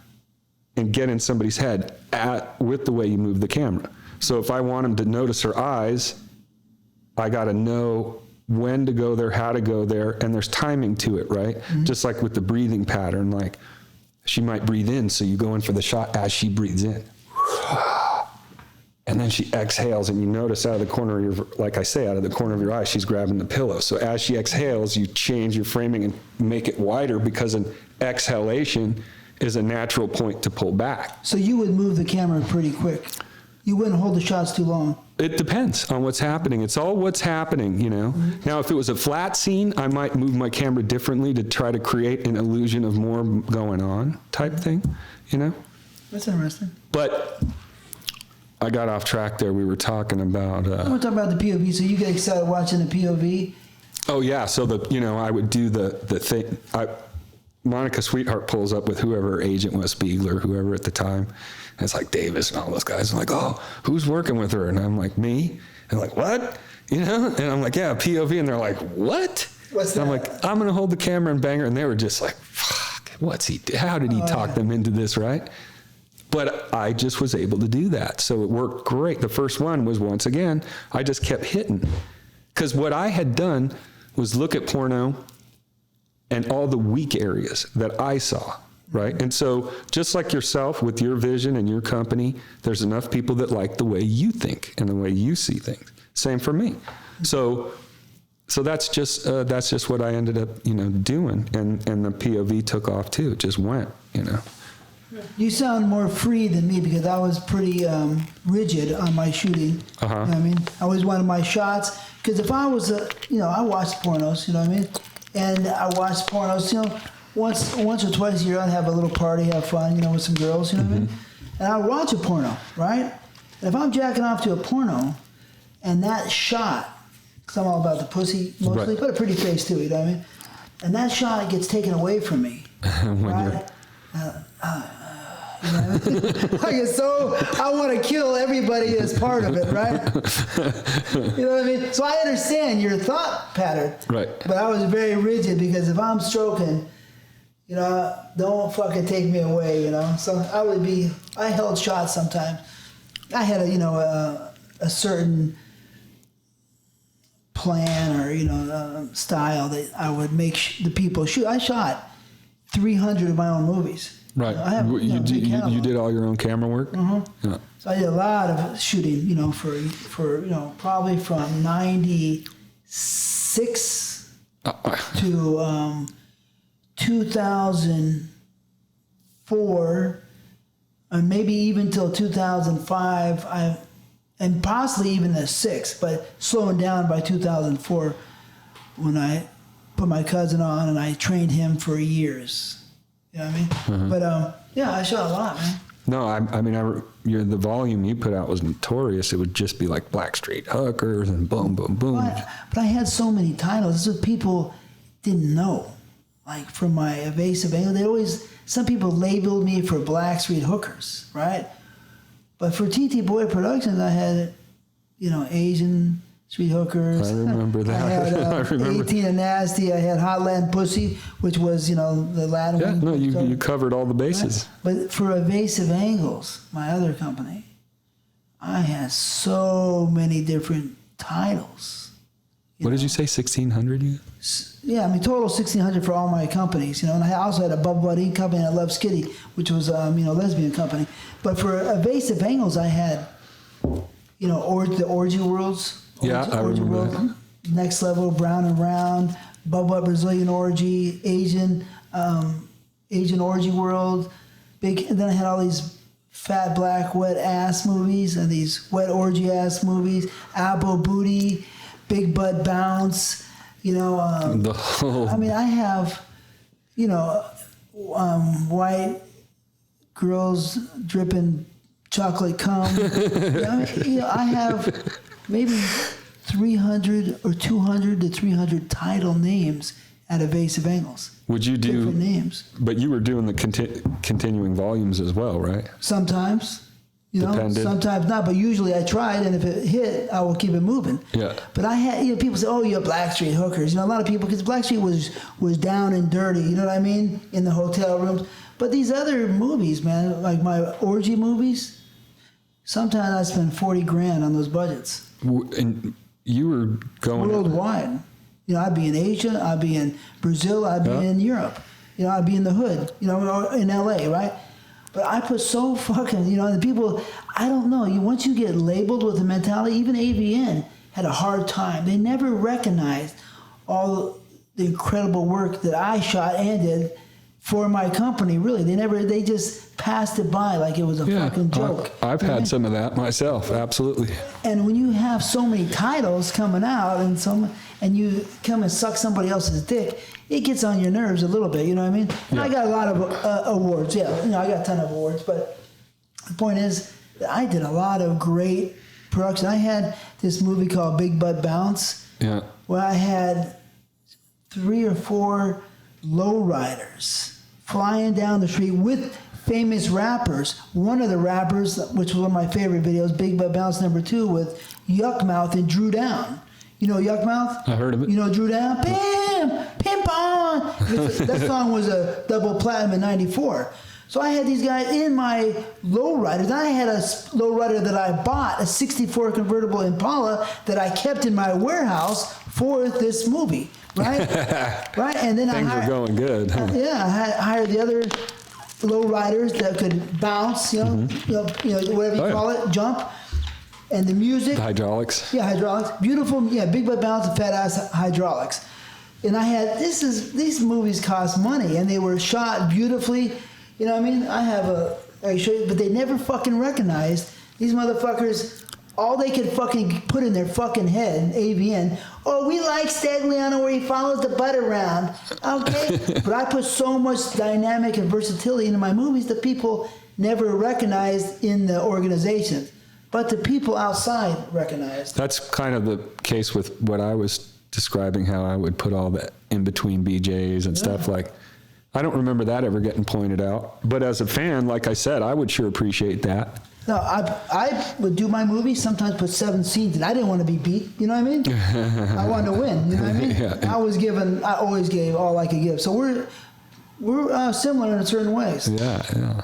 and get in somebody's head with the way you move the camera. So if I want them to notice her eyes, I got to know when to go there, how to go there, and there's timing to it, right? Mm-hmm. Just like with the breathing pattern, like she might breathe in, so you go in for the shot as she breathes in. And then she exhales, and you notice out of the corner of your, like I say, out of the corner of your eye, she's grabbing the pillow. So as she exhales, you change your framing and make it wider, because an exhalation is a natural point to pull back. So you would move the camera pretty quick. You wouldn't hold the shots too long. It depends on what's happening. It's all what's happening, Mm-hmm. Now, if it was a flat scene, I might move my camera differently to try to create an illusion of more going on type thing, That's interesting. But I got off track there. We were talking about... I want to talk about the POV. So you get excited watching the POV? Oh, yeah. So, I would do the thing. Monica Sweetheart pulls up with whoever her agent was, Spiegler, whoever at the time. And it's like Davis and all those guys. I'm like, oh, who's working with her? And I'm like, me. And like, what? You know? And I'm like, yeah, POV. And they're like, what? What's that? I'm like, I'm going to hold the camera and bang her. And they were just like, fuck, how did he talk them into this, right? But I just was able to do that. So it worked great. The first one was, once again, I just kept hitting. Because what I had done was look at porno and all the weak areas that I saw, right? And so just like yourself with your vision and your company, there's enough people that like the way you think and the way you see things. Same for me. So that's just what I ended up, doing. And the POV took off too. It just went, You sound more free than me because I was pretty rigid on my shooting. Uh-huh. You know what I mean? I always wanted my shots. Because if I was, I watched pornos, you know what I mean? And I watched pornos, once or twice a year I'd have a little party, have fun, with some girls, you know what I mean? And I'd watch a porno, right? And if I'm jacking off to a porno and that shot, because I'm all about the pussy mostly, but a pretty face too, you know what I mean? And that shot gets taken away from me, right? You know what I mean? I want to kill everybody as part of it, right? You know what I mean? So I understand your thought pattern. Right. But I was very rigid because if I'm stroking, don't fucking take me away, So I held shots sometimes. I had a certain plan or, style that I would make the people shoot. I shot 300 of my own movies. Right. I have, you did all your own camera work? Mm-hmm. Yeah. So I did a lot of shooting, for probably from 96 to 2004, and maybe even till 2005, and possibly even the 6, but slowing down by 2004 when I put my cousin on and I trained him for years. You know what I mean? Mm-hmm. But I shot a lot, man. No, the volume you put out was notorious. It would just be like Blackstreet Hookers and boom, boom, boom. But I had so many titles. This is what people didn't know. Like from my evasive angle, some people labeled me for Blackstreet Hookers, right? But for TTBoy Productions, I had, Asian Street Hookers. I remember that. I had I remember. 18 and Nasty. I had Hotland Pussy, which was, the Latin one. Yeah, no, you covered all the bases. Right? But for Evasive Angles, my other company, I had so many different titles. What did you say, 1,600? Yeah, total 1,600 for all my companies, And I also had a Bubba Butt Inc. company and I Love Skitty, which was, lesbian company. But for Evasive Angles, I had, the Orgy Worlds. Yeah, I remember that. Next Level, Brown and Round, Bubba Butt Brazilian Orgy, Asian Orgy World, and then I had all these fat black wet ass movies and these wet orgy ass movies, Apple Booty, Big Butt Bounce, the whole. I have, white girls dripping chocolate cum. I have maybe 300 or 200 to 300 title names at Evasive Angles. Would you do different names? But you were doing the continuing volumes as well, right? Sometimes, Depended. sometimes not. But usually I tried, and if it hit, I will keep it moving. Yeah. But I had, people say, "Oh, you're Blackstreet Hookers." A lot of people, because Blackstreet was down and dirty. You know what I mean? In the hotel rooms. But these other movies, man, like my orgy movies, sometimes I spend $40,000 on those budgets. And you were going worldwide. I'd be in Asia, I'd be in Brazil, I'd be in Europe. I'd be in the hood, or in LA, right? But I put so fucking, the people, I don't know. Once you get labeled with a mentality, even AVN had a hard time. They never recognized all the incredible work that I shot and did for my company, really. They just passed it by like it was a fucking joke. I've had some of that myself, absolutely. And when you have so many titles coming out and you come and suck somebody else's dick, it gets on your nerves a little bit, you know what I mean? Yeah. I got a lot of awards, I got a ton of awards, but the point is that I did a lot of great production. I had this movie called Big Butt Bounce, where I had 3 or 4 lowriders flying down the street with famous rappers. One of the rappers, which was one of my favorite videos, Big Butt Bounce #2 with Yuck Mouth and Drew Down. You know Yuck Mouth? I heard of it. You know Drew Down? Pimp on! That song was a double platinum in '94. So I had these guys in my lowriders. I had a lowrider that I bought, a '64 convertible Impala that I kept in my warehouse for this movie, right? Right, and then Things were going good. Huh? Yeah, I hired the other lowriders that could bounce, you know, whatever you call it, jump, and the music. The hydraulics. Yeah, hydraulics. Beautiful, yeah, big butt bounce and fat ass hydraulics. And I had, these movies cost money and they were shot beautifully. You know what I mean? I show you, but they never fucking recognized these motherfuckers. All they could fucking put in their fucking head, AVN, oh, we like Stagliano where he follows the butt around. Okay? But I put so much dynamic and versatility into my movies that people never recognized in the organization. But the people outside recognized. That's kind of the case with what I was describing, how I would put all the in-between BJs and stuff like. I don't remember that ever getting pointed out. But as a fan, like I said, I would sure appreciate that. No, I would do my movie, sometimes put 7 scenes in. I didn't want to be beat, you know what I mean? I wanted to win, you know what I mean? Yeah. I always gave all I could give. So we're similar in certain ways. Yeah, yeah.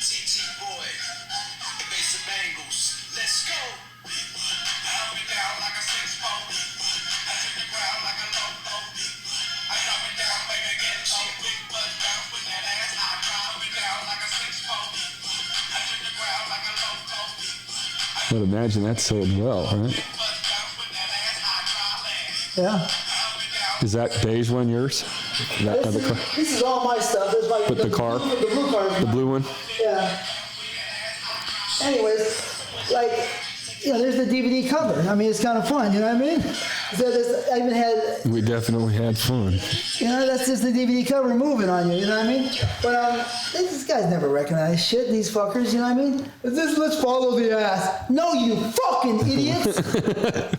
TTBoy, evasive angles, let's go. Up and down like a 6-4. I hit the ground like a low-low. I drop it down, make it get low. Big butt bounce with that ass. I drop it down like a 6-4. I hit the ground like a low-low. I would imagine that sold well, right? Big butt bounce with that ass. I drop it. Yeah. Is that beige one yours? That other car? This is all my stuff. This is my, With the car? The blue car. The blue one? Yeah. Anyways, like, you know, there's the DVD cover. I mean, it's kind of fun, you know what I mean? So I even had, We definitely had fun. you know, that's just the DVD cover moving on you, you know what I mean? But these guys never recognize shit, these fuckers, you know what I mean? Let's follow the ass. No, you fucking idiots!